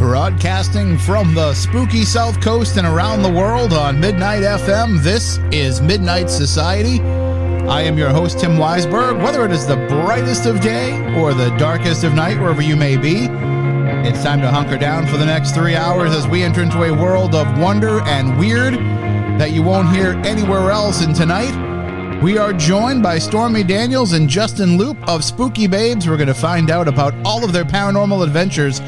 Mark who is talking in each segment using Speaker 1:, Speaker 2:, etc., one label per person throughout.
Speaker 1: Broadcasting from the spooky South Coast and around the world on Midnight FM, this is Midnight Society. I am your host, Tim Weisberg. Whether it is the brightest of day or the darkest of night, wherever you may be, it's time to hunker down for the next 3 hours as we enter into a world of wonder and weird that you won't hear anywhere else. And tonight, we are joined by Stormy Daniels and Justin Loupe of Spooky Babes. We're going to find out about all of their paranormal adventures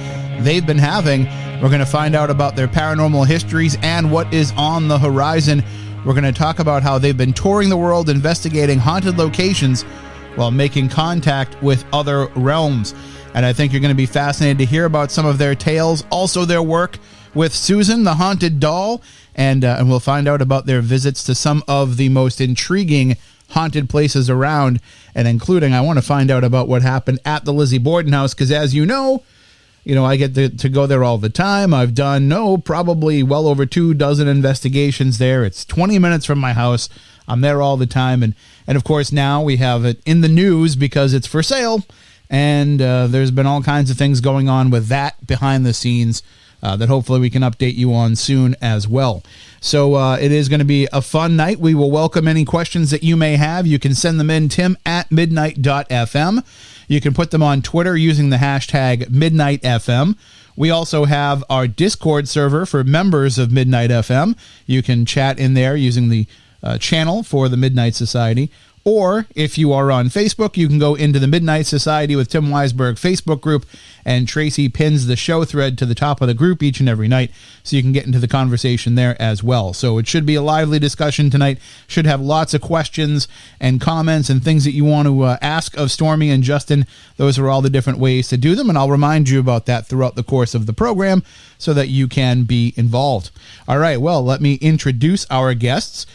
Speaker 1: they've been having. We're going to find out about their paranormal histories and what is on the horizon. We're going to talk about how they've been touring the world investigating haunted locations while making contact with other realms. And I think you're going to be fascinated to hear about some of their tales, also their work with Susan, the haunted doll, and we'll find out about their visits to some of the most intriguing haunted places around, and including, I want to find out about what happened at the Lizzie Borden house, because as you know, I get to go there all the time. I've done, probably well over 24 investigations there. It's 20 minutes from my house. I'm there all the time. And of course, now we have it in the news because it's for sale. And there's been all kinds of things going on with that behind the scenes that hopefully we can update you on soon as well. So it is going to be a fun night. We will welcome any questions that you may have. You can send them in, tim@midnight.fm. You can put them on Twitter using the hashtag MidnightFM. We also have our Discord server for members of Midnight FM. You can chat in there using the channel for the Midnight Society. Or if you are on Facebook, you can go into the Midnight Society with Tim Weisberg Facebook group, and Tracy pins the show thread to the top of the group each and every night, so you can get into the conversation there as well. So it should be a lively discussion tonight. Should have lots of questions and comments and things that you want to ask of Stormy and Justin. Those are all the different ways to do them, and I'll remind you about that throughout the course of the program so that you can be involved. All right, well, let me introduce our guests.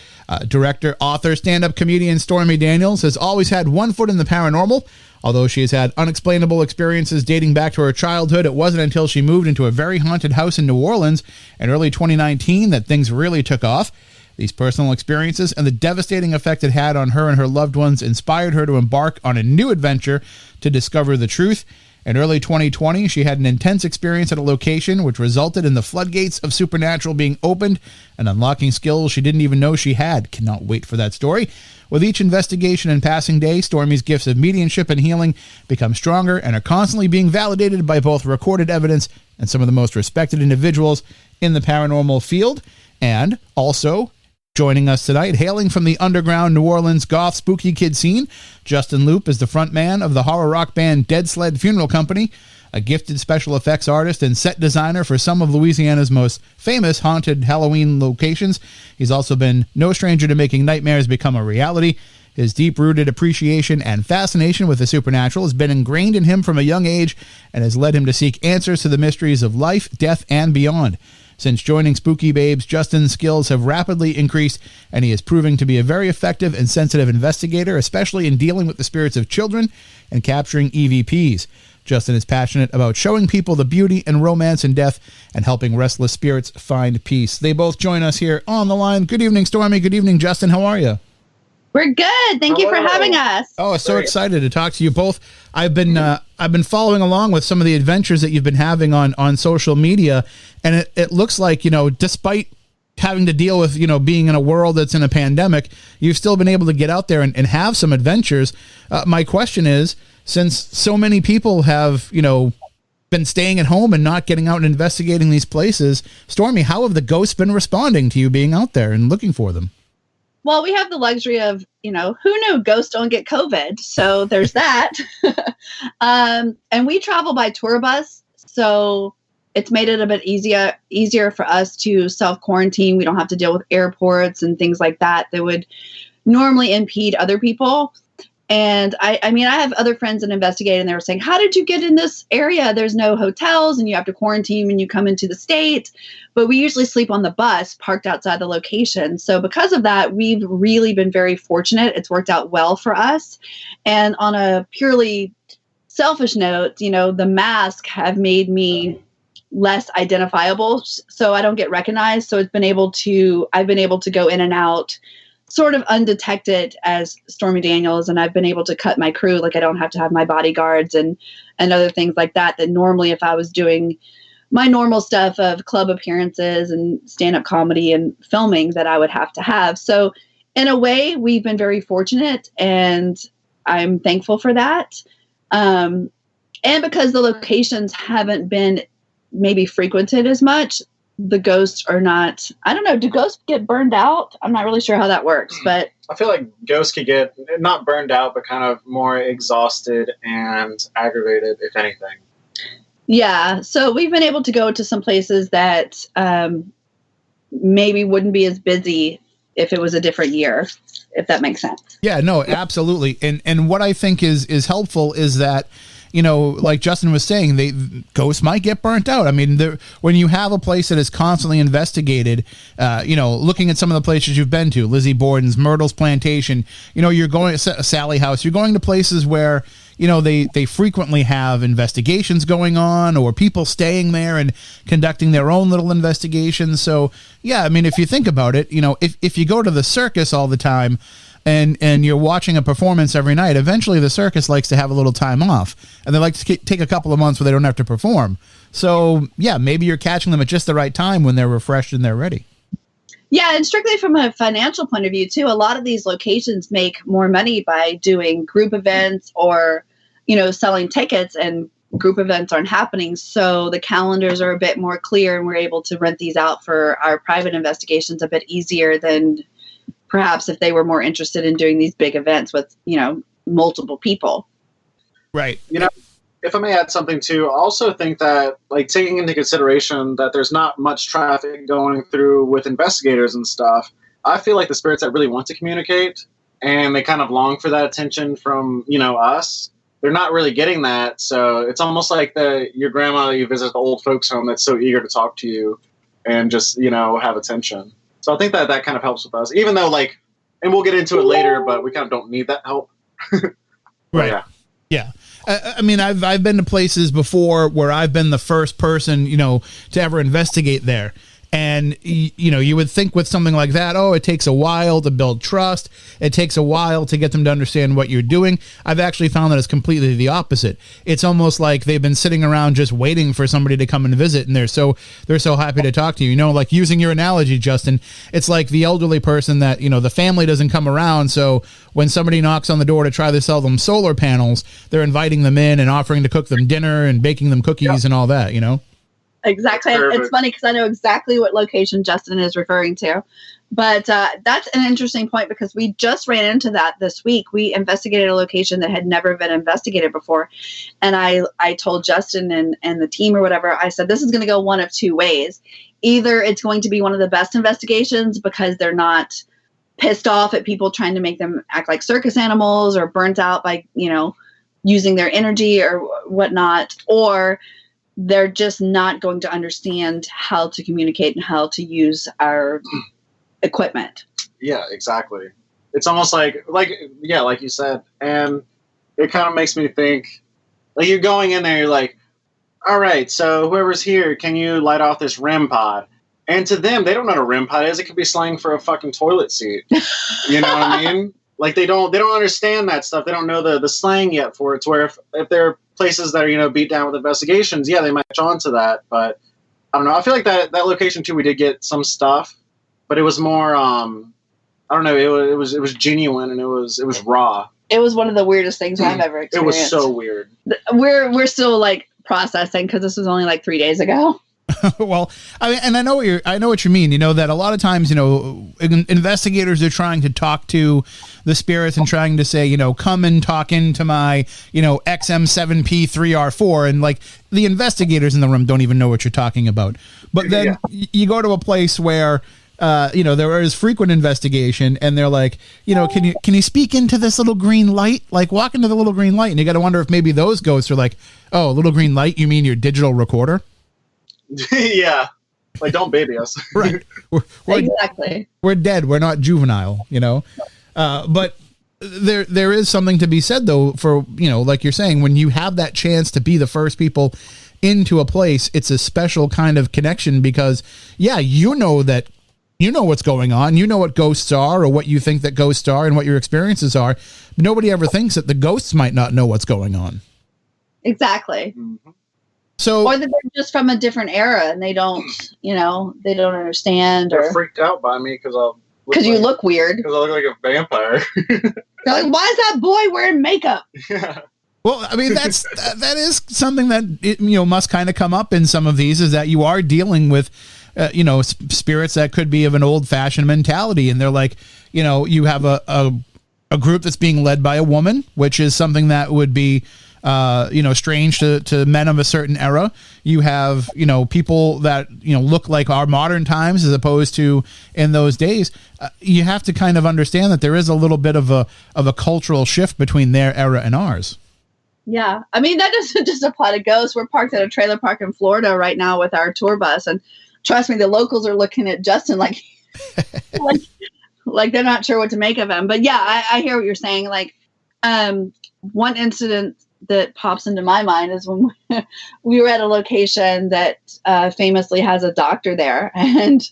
Speaker 1: Director, author, stand-up comedian Stormy Daniels has always had one foot in the paranormal. Although she has had unexplainable experiences dating back to her childhood, it wasn't until she moved into a very haunted house in New Orleans in early 2019 that things really took off. These personal experiences and the devastating effect it had on her and her loved ones inspired her to embark on a new adventure to discover the truth. In early 2020, she had an intense experience at a location which resulted in the floodgates of supernatural being opened and unlocking skills she didn't even know she had. Cannot wait for that story. With each investigation and passing day, Stormy's gifts of mediumship and healing become stronger and are constantly being validated by both recorded evidence and some of the most respected individuals in the paranormal field. And also, joining us tonight, hailing from the underground New Orleans goth spooky kid scene, Justin Loupe is the frontman of the horror rock band Dead Sled Funeral Company, a gifted special effects artist and set designer for some of Louisiana's most famous haunted Halloween locations. He's also been no stranger to making nightmares become a reality. His deep-rooted appreciation and fascination with the supernatural has been ingrained in him from a young age and has led him to seek answers to the mysteries of life, death, and beyond. Since joining Spooky Babes, Justin's skills have rapidly increased, and he is proving to be a very effective and sensitive investigator, especially in dealing with the spirits of children and capturing EVPs. Justin is passionate about showing people the beauty and romance in death and helping restless spirits find peace. They both join us here on the line. Good evening, Stormy. Good evening, Justin. How are you?
Speaker 2: We're good. Thank you for having us.
Speaker 1: Oh, so excited to talk to you both. I've been following along with some of the adventures that you've been having on social media, and it looks like, despite having to deal with, being in a world that's in a pandemic, you've still been able to get out there and have some adventures. My question is, since so many people have, been staying at home and not getting out and investigating these places, Stormy, how have the ghosts been responding to you being out there and looking for them?
Speaker 2: Well, we have the luxury of, who knew ghosts don't get COVID? So there's that. And we travel by tour bus. So it's made it a bit easier for us to self-quarantine. We don't have to deal with airports and things like that would normally impede other people. And I have other friends that investigate, and they were saying, how did you get in this area? There's no hotels and you have to quarantine when you come into the state. But we usually sleep on the bus parked outside the location. So because of that, we've really been very fortunate. It's worked out well for us. And on a purely selfish note, the masks have made me less identifiable. So I don't get recognized. So I've been able to go in and out sort of undetected as Stormy Daniels, and I've been able to cut my crew. Like, I don't have to have my bodyguards and other things like that normally if I was doing my normal stuff of club appearances and stand-up comedy and filming that I would have to have. So in a way, we've been very fortunate, and I'm thankful for that. And because the locations haven't been maybe frequented as much, the ghosts are not, I don't know, do ghosts get burned out? I'm not really sure how that works, but
Speaker 3: I feel like ghosts could get not burned out, but kind of more exhausted and aggravated, if anything.
Speaker 2: Yeah, so we've been able to go to some places that maybe wouldn't be as busy if it was a different year, if that makes sense.
Speaker 1: Yeah, no, absolutely. And what I think is helpful is that, you know, like Justin was saying, ghosts might get burnt out. I mean, when you have a place that is constantly investigated, you know, looking at some of the places you've been to, Lizzie Borden's, Myrtle's Plantation, you know, you're going to Sally House, you're going to places where, you know, they frequently have investigations going on, or people staying there and conducting their own little investigations. So, yeah, I mean, if you think about it, you know, if you go to the circus all the time and you're watching a performance every night, eventually the circus likes to have a little time off, and they like to take a couple of months where they don't have to perform. So, yeah, maybe you're catching them at just the right time when they're refreshed and they're ready.
Speaker 2: Yeah, and strictly from a financial point of view, too, a lot of these locations make more money by doing group events or, you know, selling tickets, and group events aren't happening. So the calendars are a bit more clear, and we're able to rent these out for our private investigations a bit easier than perhaps if they were more interested in doing these big events with, you know, multiple people.
Speaker 1: Right.
Speaker 3: You know, if I may add something too, I also think that, like, taking into consideration that there's not much traffic going through with investigators and stuff, I feel like the spirits that really want to communicate and they kind of long for that attention from, you know, us, they're not really getting that. So it's almost like your grandma that you visit at the old folks home that's so eager to talk to you and just, you know, have attention. So I think that kind of helps with us, even though, like, and we'll get into it later, but we kind of don't need that help.
Speaker 1: Right. Yeah. I mean, I've been to places before where I've been the first person, you know, to ever investigate there. And, you know, you would think with something like that, oh, it takes a while to build trust. It takes a while to get them to understand what you're doing. I've actually found that it's completely the opposite. It's almost like they've been sitting around just waiting for somebody to come and visit, and they're so happy to talk to you. You know, like using your analogy, Justin, it's like the elderly person that, you know, the family doesn't come around. So when somebody knocks on the door to try to sell them solar panels, they're inviting them in and offering to cook them dinner and baking them cookies and all that, you know?
Speaker 2: Exactly. It's funny because I know exactly what location Justin is referring to. But that's an interesting point because we just ran into that this week. We investigated a location that had never been investigated before. And I told Justin and the team or whatever, I said, this is going to go one of two ways. Either it's going to be one of the best investigations because they're not pissed off at people trying to make them act like circus animals or burnt out by, you know, using their energy or whatnot, or they're just not going to understand how to communicate and how to use our equipment.
Speaker 3: Yeah, exactly. It's almost like you said. And it kind of makes me think, like, you're going in there, you're like, all right, so whoever's here, can you light off this REM pod? And to them, they don't know what a REM pod is. It could be slang for a fucking toilet seat. You know what I mean? Like, they don't understand that stuff. They don't know the slang yet for it. To where if they're places that are, you know, beat down with investigations, yeah, they might catch on to that. But I don't know. I feel like that location too, we did get some stuff, but it was more, I don't know. It was genuine and it was raw.
Speaker 2: It was one of the weirdest things I've ever experienced.
Speaker 3: It was so weird.
Speaker 2: We're still like processing because this was only like 3 days ago.
Speaker 1: Well, I mean, and I know what you mean. You know that a lot of times, you know, investigators are trying to talk to the spirits and trying to say, you know, come and talk into my, you know, XM7P3R4, and like the investigators in the room don't even know what you're talking about. But then you go to a place where, you know, there is frequent investigation, and they're like, you know, can you speak into this little green light? Like, walk into the little green light, and you got to wonder if maybe those ghosts are like, oh, little green light, you mean your digital recorder?
Speaker 3: Yeah, like, don't baby us.
Speaker 1: Right.
Speaker 2: Exactly.
Speaker 1: We're dead. We're not juvenile, you know. But there is something to be said, though, for, you know, like you're saying, when you have that chance to be the first people into a place, it's a special kind of connection because, yeah, you know what's going on. You know what ghosts are or what you think that ghosts are and what your experiences are. But nobody ever thinks that the ghosts might not know what's going on.
Speaker 2: Exactly.
Speaker 3: Mm-hmm.
Speaker 1: So,
Speaker 2: or that they're just from a different era and they don't, they don't understand,
Speaker 3: They're
Speaker 2: or
Speaker 3: freaked out by me
Speaker 2: because you look weird.
Speaker 3: Because I look like a vampire.
Speaker 2: They're like, why is that boy wearing makeup?
Speaker 3: Yeah.
Speaker 1: well, I mean, that is something that must kind of come up in some of these, is that you are dealing with, spirits that could be of an old fashioned mentality, and they're like, you have a group that's being led by a woman, which is something that would be, strange to men of a certain era. You have, people that, look like our modern times as opposed to in those days. You have to kind of understand that there is a little bit of a cultural shift between their era and ours.
Speaker 2: Yeah. I mean, that doesn't just apply to ghosts. We're parked at a trailer park in Florida right now with our tour bus. And trust me, the locals are looking at Justin like they're not sure what to make of him. But yeah, I hear what you're saying. Like, one incident that pops into my mind is when we were at a location that famously has a doctor there. And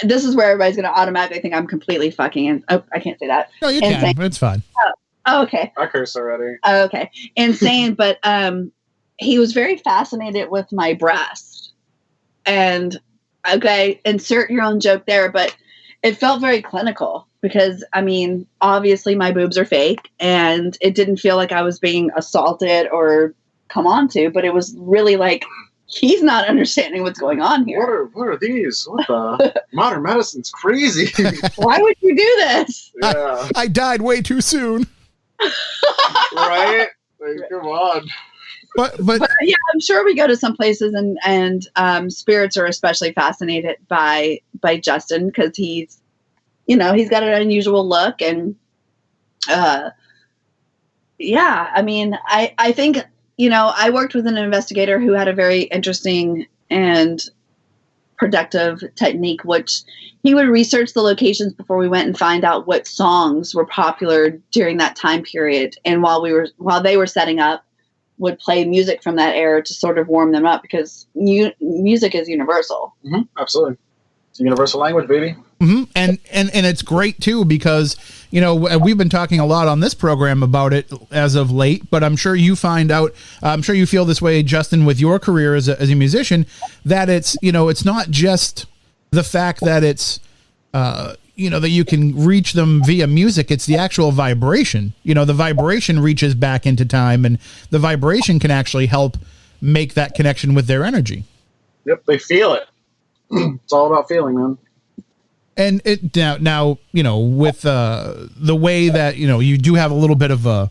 Speaker 2: this is where everybody's going to automatically think I'm completely fucking. And I can't say that.
Speaker 1: No, you can. It's fine.
Speaker 2: Oh, okay.
Speaker 3: I curse already.
Speaker 2: Oh, okay. Insane. But he was very fascinated with my breast. And, okay, insert your own joke there. But it felt very clinical because, I mean, obviously my boobs are fake. And it didn't feel like I was being assaulted or come on to. But it was really like, he's not understanding what's going on here.
Speaker 3: What are these? What the? Modern medicine's crazy.
Speaker 2: Why would you do this?
Speaker 3: Yeah.
Speaker 1: I died way too soon.
Speaker 3: Right? Like, come on.
Speaker 1: But
Speaker 2: yeah, I'm sure we go to some places and spirits are especially fascinated by Justin because he's got an unusual look and yeah, I mean, I think, I worked with an investigator who had a very interesting and productive technique, which he would research the locations before we went and find out what songs were popular during that time period. And while they were setting up, would play music from that era to sort of warm them up because music is universal.
Speaker 3: Mm-hmm. Absolutely. It's a universal language, baby.
Speaker 1: Mm-hmm. And it's great too, because, we've been talking a lot on this program about it as of late, but I'm sure you I'm sure you feel this way, Justin, with your career as a musician, that it's, it's not just the fact that it's, that you can reach them via music. It's the actual vibration. The vibration reaches back into time, and the vibration can actually help make that connection with their energy.
Speaker 3: Yep, they feel it. It's all about feeling, man.
Speaker 1: And it now with the way that you do have a little bit of a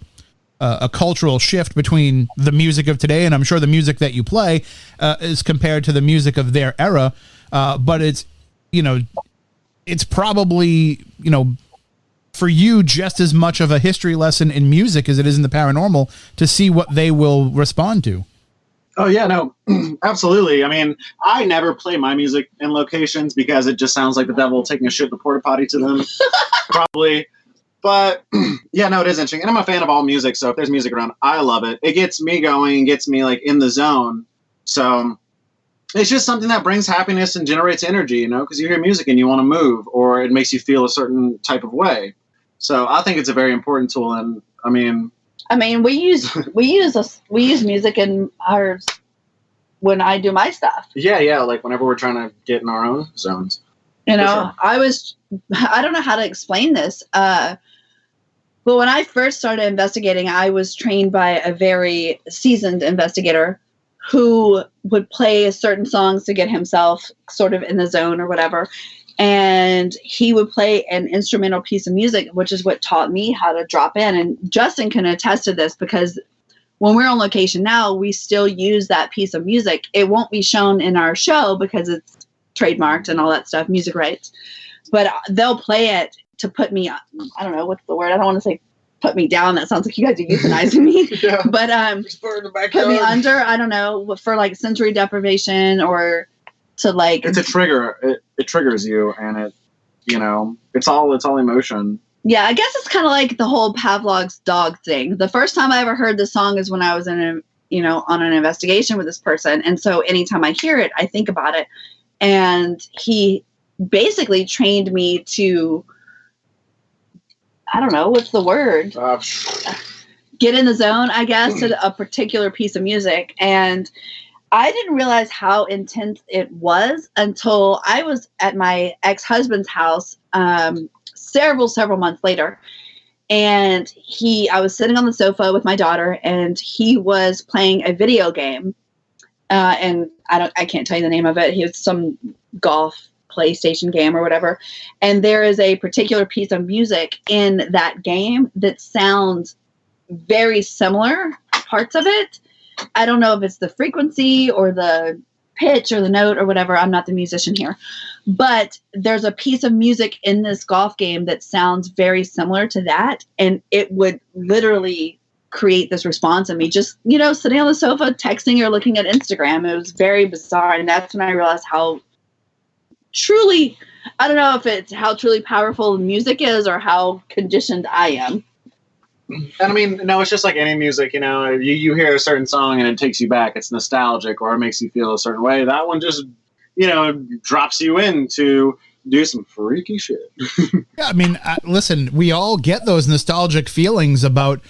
Speaker 1: cultural shift between the music of today, and I'm sure the music that you play is compared to the music of their era, but it's it's probably for you just as much of a history lesson in music as it is in the paranormal to see what they will respond to.
Speaker 3: Oh, yeah, no, absolutely. I mean, I never play my music in locations because it just sounds like the devil taking a shit in the porta potty to them, probably. But, yeah, no, it is interesting. And I'm a fan of all music, so if there's music around, I love it. It gets me going, gets me, like, in the zone. So it's just something that brings happiness and generates energy, because you hear music and you want to move, or it makes you feel a certain type of way. So I think it's a very important tool, and, I mean, we use music in ours when I do my stuff. Yeah, like whenever we're trying to get in our own zones.
Speaker 2: Sure. I don't know how to explain this. But when I first started investigating, I was trained by a very seasoned investigator who would play certain songs to get himself sort of in the zone or whatever. And he would play an instrumental piece of music, which is what taught me how to drop in. And Justin can attest to this because when we're on location now, we still use that piece of music. It won't be shown in our show because it's trademarked and all that stuff, music rights. But they'll play it to put me, I don't know, what's the word? I don't want to say put me down. That sounds like you guys are euthanizing me.
Speaker 3: Yeah.
Speaker 2: But put me under, I don't know, for like sensory deprivation or to like...
Speaker 3: It's a trigger. It triggers you, and it, it's all emotion.
Speaker 2: Yeah, I guess it's kind of like the whole Pavlov's dog thing. The first time I ever heard the song is when I was on an investigation with this person. And so anytime I hear it, I think about it. And he basically trained me to, I don't know, what's the word? get in the zone, I guess, to a particular piece of music. And I didn't realize how intense it was until I was at my ex-husband's house several months later. And I was sitting on the sofa with my daughter, and he was playing a video game. And I can't tell you the name of it. He was some golf PlayStation game or whatever. And there is a particular piece of music in that game that sounds very similar, parts of it. I don't know if it's the frequency or the pitch or the note or whatever. I'm not the musician here. But there's a piece of music in this golf game that sounds very similar to that. And it would literally create this response in me, just, sitting on the sofa, texting or looking at Instagram. It was very bizarre. And that's when I realized how truly, I don't know if it's how truly powerful music is or how conditioned I am.
Speaker 3: And I mean, no, it's just like any music, you hear a certain song and it takes you back. It's nostalgic or it makes you feel a certain way. That one just, drops you in to do some freaky shit.
Speaker 1: Yeah, I mean, listen, we all get those nostalgic feelings about,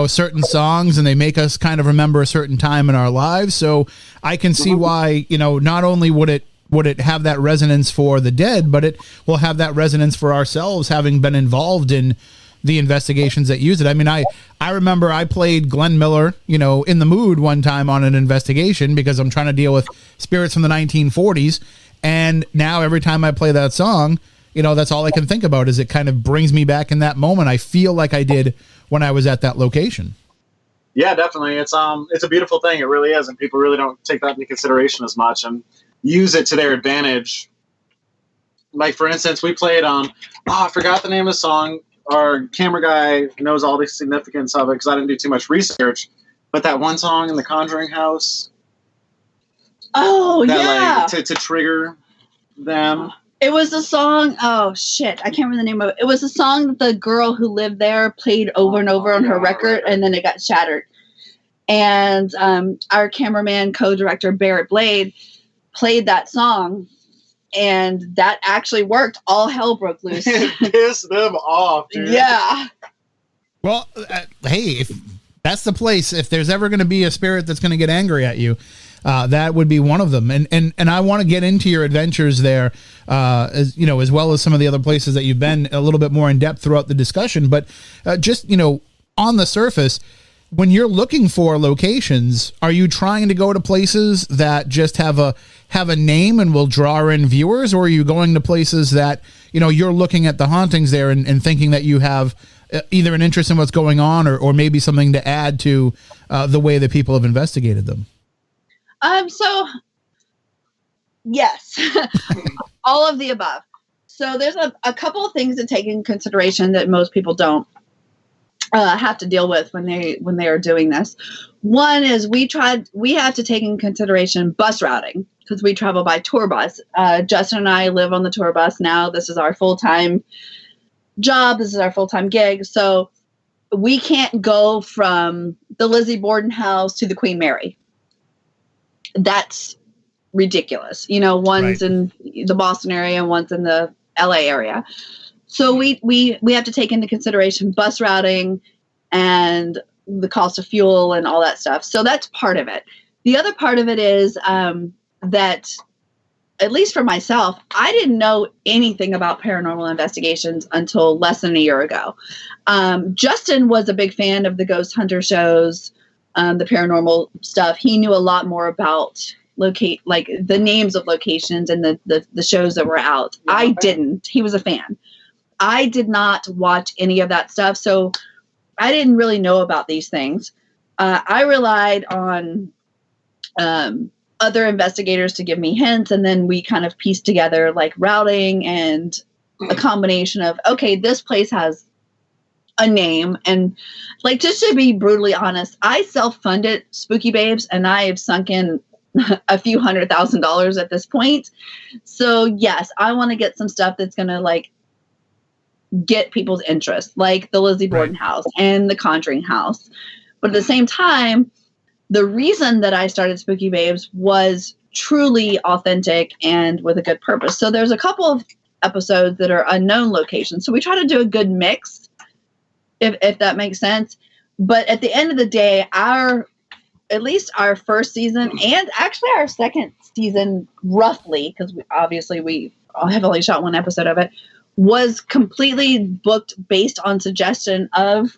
Speaker 1: certain songs, and they make us kind of remember a certain time in our lives. So I can see why, not only would it have that resonance for the dead, but it will have that resonance for ourselves, having been involved in the investigations that use it. I mean, I remember I played Glenn Miller, in the mood one time on an investigation because I'm trying to deal with spirits from the 1940s. And now every time I play that song, that's all I can think about is it kind of brings me back in that moment. I feel like I did when I was at that location.
Speaker 3: Yeah, definitely. It's a beautiful thing. It really is. And people really don't take that into consideration as much and use it to their advantage. Like, for instance, we played I forgot the name of the song. Our camera guy knows all the significance of it because I didn't do too much research. But that one song in the Conjuring house.
Speaker 2: Oh, yeah.
Speaker 3: Like, to trigger them.
Speaker 2: It was a song. Oh, shit. I can't remember the name of it. It was a song that the girl who lived there played over and over on her record, and then it got shattered. And our cameraman, co-director, Barrett Blade, played that song. And that actually worked. All hell broke loose.
Speaker 3: Piss them off, dude.
Speaker 2: Yeah.
Speaker 1: Well, hey, if that's the place, if there's ever going to be a spirit that's going to get angry at you, that would be one of them. And I want to get into your adventures there, as well as some of the other places that you've been a little bit more in depth throughout the discussion. But just, on the surface, when you're looking for locations, are you trying to go to places that just have a name and will draw in viewers, or are you going to places that, you're looking at the hauntings there and thinking that you have either an interest in what's going on or maybe something to add to the way that people have investigated them?
Speaker 2: So yes, all of the above. So there's a couple of things to take in consideration that most people don't have to deal with when they are doing this. One is we have to take in consideration bus routing because we travel by tour bus. Justin and I live on the tour bus now. This is our full-time job. This is our full-time gig. So we can't go from the Lizzie Borden house to the Queen Mary. That's ridiculous. One's right in the Boston area and one's in the LA area. So we have to take into consideration bus routing and the cost of fuel and all that stuff. So that's part of it. The other part of it is that, at least for myself, I didn't know anything about paranormal investigations until less than a year ago. Justin was a big fan of the ghost hunter shows, the paranormal stuff. He knew a lot more about the names of locations and the shows that were out. I didn't. He was a fan. I did not watch any of that stuff, so I didn't really know about these things. I relied on other investigators to give me hints, and then we kind of pieced together like routing and a combination of, okay, this place has a name. And like, just to be brutally honest, I self-funded Spooky Babes, and I have sunk in a few $100,000 at this point. So yes, I want to get some stuff that's going to like get people's interest, like the Lizzie Borden house and the Conjuring house. But at the same time, the reason that I started Spooky Babes was truly authentic and with a good purpose. So there's a couple of episodes that are unknown locations. So we try to do a good mix, if that makes sense. But at the end of the day, at least our first season and actually our second season, roughly, because we have only shot one episode of it, was completely booked based on suggestion of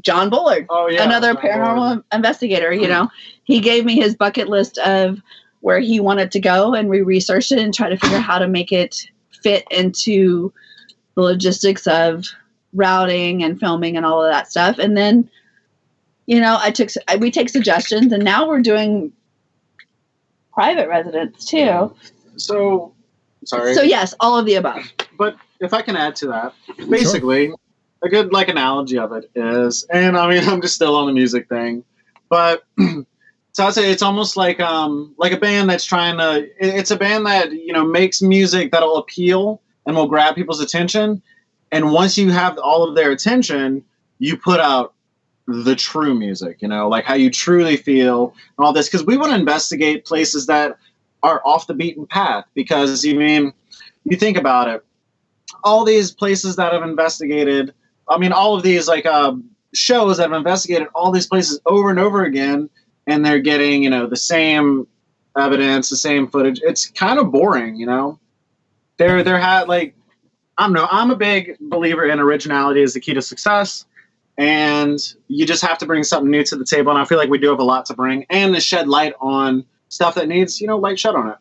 Speaker 2: John Bullard, another paranormal investigator. You know, he gave me his bucket list of where he wanted to go, and we researched it and tried to figure out how to make it fit into the logistics of routing and filming and all of that stuff. And then, you know, we take suggestions, and now we're doing private residence too.
Speaker 3: So
Speaker 2: yes, all of the above.
Speaker 3: But if I can add to that, basically, a good analogy of it is, and I mean, I'm just still on the music thing, but so I'd say it's almost like a band that's it's a band that, you know, makes music that'll appeal and will grab people's attention. And once you have all of their attention, you put out the true music, you know, like how you truly feel and all this. Because we want to investigate places that are off the beaten path. Because, you think about it, all these places that have investigated, all of these shows that have investigated all these places over and over again, and they're getting, you know, the same evidence, the same footage. It's kind of boring, you know. I don't know. I'm a big believer in originality as the key to success, and you just have to bring something new to the table. And I feel like we do have a lot to bring and to shed light on stuff that needs, you know, light shed on it.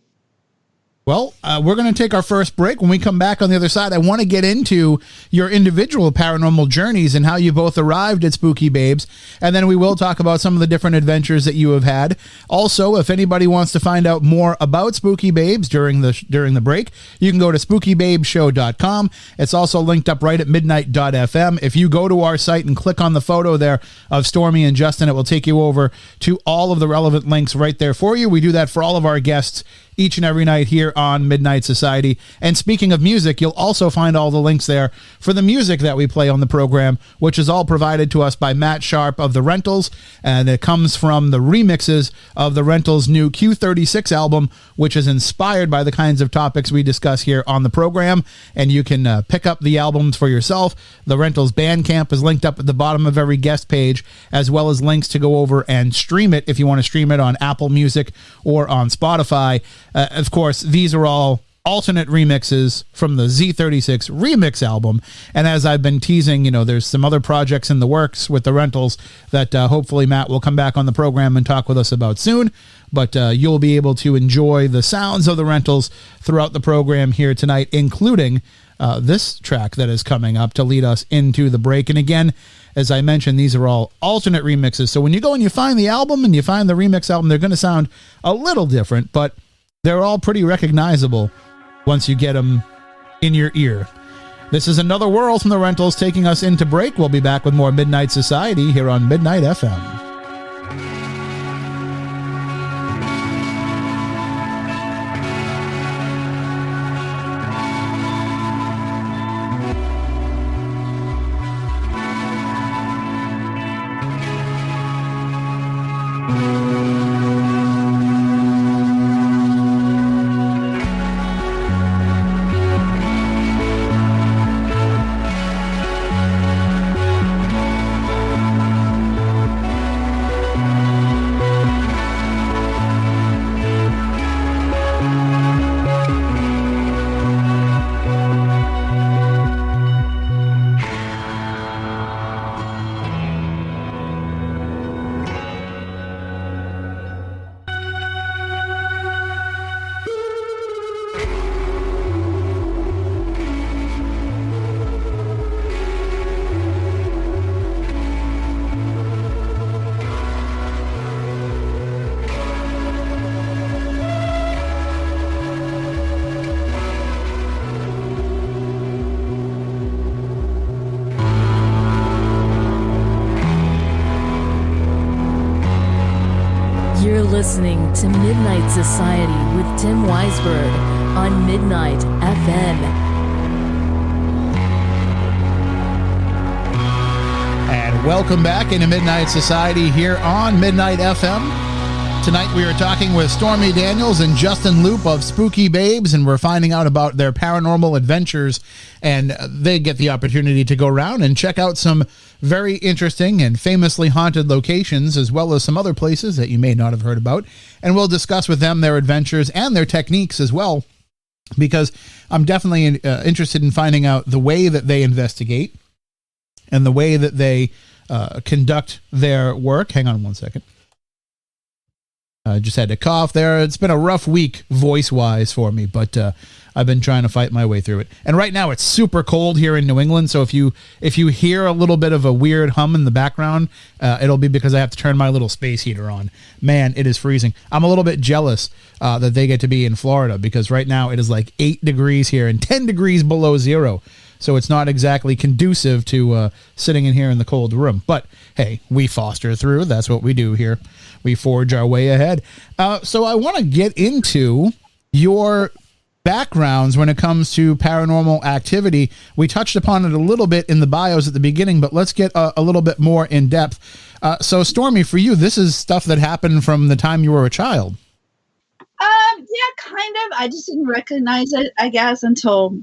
Speaker 1: Well, we're going to take our first break. When we come back on the other side, I want to get into your individual paranormal journeys and how you both arrived at Spooky Babes. And then we will talk about some of the different adventures that you have had. Also, if anybody wants to find out more about Spooky Babes during the break, you can go to spookybabeshow.com. It's also linked up right at midnight.fm. If you go to our site and click on the photo there of Stormy and Justin, it will take you over to all of the relevant links right there for you. We do that for all of our guests each and every night here on Midnight Society. And speaking of music, you'll also find all the links there for the music that we play on the program, which is all provided to us by Matt Sharp of The Rentals, and it comes from the remixes of The Rentals' new Q36 album, which is inspired by the kinds of topics we discuss here on the program. And you can pick up the albums for yourself. The Rentals Bandcamp is linked up at the bottom of every guest page, as well as links to go over and stream it if you want to stream it on Apple Music or on Spotify. Of course, these are all alternate remixes from the Z36 remix album. And as I've been teasing, you know, there's some other projects in the works with the Rentals that hopefully Matt will come back on the program and talk with us about soon. But you'll be able to enjoy the sounds of the Rentals throughout the program here tonight, including this track that is coming up to lead us into the break. And again, as I mentioned, these are all alternate remixes. So when you go and you find the album and you find the remix album, they're going to sound a little different, but they're all pretty recognizable once you get them in your ear. This is Another World from the Rentals taking us into break. We'll be back with more Midnight Society here on Midnight FM.
Speaker 4: Listening to Midnight Society with Tim Weisberg on Midnight FM.
Speaker 1: And welcome back into Midnight Society here on Midnight FM. Tonight we are talking with Stormy Daniels and Justin Loupe of Spooky Babes, and we're finding out about their paranormal adventures, and they get the opportunity to go around and check out some very interesting and famously haunted locations, as well as some other places that you may not have heard about, and we'll discuss with them their adventures and their techniques as well, because I'm definitely interested in finding out the way that they investigate and the way that they conduct their work. Hang on one second. I just had to cough there. It's been a rough week voice-wise for me, but I've been trying to fight my way through it. And right now it's super cold here in New England, so if you hear a little bit of a weird hum in the background, it'll be because I have to turn my little space heater on. Man, it is freezing. I'm a little bit jealous that they get to be in Florida, because right now it is like 8 degrees here and 10 degrees below zero. So it's not exactly conducive to sitting in here in the cold room. But hey, we foster through. That's what we do here. We forge our way ahead. So I want to get into your backgrounds when it comes to paranormal activity. We touched upon it a little bit in the bios at the beginning, but let's get a little bit more in depth. So Stormy, for you, this is stuff that happened from the time you were a child.
Speaker 2: Yeah, kind of. I just didn't recognize it, I guess, until...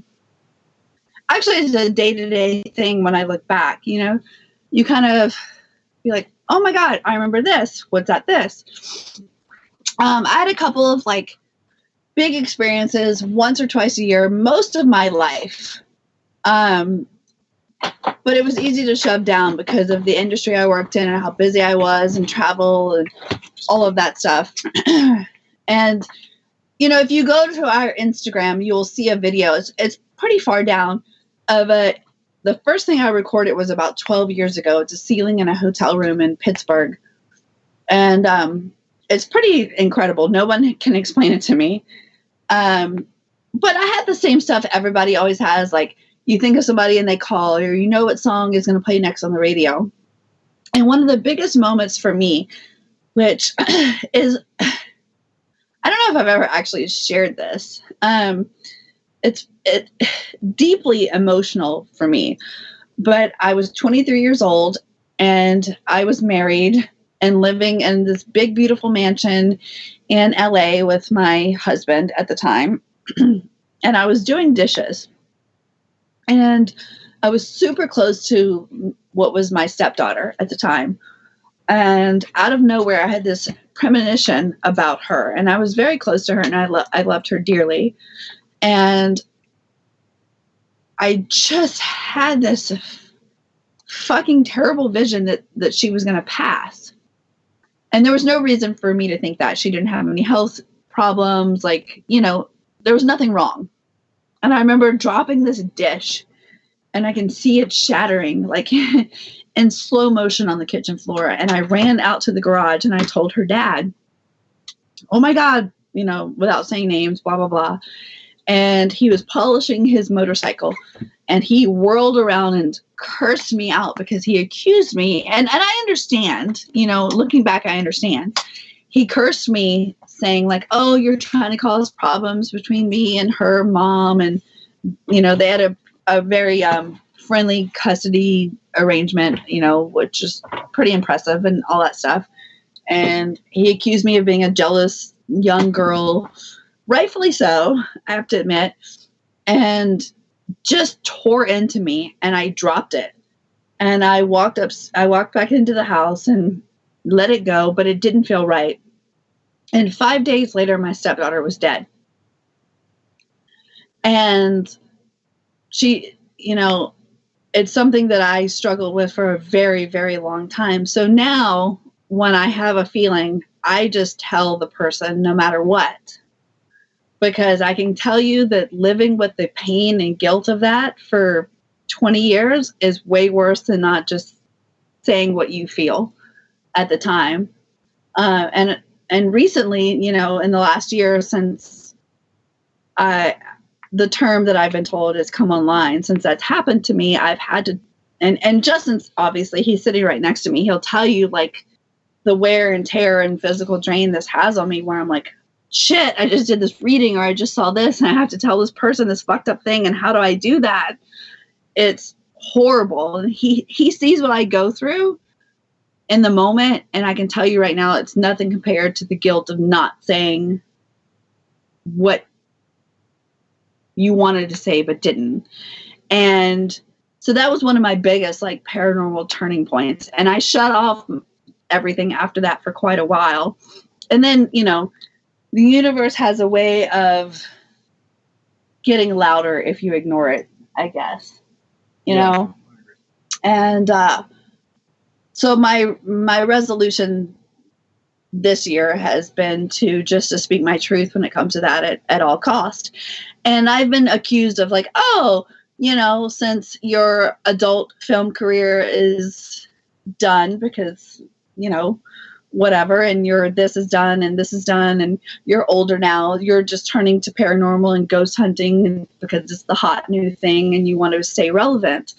Speaker 2: Actually, it's a day-to-day thing when I look back, you know? You kind of be like, oh my God, I remember this. What's that this? I had a couple of, like, big experiences once or twice a year, most of my life. But it was easy to shove down because of the industry I worked in and how busy I was and travel and all of that stuff. And, you know, if you go to our Instagram, you'll see a video. It's pretty far down. The first thing I recorded was about 12 years ago. It's a ceiling in a hotel room in Pittsburgh. And it's pretty incredible. No one can explain it to me. But I had the same stuff everybody always has. Like, you think of somebody and they call, or you know what song is going to play next on the radio. And one of the biggest moments for me, which is, I don't know if I've ever actually shared this. It's deeply emotional for me, but I was 23 years old and I was married and living in this big, beautiful mansion in LA with my husband at the time. And I was doing dishes, and I was super close to what was my stepdaughter at the time. And out of nowhere, I had this premonition about her, and I was very close to her, and I loved her dearly. And I just had this fucking terrible vision that she was going to pass. And there was no reason for me to think that. She didn't have any health problems. Like, you know, there was nothing wrong. And I remember dropping this dish, and I can see it shattering, like in slow motion on the kitchen floor. And I ran out to the garage and I told her dad, oh my God, you know, without saying names, blah, blah, blah. And he was polishing his motorcycle, and he whirled around and cursed me out because he accused me. And I understand, you know, looking back, I understand. He cursed me saying like, oh, you're trying to cause problems between me and her mom. And, you know, they had a very friendly custody arrangement, you know, which is pretty impressive and all that stuff. And he accused me of being a jealous young girl, rightfully so, I have to admit, and just tore into me, and I dropped it. And I walked back into the house and let it go, but it didn't feel right. And 5 days later, my stepdaughter was dead. And she, you know, it's something that I struggled with for a very, very long time. So now when I have a feeling, I just tell the person no matter what. Because I can tell you that living with the pain and guilt of that for 20 years is way worse than not just saying what you feel at the time. And recently, you know, in the last year since the term that I've been told has come online, since that's happened to me, I've had to, and Justin's obviously, he's sitting right next to me. He'll tell you like the wear and tear and physical drain this has on me, where I'm like, shit, I just did this reading, or I just saw this, and I have to tell this person this fucked up thing, and how do I do that? It's horrible. And he sees what I go through, in the moment. And I can tell you right now, it's nothing compared to the guilt of not saying what you wanted to say but didn't. And so that was one of my biggest like paranormal turning points. And I shut off everything after that for quite a while. And then, you know, the universe has a way of getting louder if you ignore it, I guess, you know? And so my resolution this year has been to speak my truth when it comes to that at all cost. And I've been accused of like, oh, you know, since your adult film career is done because, you know, whatever, and this is done and you're older now, you're just turning to paranormal and ghost hunting and because it's the hot new thing and you want to stay relevant.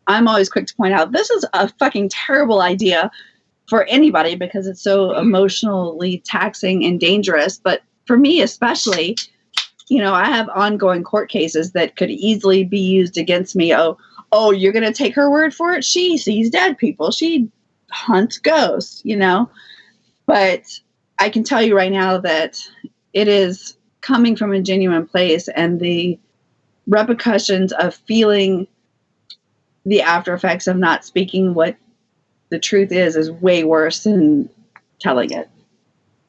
Speaker 2: I'm always quick to point out this is a fucking terrible idea for anybody because it's so emotionally taxing and dangerous. But for me especially, you know, I have ongoing court cases that could easily be used against me. Oh, you're going to take her word for it? She sees dead people. She hunts ghosts, you know? But I can tell you right now that it is coming from a genuine place, and the repercussions of feeling the after effects of not speaking what the truth is way worse than telling it.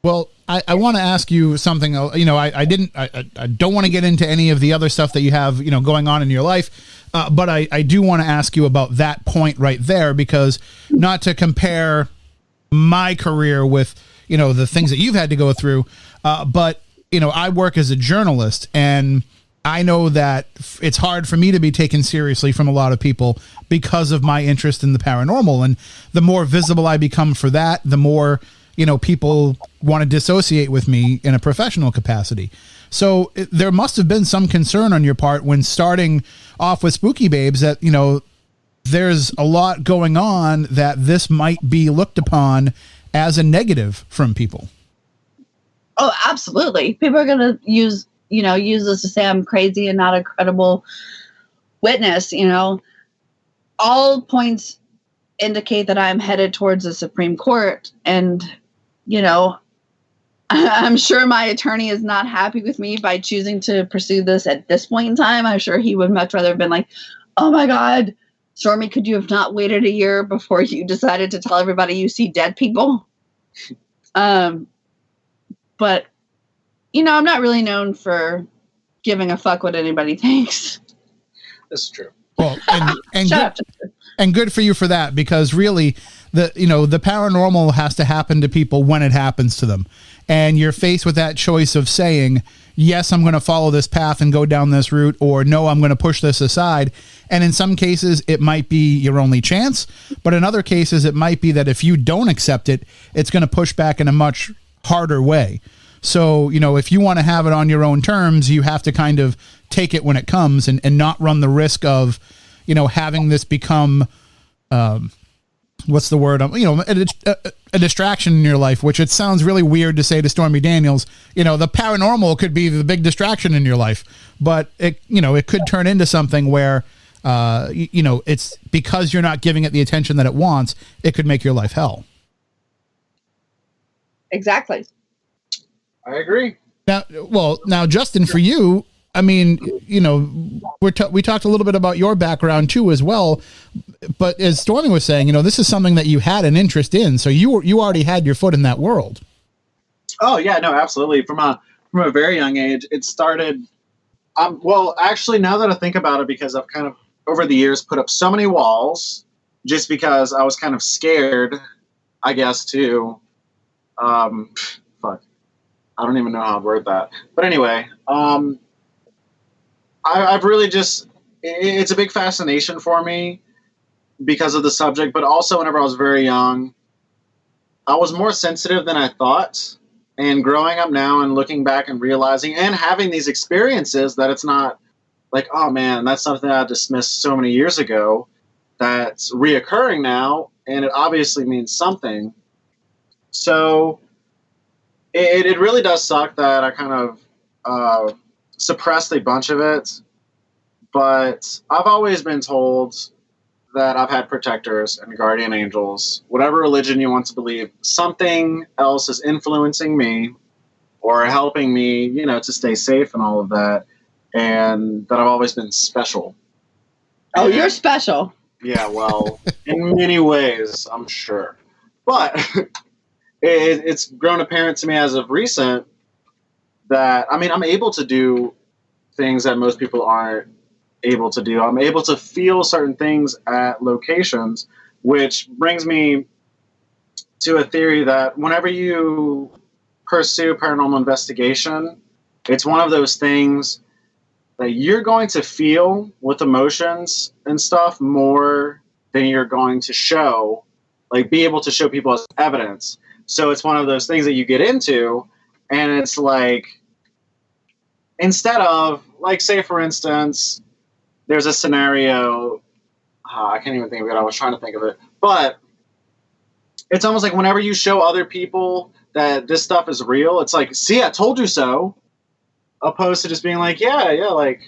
Speaker 1: Well, I want to ask you something. You know, I don't want to get into any of the other stuff that you have, you know, going on in your life, but I do want to ask you about that point right there, because not to compare my career with, you know, the things that you've had to go through, but, you know, I work as a journalist, and I know that it's hard for me to be taken seriously from a lot of people because of my interest in the paranormal. And the more visible I become for that, the more, you know, people want to dissociate with me in a professional capacity. So there must have been some concern on your part when starting off with Spooky Babes that, you know, there's a lot going on that this might be looked upon as a negative from people.
Speaker 2: Oh, absolutely. People are going to use this to say I'm crazy and not a credible witness. You know, all points indicate that I'm headed towards the Supreme Court. And, you know, I'm sure my attorney is not happy with me by choosing to pursue this at this point in time. I'm sure he would much rather have been like, oh my God, Stormy, could you have not waited a year before you decided to tell everybody you see dead people? But, you know, I'm not really known for giving a fuck what anybody thinks.
Speaker 3: This is true.
Speaker 1: Well, and good for you for that, because really the paranormal has to happen to people when it happens to them. And you're faced with that choice of saying, yes, I'm going to follow this path and go down this route, or no, I'm going to push this aside. And in some cases, it might be your only chance. But in other cases, it might be that if you don't accept it, it's going to push back in a much harder way. So, you know, if you want to have it on your own terms, you have to kind of take it when it comes and not run the risk of, you know, having this become, what's the word? You know, a distraction in your life, which it sounds really weird to say to Stormy Daniels. You know, the paranormal could be the big distraction in your life, but it could turn into something where, you know, it's because you're not giving it the attention that it wants, it could make your life hell.
Speaker 2: Exactly.
Speaker 3: I agree.
Speaker 1: Now, Justin, for you, I mean, you know, we talked a little bit about your background too as well, but as Stormy was saying, you know, this is something that you had an interest in, so you already had your foot in that world.
Speaker 3: Oh yeah, no, absolutely. From a very young age, it started. Well, actually, now that I think about it, because I've kind of over the years put up so many walls, just because I was kind of scared, I guess, to, I don't even know how to word that. But anyway, I've really just, it's a big fascination for me because of the subject, but also whenever I was very young, I was more sensitive than I thought. And growing up now and looking back and realizing and having these experiences that it's not like, oh man, that's something I dismissed so many years ago that's reoccurring now, and it obviously means something. So it really does suck that I kind of suppressed a bunch of it, but I've always been told that I've had protectors and guardian angels, whatever religion you want to believe, something else is influencing me or helping me, you know, to stay safe and all of that, and that I've always been special.
Speaker 2: Oh,
Speaker 3: And,
Speaker 2: you're special.
Speaker 3: yeah, well, in many ways, I'm sure. But it's grown apparent to me as of recent that, I mean, I'm able to do things that most people aren't able to do. I'm able to feel certain things at locations, which brings me to a theory that whenever you pursue paranormal investigation, it's one of those things that you're going to feel with emotions and stuff more than you're going to show, like be able to show people as evidence. So it's one of those things that you get into, and it's like, instead of, like, say for instance, there's a scenario, I can't even think of it, I was trying to think of it, but it's almost like whenever you show other people that this stuff is real, it's like, see, I told you so, opposed to just being like, yeah, like,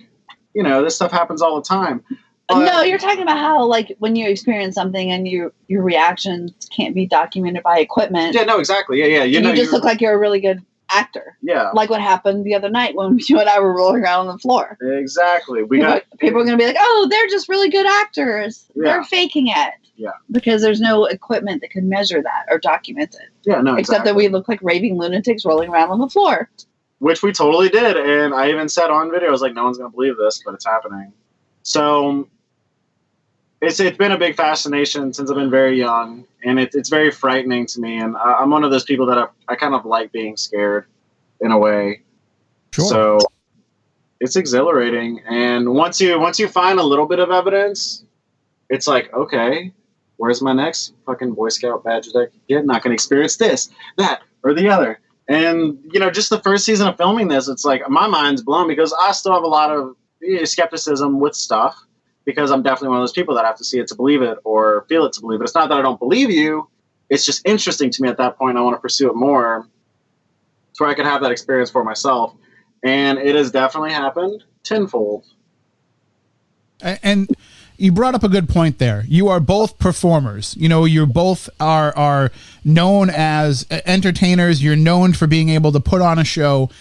Speaker 3: you know, this stuff happens all the time. But,
Speaker 2: no, you're talking about how, like, when you experience something and your reactions can't be documented by equipment.
Speaker 3: Yeah, no, exact Yeah. You
Speaker 2: just look like you're a really good actor.
Speaker 3: Yeah.
Speaker 2: Like what happened the other night when you and I were rolling around on the floor.
Speaker 3: Exactly.
Speaker 2: People are going to be like, oh, they're just really good actors. Yeah. They're faking it.
Speaker 3: Yeah.
Speaker 2: Because there's no equipment that can measure that or document it.
Speaker 3: Yeah, no,
Speaker 2: Except that we look like raving lunatics rolling around on the floor.
Speaker 3: Which we totally did. And I even said on video, I was like, no one's going to believe this, but it's happening. So it's been a big fascination since I've been very young. And it's very frightening to me. And I'm one of those people that I kind of like being scared in a way.
Speaker 1: Sure.
Speaker 3: So it's exhilarating. And once you find a little bit of evidence, it's like, okay, where's my next fucking Boy Scout badge that I can get? Not going to experience this, that, or the other. And, you know, just the first season of filming this, it's like my mind's blown because I still have a lot of skepticism with stuff because I'm definitely one of those people that have to see it to believe it or feel it to believe it. It's not that I don't believe you. It's just interesting to me at that point. I want to pursue it more so I can have that experience for myself. And it has definitely happened tenfold.
Speaker 1: And you brought up a good point there. You are both performers. You know, you both are known as entertainers. You're known for being able to put on a show.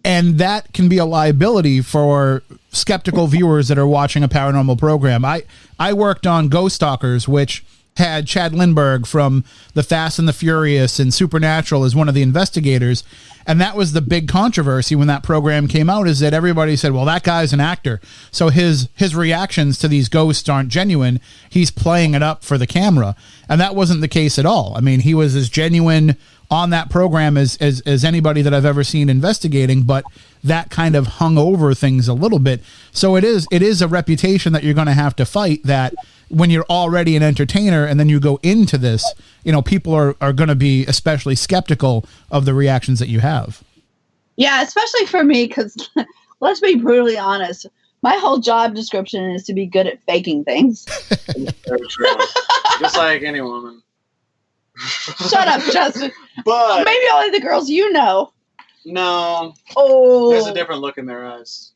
Speaker 1: And that can be a liability for skeptical viewers that are watching a paranormal program. I worked on Ghost Stalkers, which had Chad Lindbergh from The Fast and the Furious and Supernatural as one of the investigators. And that was the big controversy when that program came out, is that everybody said, well, that guy's an actor, so his reactions to these ghosts aren't genuine. He's playing it up for the camera. And that wasn't the case at all. I mean, he was as genuine on that program as anybody that I've ever seen investigating, but that kind of hung over things a little bit. So it is a reputation that you're going to have to fight, that when you're already an entertainer and then you go into this, you know, people are going to be especially skeptical of the reactions that you have.
Speaker 2: Yeah, especially for me, because let's be brutally honest. My whole job description is to be good at faking things.
Speaker 3: Very true. Just like any woman.
Speaker 2: Shut up, Justin.
Speaker 3: But
Speaker 2: maybe only the girls you know.
Speaker 3: No.
Speaker 2: Oh.
Speaker 3: There's a different look in their eyes.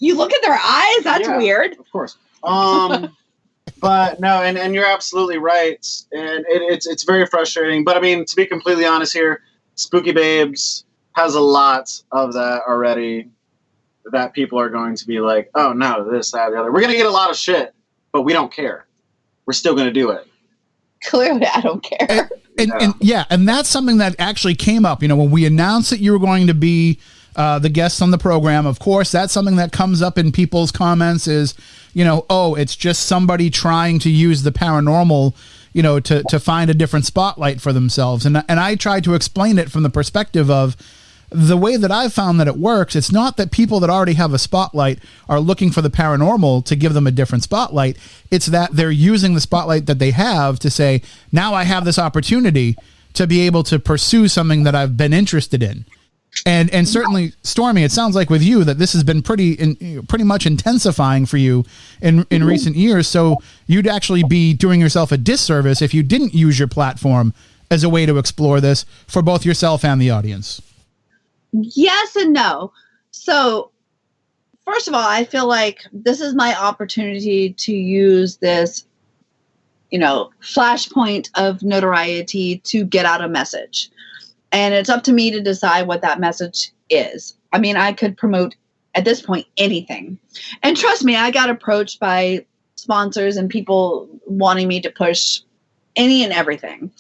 Speaker 2: You look at their eyes? That's weird.
Speaker 3: Of course. But no, and you're absolutely right. And it's very frustrating. But I mean, to be completely honest here, Spooky Babes has a lot of that already, that people are going to be like, oh no, this, that, the other. We're going to get a lot of shit, but we don't care. We're still going to do it.
Speaker 2: Clearly, I don't care.
Speaker 1: And that's something that actually came up. You know, when we announced that you were going to be the guests on the program, of course, that's something that comes up in people's comments is, you know, oh, it's just somebody trying to use the paranormal, you know, to find a different spotlight for themselves. And I tried to explain it from the perspective of the way that I've found that it works. It's not that people that already have a spotlight are looking for the paranormal to give them a different spotlight. It's that they're using the spotlight that they have to say, now I have this opportunity to be able to pursue something that I've been interested in. And certainly, Stormy, it sounds like with you that this has been pretty much intensifying for you in recent years. So you'd actually be doing yourself a disservice if you didn't use your platform as a way to explore this for both yourself and the audience.
Speaker 2: Yes and no. So, first of all, I feel like this is my opportunity to use this, flashpoint of notoriety to get out a message. And it's up to me to decide what that message is. I mean, I could promote at this point anything. And trust me, I got approached by sponsors and people wanting me to push any and everything.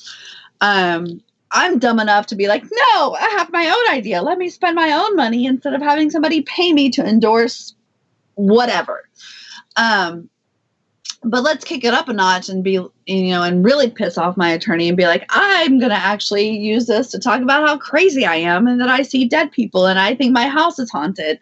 Speaker 2: I'm dumb enough to be like, no, I have my own idea. Let me spend my own money instead of having somebody pay me to endorse whatever. But let's kick it up a notch and be, and really piss off my attorney and be like, I'm going to actually use this to talk about how crazy I am and that I see dead people and I think my house is haunted.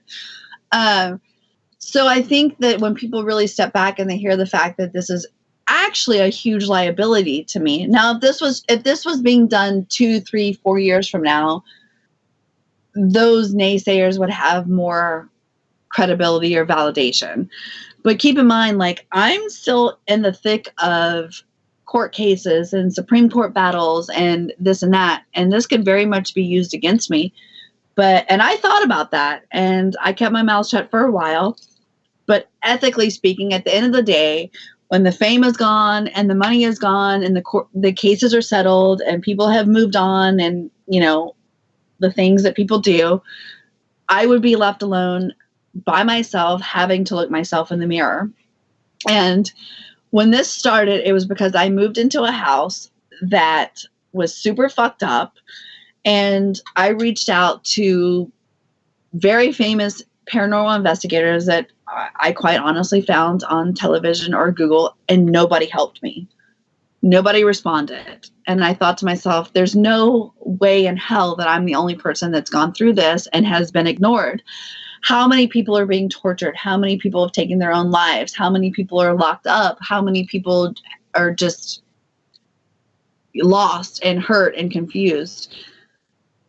Speaker 2: So I think that when people really step back and they hear the fact that this is actually a huge liability to me. Now, if this was being done 2, 3, 4 years from now, those naysayers would have more credibility or validation. But keep in mind, like, I'm still in the thick of court cases and Supreme Court battles and this and that, and this could very much be used against me. And I thought about that, and I kept my mouth shut for a while. But ethically speaking, at the end of the day, when the fame is gone and the money is gone and the cases are settled and people have moved on and, the things that people do, I would be left alone by myself, having to look myself in the mirror. And when this started, it was because I moved into a house that was super fucked up. And I reached out to very famous paranormal investigators that I quite honestly found on television or Google, and nobody helped me. Nobody responded. And I thought to myself, there's no way in hell that I'm the only person that's gone through this and has been ignored. How many people are being tortured? How many people have taken their own lives? How many people are locked up? How many people are just lost and hurt and confused?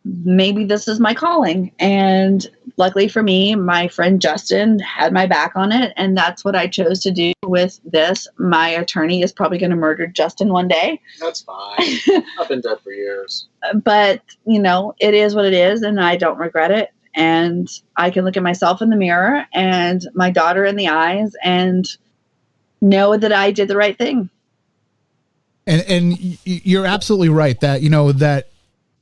Speaker 2: Maybe this is my calling. And luckily for me, my friend Justin had my back on it. And that's what I chose to do with this. My attorney is probably going to murder Justin one day.
Speaker 3: That's fine. I've been dead for years.
Speaker 2: But, it is what it is. And I don't regret it. And I can look at myself in the mirror and my daughter in the eyes and know that I did the right thing.
Speaker 1: And you're absolutely right that, that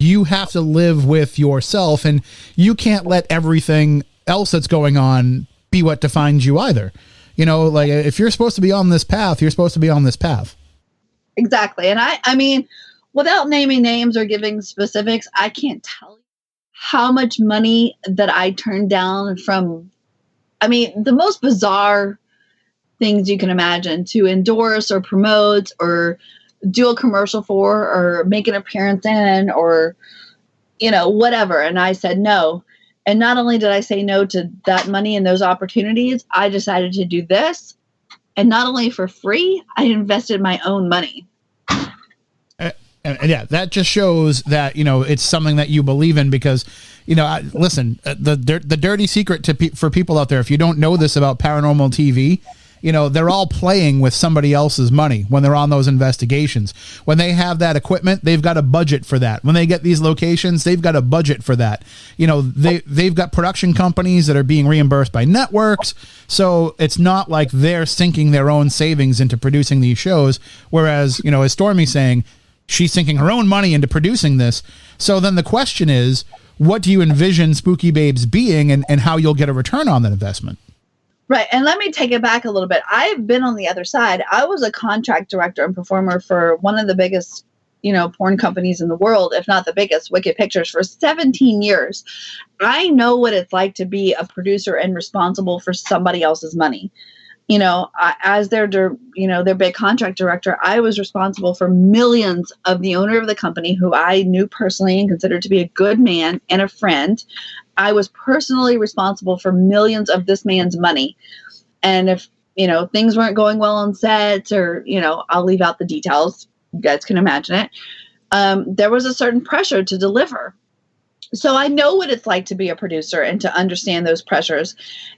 Speaker 1: you have to live with yourself and you can't let everything else that's going on be what defines you either. Like if you're supposed to be on this path, you're supposed to be on this path.
Speaker 2: Exactly. And I mean, without naming names or giving specifics, I can't tell you how much money that I turned down from, the most bizarre things you can imagine to endorse or promote or do a commercial for or make an appearance in or, whatever. And I said no. And not only did I say no to that money and those opportunities, I decided to do this. And not only for free, I invested my own money.
Speaker 1: And yeah, that just shows that, it's something that you believe in because, listen, the dirty secret for people out there, if you don't know this about paranormal TV, they're all playing with somebody else's money when they're on those investigations. When they have that equipment, they've got a budget for that. When they get these locations, they've got a budget for that. They've got production companies that are being reimbursed by networks. So it's not like they're sinking their own savings into producing these shows. Whereas, as Stormy's saying, she's sinking her own money into producing this. So then the question is, what do you envision Spooky Babes being and how you'll get a return on that investment?
Speaker 2: Right. And let me take it back a little bit. I've been on the other side. I was a contract director and performer for one of the biggest, porn companies in the world, if not the biggest, Wicked Pictures, for 17 years. I know what it's like to be a producer and responsible for somebody else's money. As their big contract director, I was responsible for millions of the owner of the company, who I knew personally and considered to be a good man and a friend. I was personally responsible for millions of this man's money. And if, things weren't going well on set or, I'll leave out the details. You guys can imagine it. There was a certain pressure to deliver. So I know what it's like to be a producer and to understand those pressures.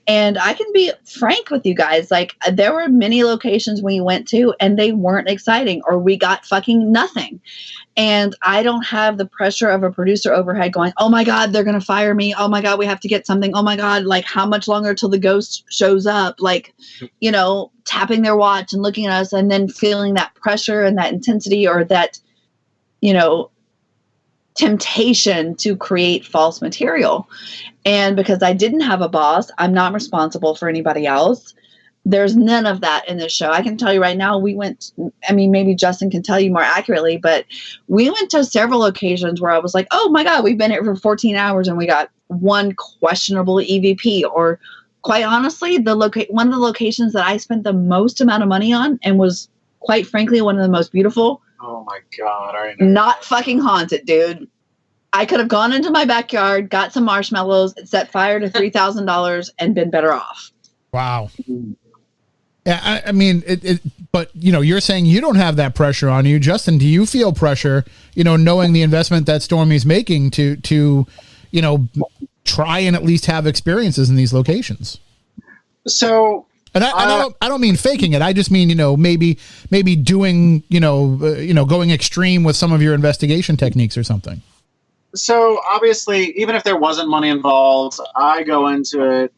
Speaker 2: And I can be frank with you guys. Like, there were many locations we went to and they weren't exciting, or we got fucking nothing. And I don't have the pressure of a producer overhead going, oh my God, they're going to fire me. Oh my God, we have to get something. Oh my God, like, how much longer till the ghost shows up? Like, you know, tapping their watch and looking at us and then feeling that pressure and that intensity, or that, you know, temptation to create false material. And because I didn't have a boss, I'm not responsible for anybody else. There's none of that in this show. I can tell you right now, we went, I mean, maybe Justin can tell you more accurately, but we went to several occasions where I was like, oh my God, we've been here for 14 hours and we got one questionable EVP. Or quite honestly, one of the locations that I spent the most amount of money on and was quite frankly one of the most beautiful.
Speaker 3: Oh my God.
Speaker 2: Not fucking haunted, dude. I could have gone into my backyard, got some marshmallows, set fire to $3,000 and been better off.
Speaker 1: Wow. Yeah, I mean, but, you know, you're saying you don't have that pressure on you. Justin, do you feel pressure, you know, knowing the investment that Stormy's making to, you know, try and at least have experiences in these locations?
Speaker 3: So...
Speaker 1: And I don't mean faking it. I just mean, you know, maybe doing, going extreme with some of your investigation techniques or something.
Speaker 3: So obviously, even if there wasn't money involved, I go into it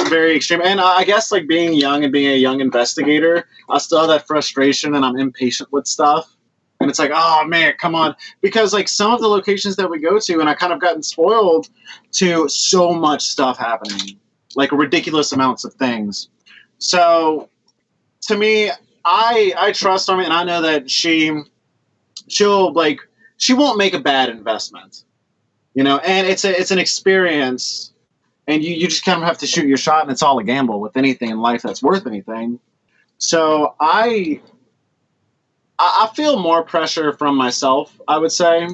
Speaker 3: very extreme. And I guess, like, being young and being a young investigator, I still have that frustration and I'm impatient with stuff. And it's like, oh man, come on. Because, like, some of the locations that we go to, and I kind of gotten spoiled to so much stuff happening, like ridiculous amounts of things. So, to me, I trust Stormy, and I know that she won't make a bad investment, you know. And it's an experience, and you just kind of have to shoot your shot, and it's all a gamble with anything in life that's worth anything. So I feel more pressure from myself, I would say,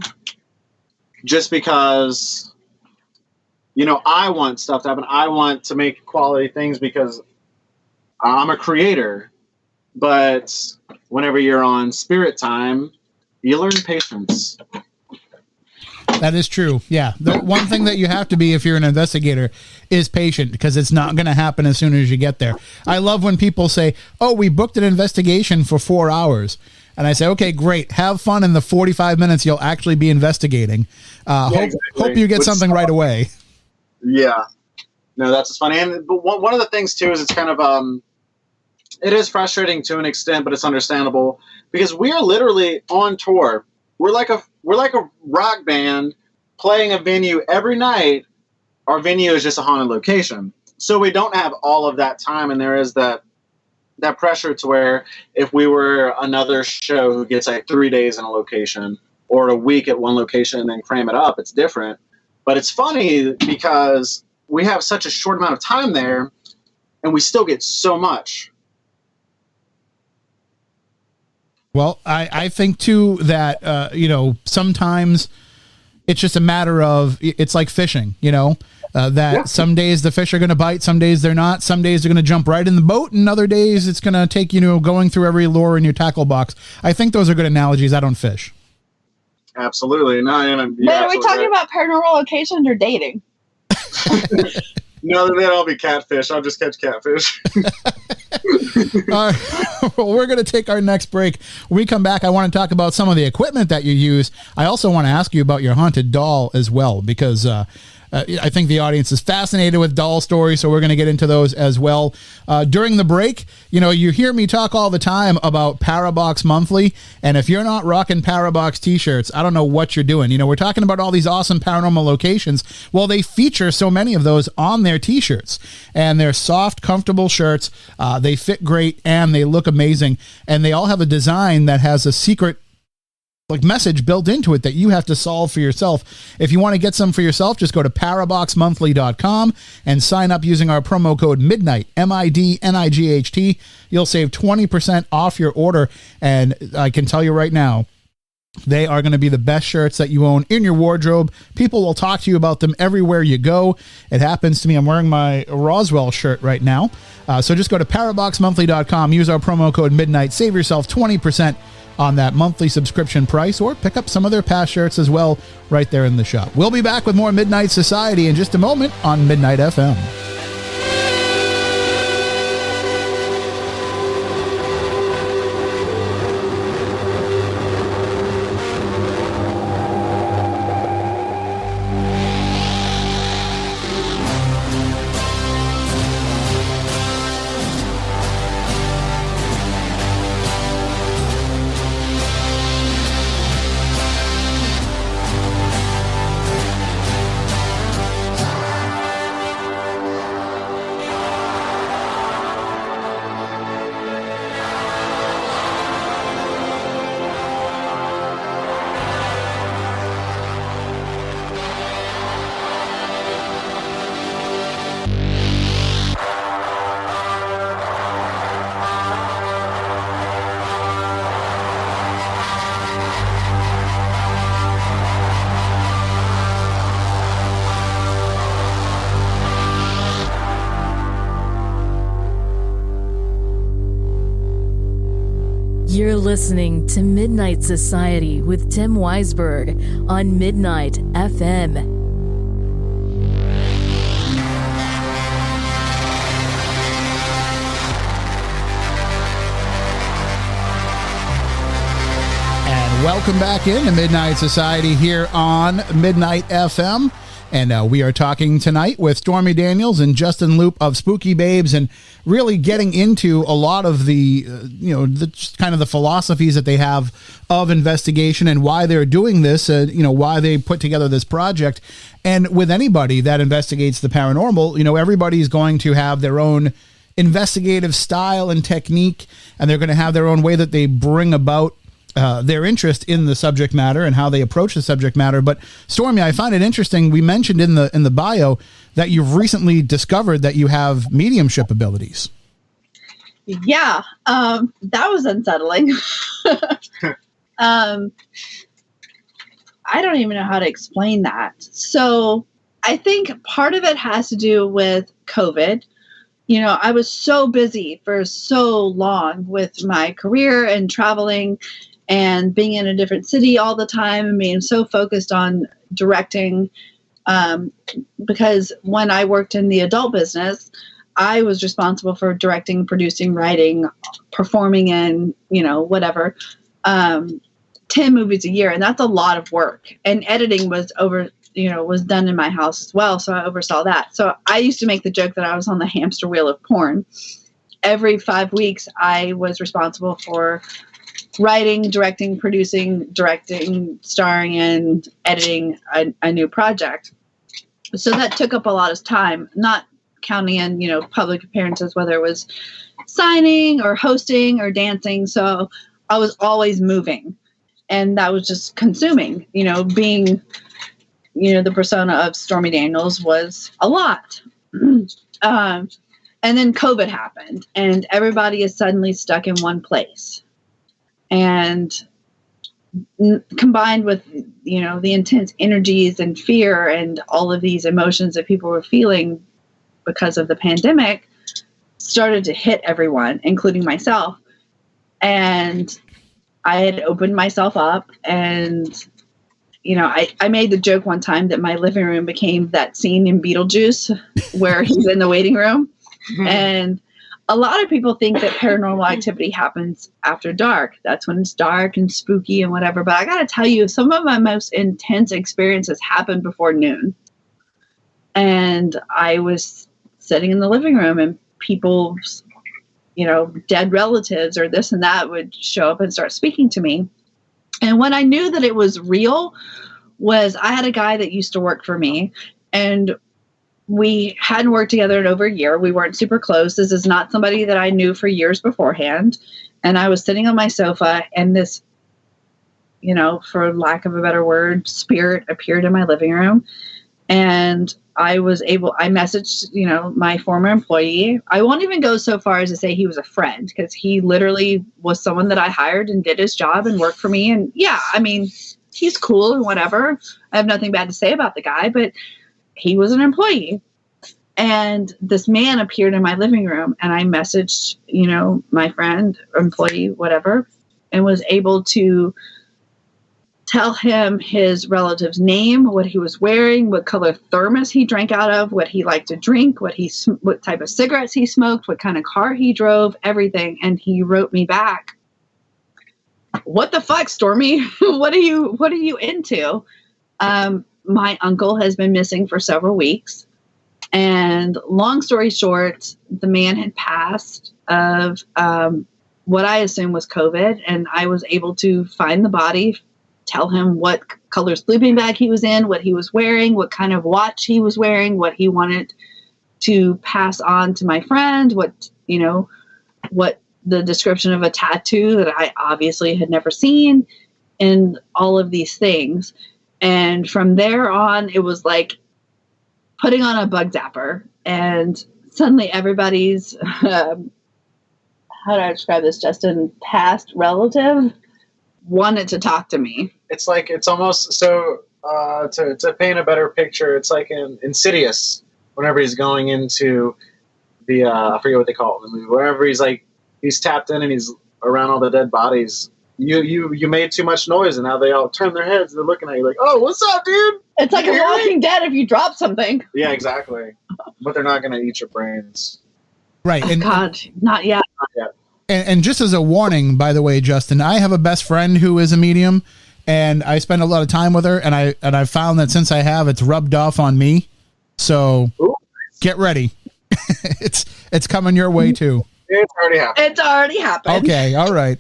Speaker 3: just because, you know, I want stuff to happen. I want to make quality things because I'm a creator, but whenever you're on spirit time, you learn patience.
Speaker 1: That is true. Yeah. The one thing that you have to be if you're an investigator is patient, because it's not going to happen as soon as you get there. I love when people say, oh, we booked an investigation for 4 hours. And I say, okay, great. Have fun in the 45 minutes you'll actually be investigating. Hope you get something right away.
Speaker 3: Yeah. No, that's just funny. And but one of the things too is it's kind of it is frustrating to an extent, but it's understandable because we are literally on tour. We're like a rock band playing a venue every night. Our venue is just a haunted location, so we don't have all of that time, and there is that pressure to where if we were another show who gets like 3 days in a location or a week at one location and then cram it up, it's different. But it's funny because we have such a short amount of time there and we still get so much.
Speaker 1: Well, I think too that, sometimes it's just a matter of, it's like fishing, some days the fish are going to bite, some days they're not, some days they're going to jump right in the boat, and other days it's going to take, going through every lure in your tackle box. I think those are good analogies. I don't fish.
Speaker 3: Absolutely. No,
Speaker 2: but are we talking about paranormal locations or dating?
Speaker 3: No, they'd all be catfish. I'll just catch catfish.
Speaker 1: Well, we're going to take our next break. When we come back, I want to talk about some of the equipment that you use. I also want to ask you about your haunted doll as well, because I think the audience is fascinated with doll stories, so we're going to get into those as well. During the break, you hear me talk all the time about Parabox Monthly, and if you're not rocking Parabox t-shirts, I don't know what you're doing. We're talking about all these awesome paranormal locations. Well, they feature so many of those on their t-shirts, and they're soft, comfortable shirts. They fit great, and they look amazing, and they all have a design that has a secret message built into it that you have to solve for yourself. If you want to get some for yourself, just go to paraboxmonthly.com and sign up using our promo code MIDNIGHT, MIDNIGHT. You'll save 20% off your order, and I can tell you right now, they are going to be the best shirts that you own in your wardrobe. People will talk to you about them everywhere you go. It happens to me. I'm wearing my Roswell shirt right now. So just go to paraboxmonthly.com, use our promo code MIDNIGHT, save yourself 20% on that monthly subscription price, or pick up some of their past shirts as well right there in the shop. We'll be back with more Midnight Society in just a moment on Midnight FM.
Speaker 4: You're listening to Midnight Society with Tim Weisberg on Midnight FM.
Speaker 1: And welcome back into Midnight Society here on Midnight FM. And we are talking tonight with Stormy Daniels and Justin Loupe of Spooky Babes, and really getting into a lot of the, just kind of the philosophies that they have of investigation and why they're doing this, why they put together this project. And with anybody that investigates the paranormal, everybody's going to have their own investigative style and technique, and they're going to have their own way that they bring about their interest in the subject matter and how they approach the subject matter. But Stormy, I find it interesting. We mentioned in the bio that you've recently discovered that you have mediumship abilities.
Speaker 2: Yeah, that was unsettling. I don't even know how to explain that. So I think part of it has to do with COVID. I was so busy for so long with my career and traveling and being in a different city all the time and being so focused on directing, because when I worked in the adult business, I was responsible for directing, producing, writing, performing in, whatever, 10 movies a year. And that's a lot of work. And editing was done in my house as well. So I oversaw that. So I used to make the joke that I was on the hamster wheel of porn. Every 5 weeks, I was responsible for writing, directing, producing, starring in, editing a new project. So that took up a lot of time, not counting in, public appearances, whether it was signing or hosting or dancing. So I was always moving, and that was just consuming, being, the persona of Stormy Daniels was a lot. And then COVID happened, and everybody is suddenly stuck in one place. And combined with, the intense energies and fear and all of these emotions that people were feeling because of the pandemic started to hit everyone, including myself. And I had opened myself up, and, I made the joke one time that my living room became that scene in Beetlejuice where he's in the waiting room. And a lot of people think that paranormal activity happens after dark. That's when it's dark and spooky and whatever. But I got to tell you, some of my most intense experiences happened before noon. And I was sitting in the living room, and people's, dead relatives or this and that would show up and start speaking to me. And when I knew that it was real was I had a guy that used to work for me, and we hadn't worked together in over a year. We weren't super close. This is not somebody that I knew for years beforehand. And I was sitting on my sofa, and this, for lack of a better word, spirit appeared in my living room. And I messaged, my former employee. I won't even go so far as to say he was a friend, because he literally was someone that I hired and did his job and worked for me. And yeah, he's cool and whatever. I have nothing bad to say about the guy, but he was an employee. And this man appeared in my living room, and I messaged, my friend, employee, whatever. and was able to tell him his relative's name, what he was wearing, what color thermos he drank out of, what he liked to drink, what type of cigarettes he smoked, what kind of car he drove, everything. And he wrote me back, "What the fuck, Stormy? What are you into?" My uncle has been missing for several weeks. And long story short, the man had passed of what I assume was COVID. And I was able to find the body, tell him what color sleeping bag he was in, what he was wearing, what kind of watch he was wearing, what he wanted to pass on to my friend, what the description of a tattoo that I obviously had never seen, and all of these things. And from there on, it was like putting on a bug zapper, and suddenly everybody's, how do I describe this, Justin, past relative wanted to talk to me.
Speaker 3: It's like, it's almost so, to paint a better picture, it's like in Insidious, whenever he's going into the, I forget what they call it in the movie, wherever he's tapped in and he's around all the dead bodies. You made too much noise, and now they all turn their heads, they're looking at you like, "Oh, what's up, dude?"
Speaker 2: It's like a Walking Dead if you drop something.
Speaker 3: Yeah, exactly. But they're not going to eat your brains.
Speaker 1: Right.
Speaker 2: Oh, God, not yet.
Speaker 3: Not yet.
Speaker 1: And just as a warning, by the way, Justin, I have a best friend who is a medium, and I spend a lot of time with her, and I found that since I have, it's rubbed off on me. So Get ready. It's coming your way too.
Speaker 3: It's already happened.
Speaker 2: It's already happened.
Speaker 1: Okay, all right.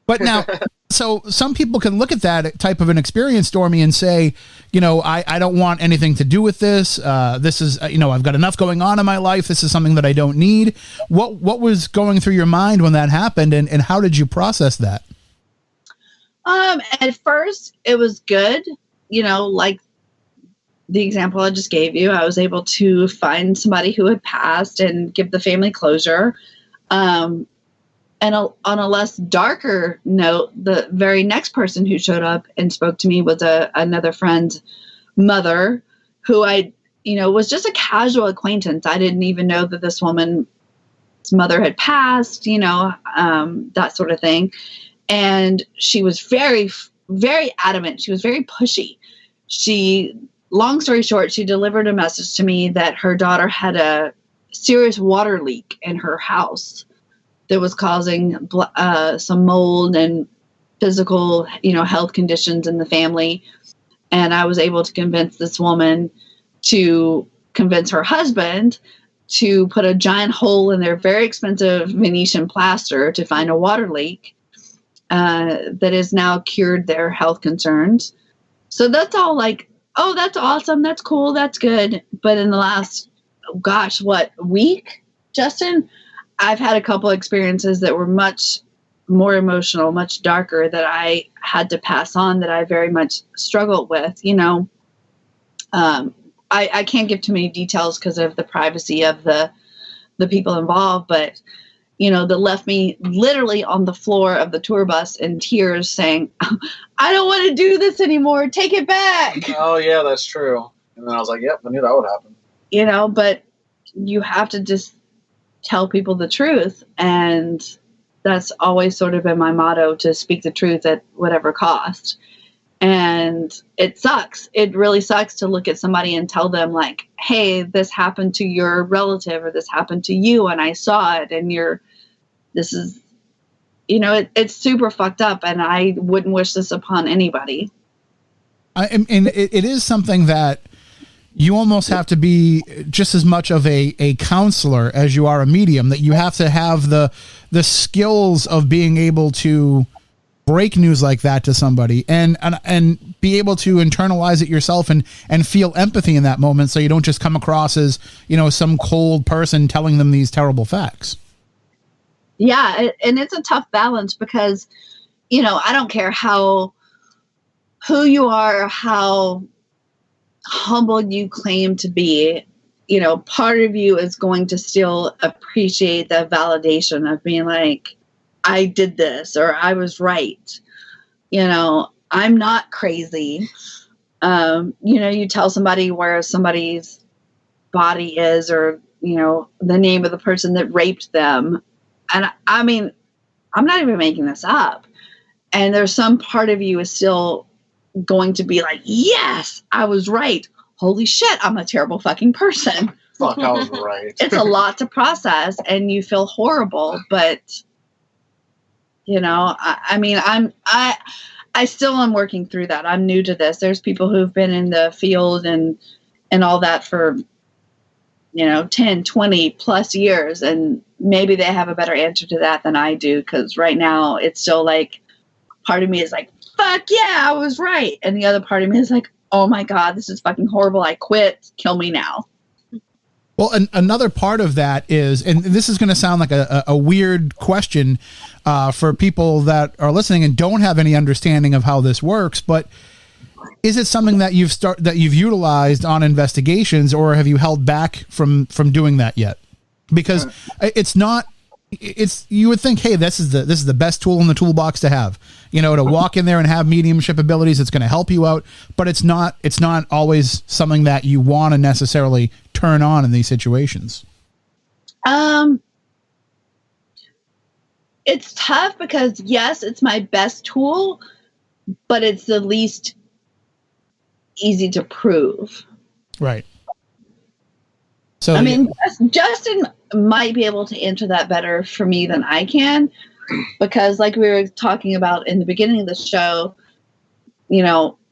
Speaker 1: But now, so some people can look at that type of an experience, Stormy, and say, I don't want anything to do with this. This is, I've got enough going on in my life. This is something that I don't need. What was going through your mind when that happened, and how did you process that?
Speaker 2: At first, it was good. Like the example I just gave you, I was able to find somebody who had passed and give the family closure. And on a less darker note, the very next person who showed up and spoke to me was another friend's mother, who was just a casual acquaintance. I didn't even know that this woman's mother had passed, that sort of thing. And she was very, very adamant. She was very pushy. Long story short, she delivered a message to me that her daughter had a serious water leak in her house that was causing some mold and physical, health conditions in the family. And I was able to convince this woman to convince her husband to put a giant hole in their very expensive Venetian plaster to find a water leak that has now cured their health concerns. So that's all like, oh, that's awesome. That's cool. That's good. But in the last, week, Justin, I've had a couple experiences that were much more emotional, much darker, that I had to pass on, that I very much struggled with. I can't give too many details because of the privacy of the people involved, but that left me literally on the floor of the tour bus in tears saying, "I don't want to do this anymore. Take it back."
Speaker 3: Oh yeah, that's true. And then I was like, "Yep, I knew that would happen."
Speaker 2: But you have to just tell people the truth, and that's always sort of been my motto, to speak the truth at whatever cost. And it sucks. It really sucks to look at somebody and tell them like, "Hey, this happened to your relative, or this happened to you, and I saw it, and this is, it's super fucked up, and I wouldn't wish this upon anybody."
Speaker 1: And it is something that you almost have to be just as much of a counselor as you are a medium, that you have to have the skills of being able to break news like that to somebody and be able to internalize it yourself and feel empathy in that moment, so you don't just come across as, some cold person telling them these terrible facts.
Speaker 2: Yeah. And it's a tough balance because, I don't care who you are, how humble you claim to be, part of you is going to still appreciate the validation of being like, I did this, or I was right. I'm not crazy. You tell somebody where somebody's body is, or, the name of the person that raped them. And I mean, I'm not even making this up. And there's some part of you is still going to be like, yes, I was right. Holy shit, I'm a terrible fucking person.
Speaker 3: Fuck, I was right.
Speaker 2: It's a lot to process, and you feel horrible, but you know, I still am working through that. I'm new to this. There's people who've been in the field and all that for, 10, 20 plus years, and maybe they have a better answer to that than I do, because right now it's still like, part of me is like, fuck yeah, I was right. And the other part of me is like, oh my God, this is fucking horrible. I quit. Kill me now.
Speaker 1: Well, another part of that is, and this is going to sound like a weird question for people that are listening and don't have any understanding of how this works, but is it something that you've utilized on investigations, or have you held back from doing that yet? Because you would think, hey, this is the best tool in the toolbox to have, to walk in there and have mediumship abilities. It's going to help you out, but it's not always something that you want to necessarily turn on in these situations.
Speaker 2: It's tough because yes, it's my best tool, but it's the least easy to prove.
Speaker 1: Right. So
Speaker 2: I mean, Justin might be able to answer that better for me than I can, because like we were talking about in the beginning of the show,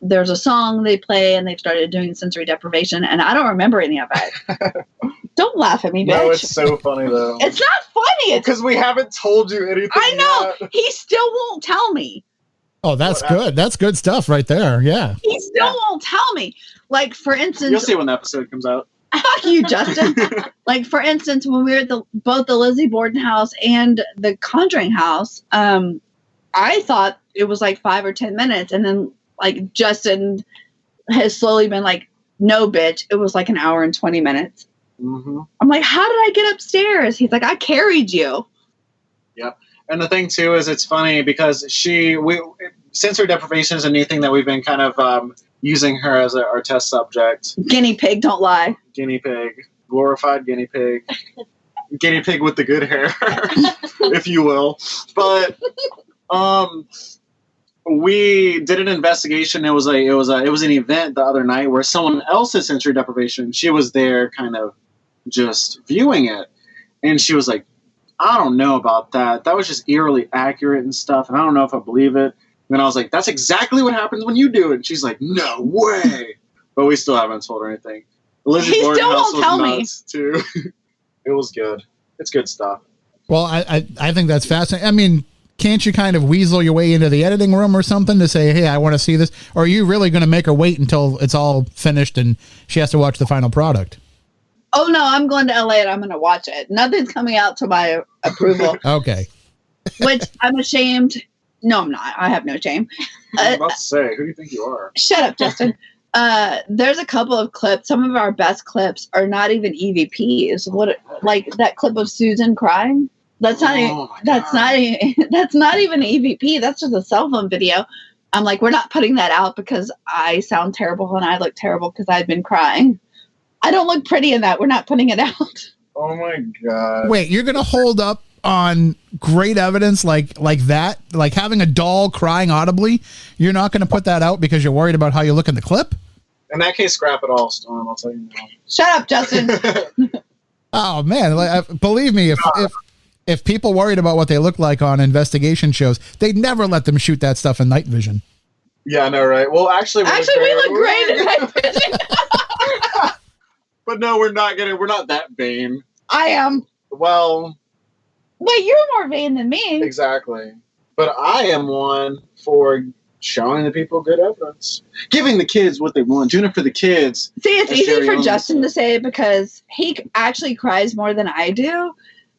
Speaker 2: there's a song they play and they've started doing sensory deprivation, and I don't remember any of it. Don't laugh at me, bitch.
Speaker 3: No, it's so funny though.
Speaker 2: It's not funny.
Speaker 3: Because we haven't told you anything.
Speaker 2: I know.
Speaker 3: Yet.
Speaker 2: He still won't tell me.
Speaker 1: Oh, that's good. That's good stuff right there. Yeah.
Speaker 2: He still won't tell me. Like, for instance,
Speaker 3: you'll see when the episode comes out.
Speaker 2: Fuck you, Justin. Like, for instance, when we were at both the Lizzie Borden house and the Conjuring house, I thought it was like 5 or 10 minutes, and then like Justin has slowly been like, no, bitch, it was like an hour and 20 minutes.
Speaker 3: Mm-hmm.
Speaker 2: I'm like, how did I get upstairs? He's like, I carried you.
Speaker 3: Yep. And the thing too is, it's funny because sensory deprivation is a new thing that we've been kind of using her as our test subject.
Speaker 2: Guinea pig, don't lie.
Speaker 3: Guinea pig, glorified guinea pig, guinea pig with the good hair, if you will. But we did an investigation. It was an event the other night where someone else's sensory deprivation, she was there kind of just viewing it, and she was like, I don't know about that. That was just eerily accurate and stuff, and I don't know if I believe it. And I was like, that's exactly what happens when you do it. And she's like, no way. But we still haven't told her anything. Elizabeth
Speaker 2: He still won't tell me.
Speaker 3: Too. It was good. It's good stuff.
Speaker 1: Well, I think that's fascinating. I mean, can't you kind of weasel your way into the editing room or something to say, hey, I want to see this? Or are you really going to make her wait until it's all finished and she has to watch the final product?
Speaker 2: Oh, no, I'm going to LA and I'm going to watch it. Nothing's coming out to my approval.
Speaker 1: Okay.
Speaker 2: Which I'm ashamed. No, I'm not. I have no shame.
Speaker 3: I was about to say, who do you think you are?
Speaker 2: Shut up, Justin. There's a couple of clips. Some of our best clips are not even EVPs. Like that clip of Susan crying? That's not even an EVP. That's just a cell phone video. I'm like, we're not putting that out because I sound terrible and I look terrible because I've been crying. I don't look pretty in that. We're not putting it out.
Speaker 3: Oh my God.
Speaker 1: Wait, you're going to hold up on great evidence like that? Like having a doll crying audibly? You're not going to put that out because you're worried about how you look in the clip?
Speaker 3: In that case, scrap it all, Storm. I'll tell you now.
Speaker 2: Shut up, Justin.
Speaker 1: Oh, man. Believe me, if people worried about what they look like on investigation shows, they'd never let them shoot that stuff in night vision.
Speaker 3: Yeah, I know, right? Well, actually, we
Speaker 2: look great in night vision.
Speaker 3: But no, we're not that vain.
Speaker 2: I am.
Speaker 3: Well,
Speaker 2: wait, you're more vain than me.
Speaker 3: Exactly. But I am one for showing the people good evidence. Giving the kids what they want. Doing it for the kids.
Speaker 2: See, it's easy for Justin to say because he actually cries more than I do.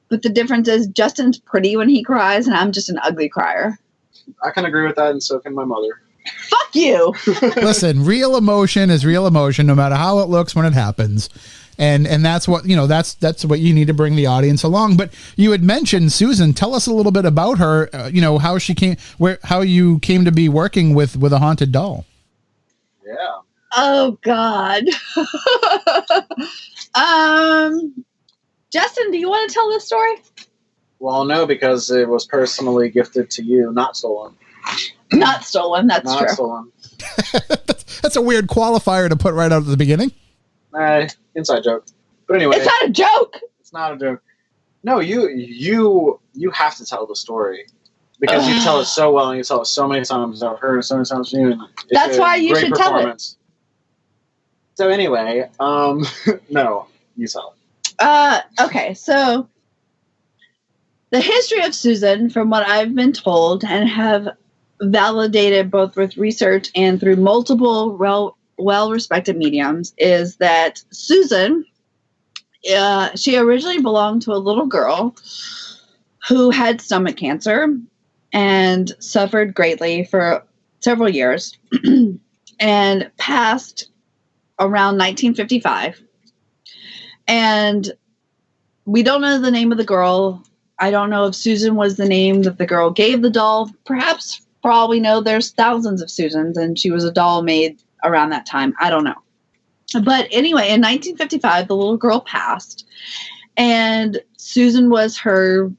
Speaker 2: But the difference is Justin's pretty when he cries and I'm just an ugly crier.
Speaker 3: I can agree with that, and so can my mother.
Speaker 2: Fuck you.
Speaker 1: Listen, real emotion is real emotion, no matter how it looks when it happens. And that's what, that's what you need to bring the audience along. But you had mentioned Susan. Tell us a little bit about her, how she came, how you came to be working with a haunted doll.
Speaker 3: Yeah.
Speaker 2: Oh God. Justin, do you want to tell this story?
Speaker 3: Well, no, because it was personally gifted to you, not stolen.
Speaker 2: Not stolen. That's
Speaker 3: Not
Speaker 2: true.
Speaker 3: stolen.
Speaker 1: That's a weird qualifier to put right out at the beginning.
Speaker 3: Inside joke. But anyway,
Speaker 2: It's not a joke.
Speaker 3: it's not a joke. No, you have to tell the story because you tell it so well and you tell it so many times. I've heard it so many times from you.
Speaker 2: That's why you should tell it.
Speaker 3: So anyway, no, you tell
Speaker 2: it. Okay, so the history of Susan, from what I've been told and have validated both with research and through multiple well-respected mediums, is that Susan, she originally belonged to a little girl who had stomach cancer and suffered greatly for several years and passed around 1955. And we don't know the name of the girl. I don't know if Susan was the name that the girl gave the doll. Perhaps, for all we know, there's thousands of Susans, and she was a doll made around that time. I don't know. But anyway, in 1955, the little girl passed, and Susan was her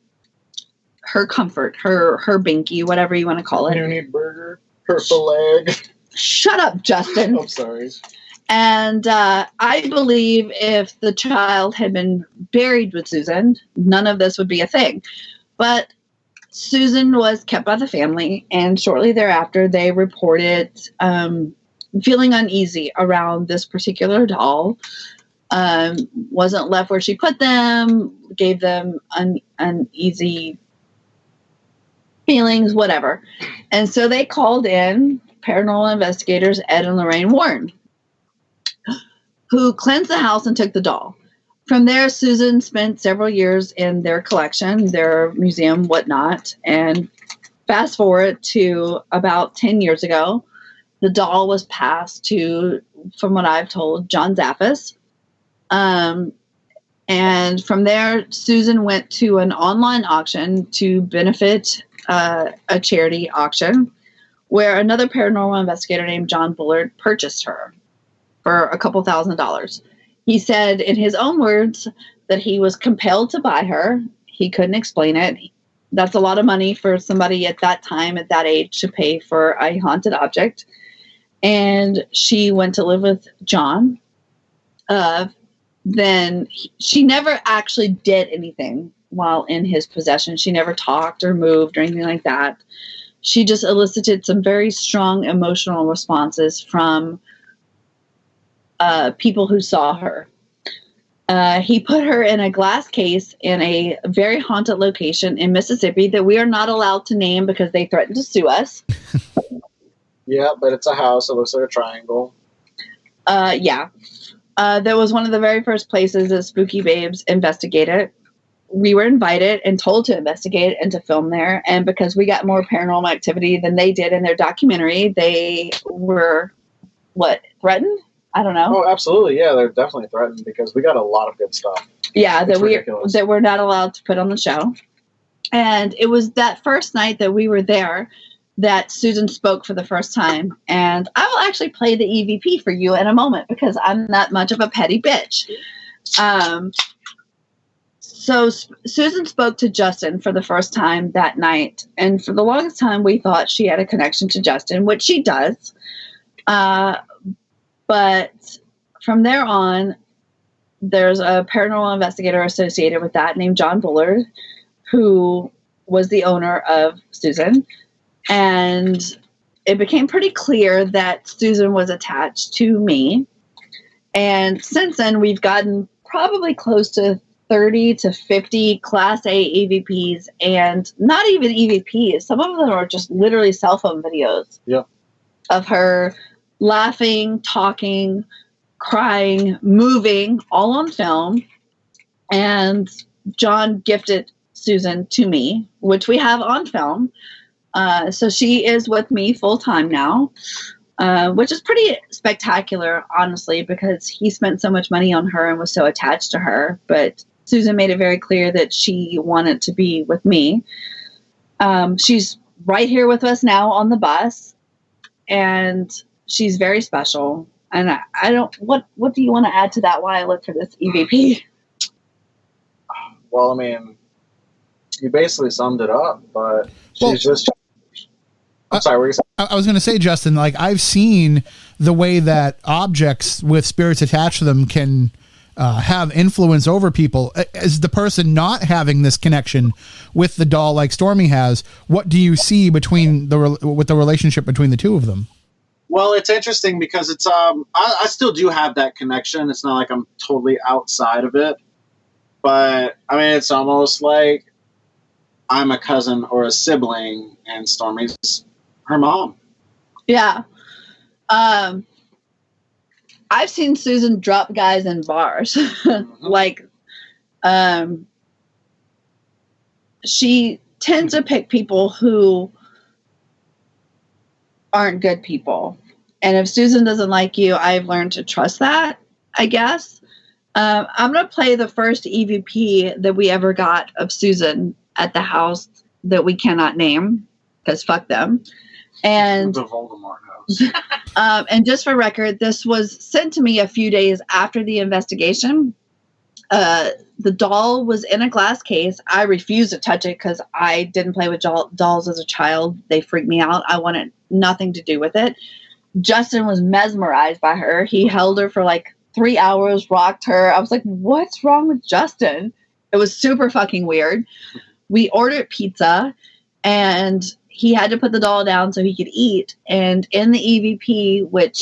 Speaker 2: comfort, her binky, whatever you want to call it.
Speaker 3: Noonie burger, purple leg.
Speaker 2: Shut up, Justin.
Speaker 3: I'm sorry.
Speaker 2: And I believe if the child had been buried with Susan, none of this would be a thing. But Susan was kept by the family, and shortly thereafter, they reported feeling uneasy around this particular doll. Wasn't left where she put them, gave them uneasy feelings, whatever. And so they called in paranormal investigators Ed and Lorraine Warren, who cleansed the house and took the doll. From there, Susan spent several years in their collection, their museum, whatnot. And fast forward to about 10 years ago, the doll was passed to, from what I've told, John Zaffis. And from there, Susan went to an online auction to benefit a charity auction where another paranormal investigator named John Bullard purchased her for a couple $1,000s. He said in his own words that he was compelled to buy her. He couldn't explain it. That's a lot of money for somebody at that time, at that age, to pay for a haunted object. And she went to live with John. Then she never actually did anything while in his possession. She never talked or moved or anything like that. She just elicited some very strong emotional responses from people who saw her. He put her in a glass case in a very haunted location in Mississippi that we are not allowed to name because they threatened to sue us.
Speaker 3: Yeah, but it's a house. It looks like a triangle.
Speaker 2: Yeah. That was one of the very first places that Spooky Babes investigated. We were invited and told to investigate and to film there. And because we got more paranormal activity than they did in their documentary, they were, threatened? I don't know.
Speaker 3: Oh, absolutely. Yeah, they're definitely threatened because we got a lot of good stuff.
Speaker 2: Yeah, that we're not allowed to put on the show. And it was that first night that we were there that Susan spoke for the first time. And I will actually play the EVP for you in a moment because I'm not much of a petty bitch. So Susan spoke to Justin for the first time that night. And for the longest time, we thought she had a connection to Justin, which she does. But from there on, there's a paranormal investigator associated with that named John Bullard, who was the owner of Susan. And it became pretty clear that Susan was attached to me. And since then, we've gotten probably close to 30 to 50 Class A EVPs, and not even EVPs. Some of them are just literally cell phone videos of her laughing, talking, crying, moving, all on film. And John gifted Susan to me, which we have on film. So she is with me full time now, which is pretty spectacular, honestly, because he spent so much money on her and was so attached to her. But Susan made it very clear that she wanted to be with me. She's right here with us now on the bus, and she's very special. And I don't, what do you want to add to that while I look for this EVP?
Speaker 3: Well, I mean, you basically summed it up, but she's just... I'm sorry, what were you saying?
Speaker 1: I was going to say, Justin, like I've seen the way that objects with spirits attached to them can have influence over people. As the person not having this connection with the doll like Stormy has, what do you see between with the relationship between the two of them?
Speaker 3: Well, it's interesting because it's I still do have that connection. It's not like I'm totally outside of it, but I mean it's almost like I'm a cousin or a sibling, and Stormy's her mom.
Speaker 2: Yeah. I've seen Susan drop guys in bars. Like, she tends to pick people who aren't good people. And if Susan doesn't like you, I've learned to trust that, I guess. I'm going to play the first EVP that we ever got of Susan at the house that we cannot name, because fuck them. And
Speaker 3: the Voldemort house.
Speaker 2: And just for record, this was sent to me a few days after the investigation. The doll was in a glass case. I refused to touch it because I didn't play with dolls as a child. They freaked me out. I wanted nothing to do with it. Justin was mesmerized by her. He held her for like 3 hours, rocked her. I was like, what's wrong with Justin? It was super fucking weird. We ordered pizza, and he had to put the doll down so he could eat. And in the EVP, which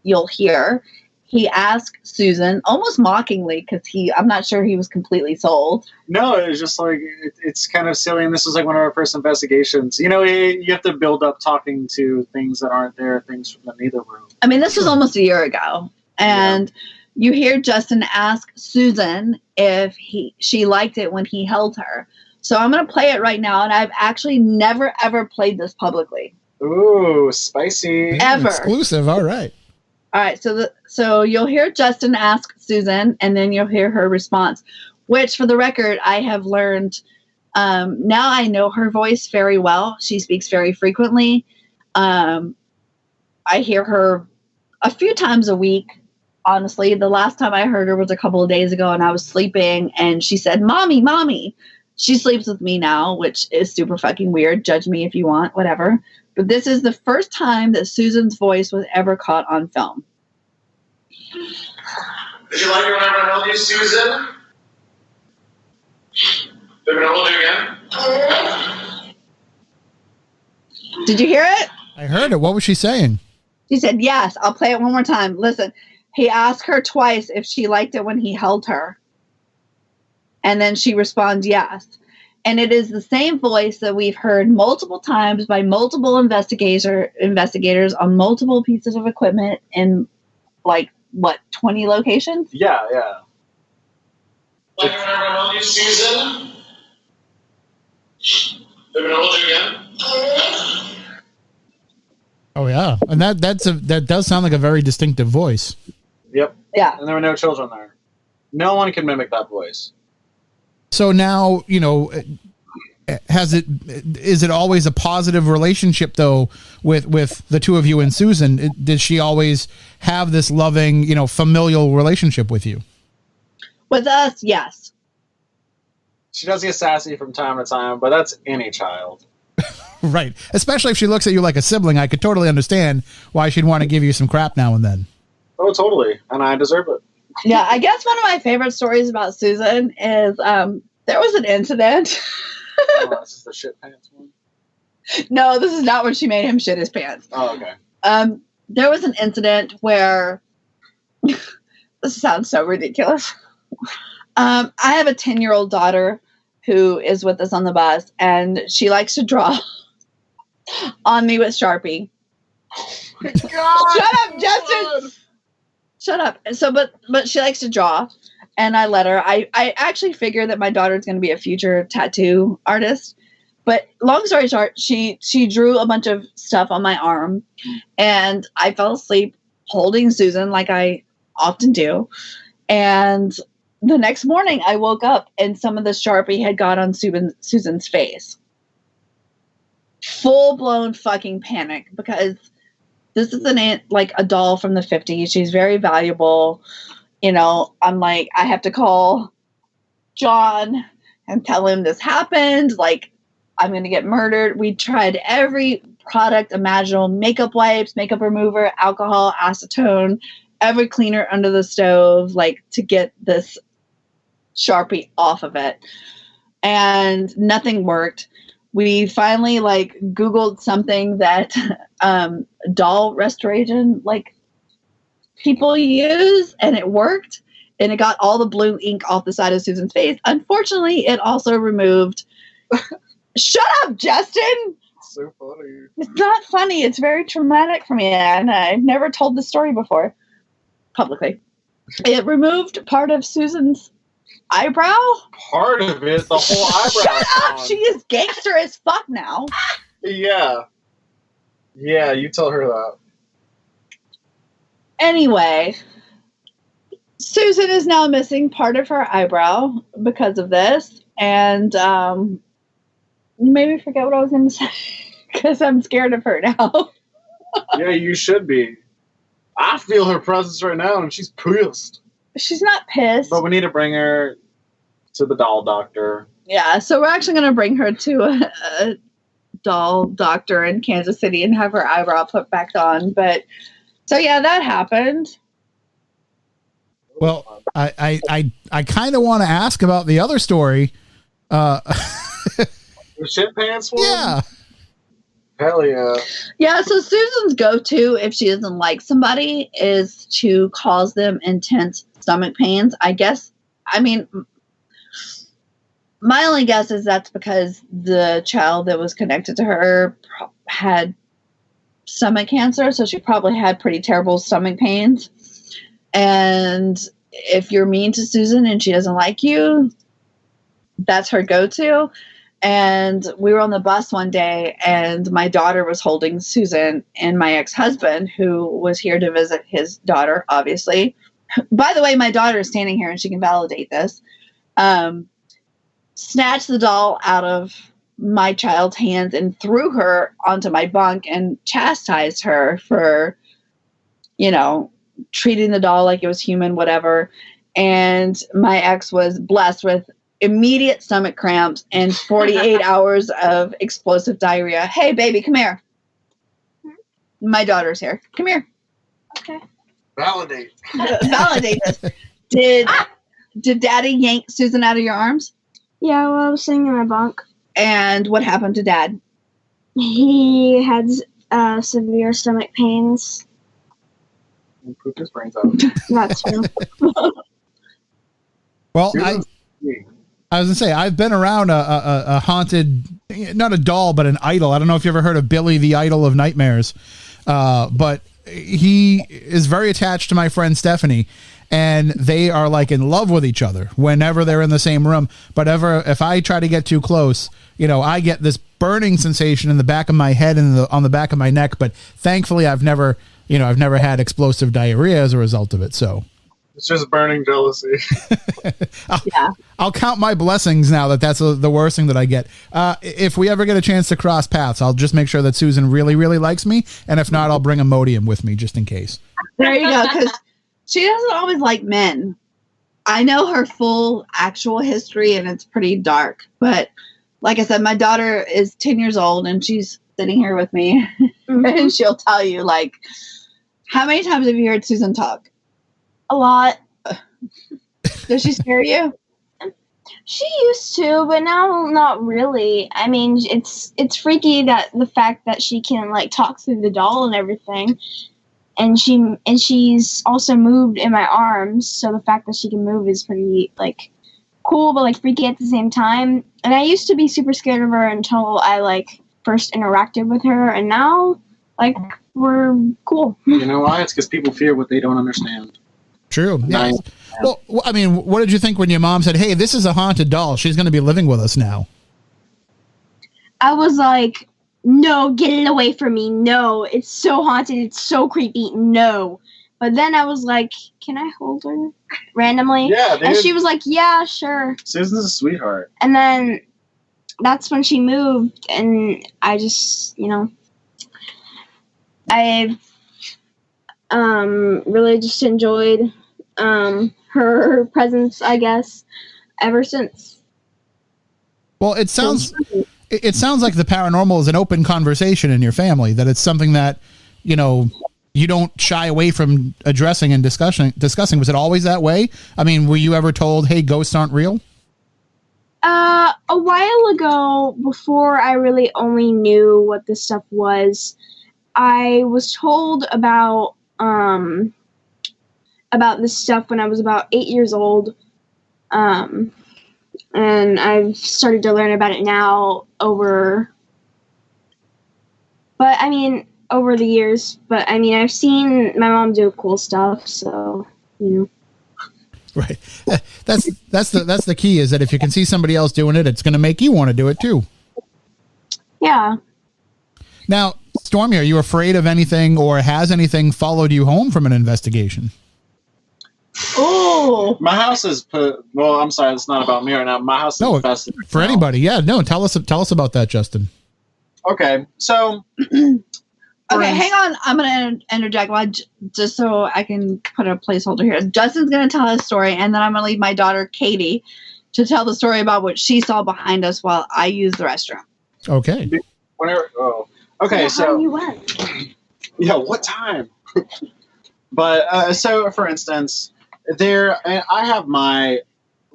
Speaker 2: you'll hear, he asked Susan, almost mockingly, because I'm not sure he was completely sold.
Speaker 3: No, it was just like, it's kind of silly. And this was like one of our first investigations. You know, you have to build up talking to things that aren't there, things from the neither room.
Speaker 2: I mean, this was almost a year ago. And you hear Justin ask Susan if she liked it when he held her. So I'm going to play it right now, and I've actually never, ever played this publicly.
Speaker 3: Ooh, spicy.
Speaker 2: Ever.
Speaker 1: Exclusive, all right.
Speaker 2: All right, so you'll hear Justin ask Susan, and then you'll hear her response, which, for the record, I have learned, now I know her voice very well. She speaks very frequently. I hear her a few times a week, honestly. The last time I heard her was a couple of days ago, and I was sleeping, and she said, "Mommy, Mommy." She sleeps with me now, which is super fucking weird. Judge me if you want, whatever. But this is the first time that Susan's voice was ever caught on film.
Speaker 5: Did you like it whenever I held you, Susan? They're going to hold you again?
Speaker 2: Did you hear it?
Speaker 1: I heard it. What was she saying?
Speaker 2: She said, yes. I'll play it one more time. Listen, he asked her twice if she liked it when he held her. And then she responds, yes. And it is the same voice that we've heard multiple times by multiple investigators on multiple pieces of equipment in, like, 20 locations?
Speaker 3: Yeah.
Speaker 5: Like whenever I held you, Susan? They're going to hold you again?
Speaker 1: Oh, yeah. And that does sound like a very distinctive voice.
Speaker 3: Yep.
Speaker 2: Yeah.
Speaker 3: And there were no children there. No one can mimic that voice.
Speaker 1: So now, is it always a positive relationship though with the two of you and Susan? Did she always have this loving, familial relationship with you?
Speaker 2: With us, yes.
Speaker 3: She does get sassy from time to time, but that's any child.
Speaker 1: Right. Especially if she looks at you like a sibling. I could totally understand why she'd want to give you some crap now and then.
Speaker 3: Oh, totally. And I deserve it.
Speaker 2: Yeah, I guess one of my favorite stories about Susan is there was an incident.
Speaker 3: Oh, this is the shit pants one?
Speaker 2: No, this is not when she made him shit his pants.
Speaker 3: Oh, okay.
Speaker 2: There was an incident where this sounds so ridiculous. I have a 10-year-old daughter who is with us on the bus, and she likes to draw on me with Sharpie.
Speaker 3: God,
Speaker 2: Shut up, Justin! Shut up. So, but she likes to draw, and I let her. I actually figure that my daughter's going to be a future tattoo artist. But long story short, she drew a bunch of stuff on my arm, and I fell asleep holding Susan like I often do. And the next morning, I woke up, and some of the Sharpie had got on Susan's face. Full-blown fucking panic, because this is a doll from the 50s. She's very valuable. I'm like, I have to call John and tell him this happened. Like, I'm going to get murdered. We tried every product imaginable, makeup wipes, makeup remover, alcohol, acetone, every cleaner under the stove, like to get this Sharpie off of it. And nothing worked. We finally like Googled something that doll restoration like people use, and it worked. And it got all the blue ink off the side of Susan's face. Unfortunately, it also removed. Shut up, Justin!
Speaker 3: So funny.
Speaker 2: It's not funny. It's very traumatic for me, and I've never told this story before publicly. It removed part of Susan's eyebrow.
Speaker 3: Part of it, the whole eyebrow.
Speaker 2: Shut up! She is gangster as fuck now.
Speaker 3: Yeah. Yeah, you tell her that.
Speaker 2: Anyway, Susan is now missing part of her eyebrow because of this, and you made me forget what I was going to say because I'm scared of her now.
Speaker 3: Yeah, you should be. I feel her presence right now, and she's pissed.
Speaker 2: She's not pissed.
Speaker 3: But we need to bring her to the doll doctor.
Speaker 2: Yeah, so we're actually going to bring her to a doll doctor in Kansas City and have her eyebrow put back on. But so yeah, that happened.
Speaker 1: Well, I kind of want to ask about the other story.
Speaker 3: The shit pants one?
Speaker 1: Yeah.
Speaker 3: Hell yeah.
Speaker 2: Yeah, so Susan's go-to if she doesn't like somebody is to cause them intense stomach pains. I guess, I mean, my only guess is that's because the child that was connected to her had stomach cancer, so she probably had pretty terrible stomach pains. And if you're mean to Susan and she doesn't like you, that's her go-to. And we were on the bus one day, and my daughter was holding Susan, and my ex-husband, who was here to visit his daughter, obviously. By the way, my daughter is standing here, and she can validate this. Snatched the doll out of my child's hands and threw her onto my bunk and chastised her for, you know, treating the doll like it was human, whatever. And my ex was blessed with immediate stomach cramps and 48 hours of explosive diarrhea. Hey, baby, come here. My daughter's here. Come here.
Speaker 6: Okay.
Speaker 3: Validate.
Speaker 2: Validate this. Did Daddy yank Susan out of your arms?
Speaker 6: Yeah, well, I was sitting in my bunk.
Speaker 2: And what happened to Dad?
Speaker 6: He had severe stomach pains.
Speaker 3: And pooped his brains out.
Speaker 6: That's true.
Speaker 1: Well, I was gonna say I've been around a haunted, not a doll, but an idol. I don't know if you ever heard of Billy the Idol of Nightmares, but he is very attached to my friend Stephanie, and they are like in love with each other whenever they're in the same room. But if I try to get too close, you know, I get this burning sensation in the back of my head and on the back of my neck. But thankfully, I've never had explosive diarrhea as a result of it. So.
Speaker 3: It's just burning jealousy.
Speaker 1: I'll count my blessings now that's the worst thing that I get. If we ever get a chance to cross paths, I'll just make sure that Susan really, really likes me. And if not, I'll bring Imodium with me just in case.
Speaker 2: There you go. Because she doesn't always like men. I know her full actual history, and it's pretty dark. But like I said, my daughter is 10 years old, and she's sitting here with me.
Speaker 6: Mm-hmm.
Speaker 2: And she'll tell you, like, how many times have you heard Susan talk?
Speaker 6: A lot.
Speaker 2: Does she scare you?
Speaker 6: She used to, but now not really. I mean, it's freaky that the fact that she can like talk through the doll and everything, and she's also moved in my arms. So the fact that she can move is pretty like cool, but like freaky at the same time. And I used to be super scared of her until I like first interacted with her, and now like we're cool.
Speaker 3: You know why? It's because people fear what they don't understand.
Speaker 1: True. Yeah. Well, I mean, what did you think when your mom said, "Hey, this is a haunted doll. She's going to be living with us now"?
Speaker 6: I was like, no, get it away from me. No, it's so haunted. It's so creepy. No. But then I was like, can I hold her randomly?
Speaker 3: Yeah, dude.
Speaker 6: And she was like, yeah, sure.
Speaker 3: Susan's a sweetheart.
Speaker 6: And then that's when she moved, and I just, I've really just enjoyed her presence, I guess, ever since.
Speaker 1: Well, it sounds it sounds like the paranormal is an open conversation in your family, that it's something that, you know, you don't shy away from addressing and discussing. Was it always that way? I mean, were you ever told, hey, ghosts aren't real?
Speaker 6: A while ago, before I really only knew what this stuff was, I was told about this stuff when I was about 8 years old. And I've started to learn about it now over the years. But I mean, I've seen my mom do cool stuff, so, you know.
Speaker 1: Right. That's the key, is that if you can see somebody else doing it, it's going to make you want to do it too.
Speaker 6: Yeah.
Speaker 1: Now, Stormy, are you afraid of anything, or has anything followed you home from an investigation?
Speaker 2: Oh,
Speaker 3: My house is well, I'm sorry, it's not about me right now. My house is infested
Speaker 1: for
Speaker 3: now.
Speaker 1: anybody. Yeah, no, tell us about that, Justin.
Speaker 3: Okay, so
Speaker 2: okay, hang on. I'm going to interject just so I can put a placeholder here. Justin's going to tell his story, and then I'm going to leave my daughter, Katie, to tell the story about what she saw behind us while I use the restroom.
Speaker 1: Okay.
Speaker 3: Okay, so
Speaker 6: you went.
Speaker 3: yeah, what time? But so, for instance, I have my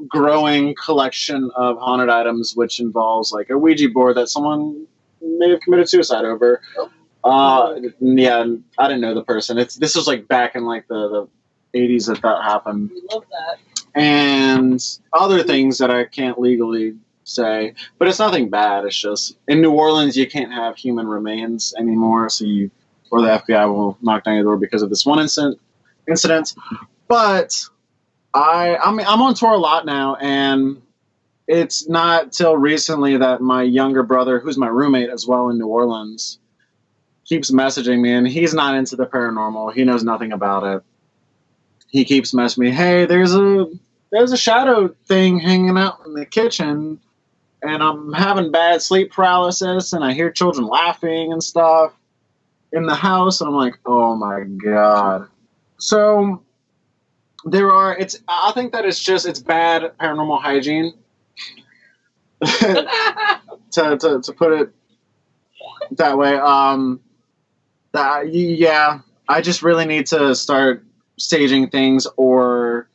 Speaker 3: growing collection of haunted items, which involves like a Ouija board that someone may have committed suicide over. Yeah, I didn't know the person. This was like back in like the 80s that happened.
Speaker 2: Love that.
Speaker 3: And other things that I can't legally say, but it's nothing bad. It's just in New Orleans you can't have human remains anymore, or the FBI will knock down your door because of this one incident. But I'm on tour a lot now, and it's not till recently that my younger brother, who's my roommate as well in New Orleans, keeps messaging me, and he's not into the paranormal. He knows nothing about it. He keeps messaging me, hey, there's a shadow thing hanging out in the kitchen, and I'm having bad sleep paralysis, and I hear children laughing and stuff in the house, and I'm like, oh my God. So I think that it's bad paranormal hygiene to put it that way. I just really need to start staging things, or,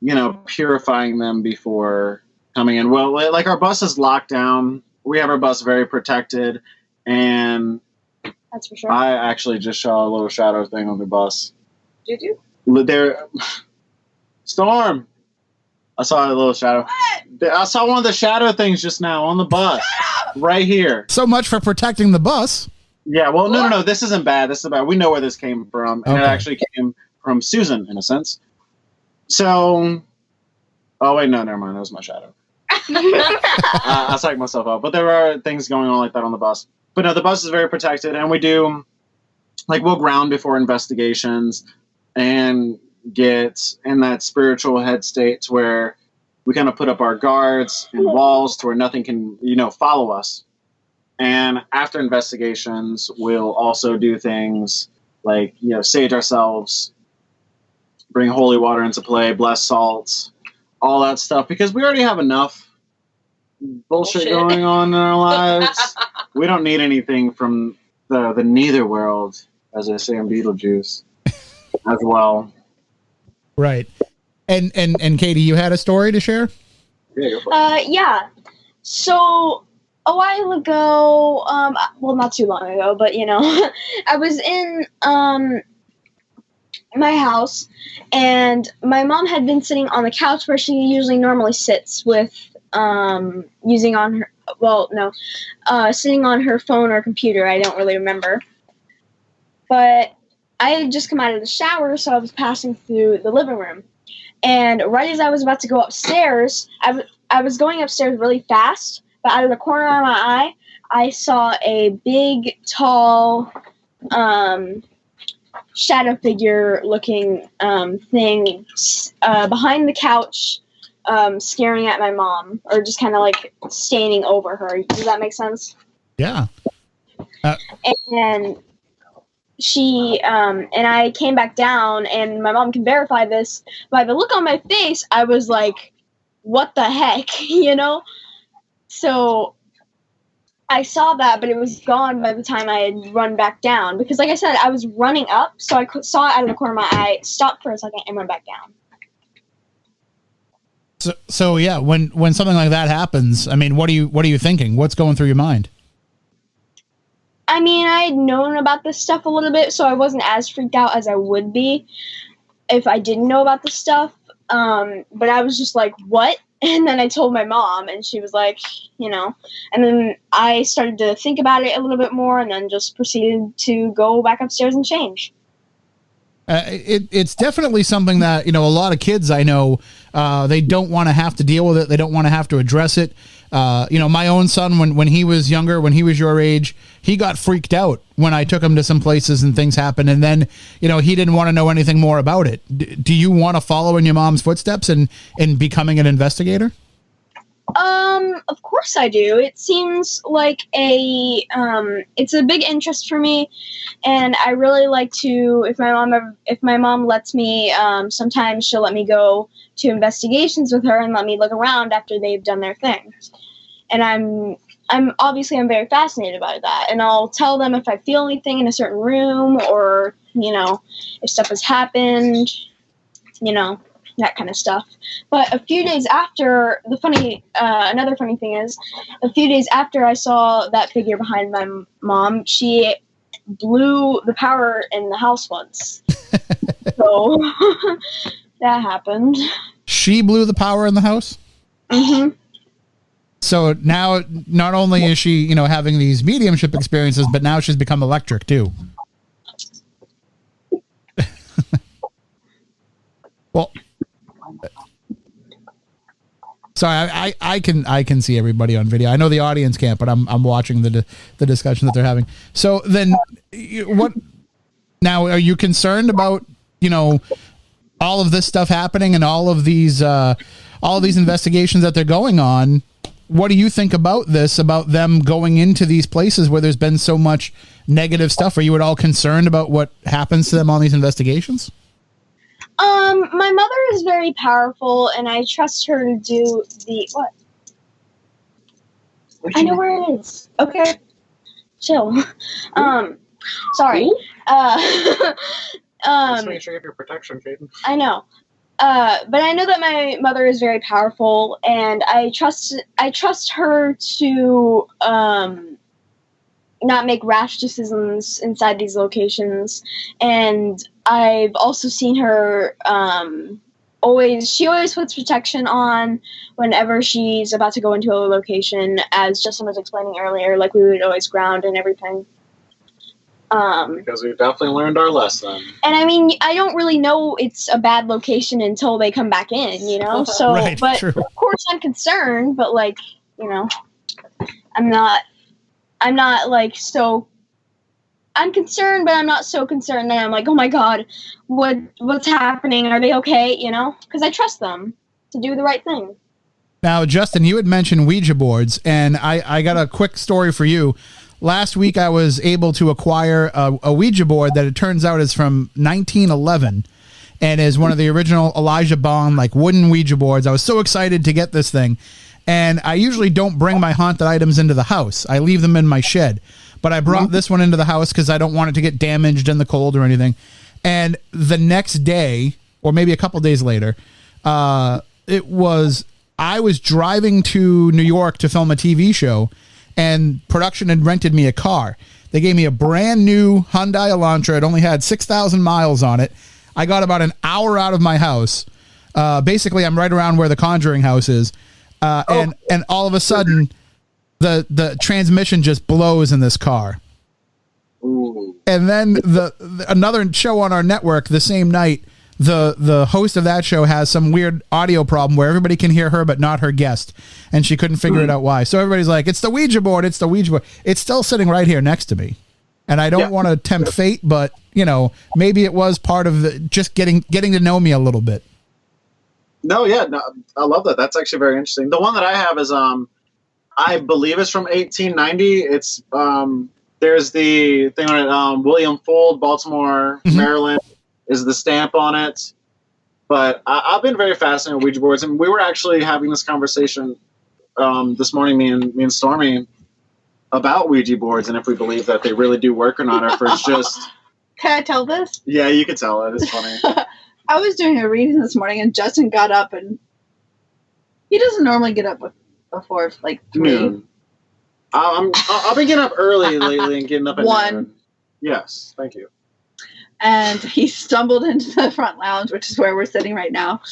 Speaker 3: you know, purifying them before coming in. Well, like our bus is locked down. We have our bus very protected, and
Speaker 6: That's for sure.
Speaker 3: I actually just saw a little shadow thing on the bus.
Speaker 2: Did you?
Speaker 3: There, Storm. I saw a little shadow.
Speaker 2: What?
Speaker 3: I saw one of the shadow things just now on the bus, right here.
Speaker 1: So much for protecting the bus.
Speaker 3: Yeah, well, no. This isn't bad. This is bad. We know where this came from, and
Speaker 1: Okay.
Speaker 3: It actually came from Susan, in a sense. So, oh wait, no, never mind. That was my shadow. I psyched myself out, but there are things going on like that on the bus. But no, the bus is very protected, and we do, like, we'll ground before investigations and get in that spiritual head state to where we kind of put up our guards and walls to where nothing can, follow us. And after investigations, we'll also do things like, sage ourselves, bring holy water into play, bless salts, all that stuff, because we already have enough bullshit going on in our lives. We don't need anything from the neither world, as they say in Beetlejuice, as well.
Speaker 1: Right. And Katie, you had a story to share?
Speaker 3: Yeah, go for it.
Speaker 6: Yeah. So a while ago, well, not too long ago, but I was in my house, and my mom had been sitting on the couch where she usually normally sits with sitting on her phone or computer. I don't really remember. But I had just come out of the shower, so I was passing through the living room. And right as I was about to go upstairs, I was going upstairs really fast, but out of the corner of my eye, I saw a big, tall, shadow figure looking thing behind the couch, staring at my mom, or just kind of like standing over her. Does that make sense?
Speaker 1: Yeah.
Speaker 6: And she and I came back down, and my mom can verify this by the look on my face. I was like, what the heck, So I saw that, but it was gone by the time I had run back down. Because, like I said, I was running up, so I saw it out of the corner of my eye, stopped for a second, and went back down.
Speaker 1: So yeah, when something like that happens, I mean, what are you thinking? What's going through your mind?
Speaker 6: I mean, I had known about this stuff a little bit, so I wasn't as freaked out as I would be if I didn't know about this stuff. But I was just like, what? And then I told my mom, and she was like, you know. And then I started to think about it a little bit more, and then just proceeded to go back upstairs and change.
Speaker 1: It's definitely something that, you know, a lot of kids I know, they don't want to have to deal with it. They don't want to have to address it. You know, my own son, when he was younger, when he was your age, he got freaked out when I took him to some places and things happened. And then, you know, he didn't want to know anything more about it. Do you want to follow in your mom's footsteps and becoming an investigator?
Speaker 6: Of course I do. It seems like it's a big interest for me, and I really like to, if my mom lets me, sometimes she'll let me go to investigations with her and let me look around after they've done their thing. And I'm very fascinated by that, and I'll tell them if I feel anything in a certain room, or, you know, if stuff has happened, you know, that kind of stuff. But a few days after, another funny thing is, a few days after I saw that figure behind my mom, she blew the power in the house once. So that happened.
Speaker 1: She blew the power in the house?
Speaker 6: Mm-hmm.
Speaker 1: So now, not only is she, you know, having these mediumship experiences, but now she's become electric too. Well, sorry, I can see everybody on video. I know the audience can't, but I'm watching the discussion that they're having. So then, what? Now, are you concerned about, you know, all of this stuff happening and all of these investigations that they're going on? What do you think about this? About them going into these places where there's been so much negative stuff? Are you at all concerned about what happens to them on these investigations?
Speaker 6: My mother is very powerful, and I trust her to do what? I know where it is. Okay. Chill. Sorry.
Speaker 3: Just make sure you have your protection, Caden.
Speaker 6: I know. But I know that my mother is very powerful, and I trust her to not make rash decisions inside these locations. And I've also seen her she always puts protection on whenever she's about to go into a location, as Justin was explaining earlier, like we would always ground and everything.
Speaker 3: Because we've definitely learned our lesson.
Speaker 6: And I mean, I don't really know it's a bad location until they come back in, you know? So,
Speaker 1: right,
Speaker 6: but
Speaker 1: true.
Speaker 6: Of course I'm concerned, but like, you know, I'm not like I'm concerned, but I'm not so concerned that I'm like, oh my God, what's happening? Are they okay? You know, because I trust them to do the right thing.
Speaker 1: Now, Justin, you had mentioned Ouija boards, and I got a quick story for you. Last week, I was able to acquire a Ouija board that it turns out is from 1911 and is one of the original Elijah Bond, like, wooden Ouija boards. I was so excited to get this thing. And I usually don't bring my haunted items into the house. I leave them in my shed. But I brought this one into the house because I don't want it to get damaged in the cold or anything. And the next day, or maybe a couple days later, I was driving to New York to film a TV show, and production had rented me a car. They gave me a brand new Hyundai Elantra. It only had 6,000 miles on it. I got about an hour out of my house. Basically, I'm right around where the Conjuring house is. And all of a sudden, the transmission just blows in this car.
Speaker 3: Ooh.
Speaker 1: And then another show on our network the same night, the host of that show has some weird audio problem where everybody can hear her but not her guest, and she couldn't figure it out why. So everybody's like, it's the Ouija board, it's the Ouija board. It's still sitting right here next to me. And I don't want to tempt fate, but, you know, maybe it was part of just getting to know me a little bit.
Speaker 3: No, I love that. That's actually very interesting. The one that I have is I believe it's from 1890. It's there's the thing on it, William Fuld, Baltimore, Maryland, is the stamp on it. But I've been very fascinated with Ouija boards, and we were actually having this conversation this morning, me and Stormy, about Ouija boards and if we believe that they really do work or not, or if it's just...
Speaker 2: Can I tell this?
Speaker 3: Yeah, you can tell it. It's funny.
Speaker 2: I was doing a reading this morning, and Justin got up, and he doesn't normally get up before like 3.
Speaker 3: Noon. I'll be getting up early lately and getting up at
Speaker 2: 1.
Speaker 3: noon. Yes, thank you.
Speaker 2: And he stumbled into the front lounge, which is where we're sitting right now,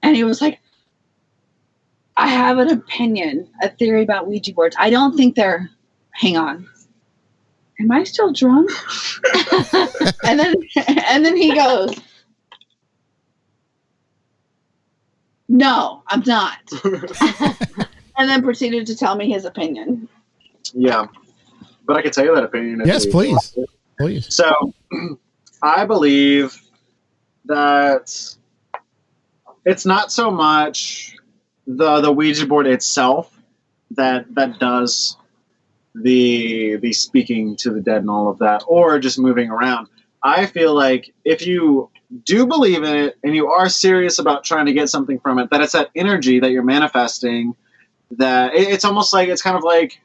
Speaker 2: and he was like, I have an opinion, a theory about Ouija boards. I don't think they're... Hang on. Am I still drunk? and then he goes, no, I'm not. And then proceeded to tell me his opinion.
Speaker 3: Yeah. But I can tell you that opinion.
Speaker 1: Yes, please. Please.
Speaker 3: So, I believe that it's not so much the Ouija board itself that does the speaking to the dead and all of that, or just moving around. I feel like if you do believe in it and you are serious about trying to get something from it, that it's that energy that you're manifesting, that it's almost like, it's kind of like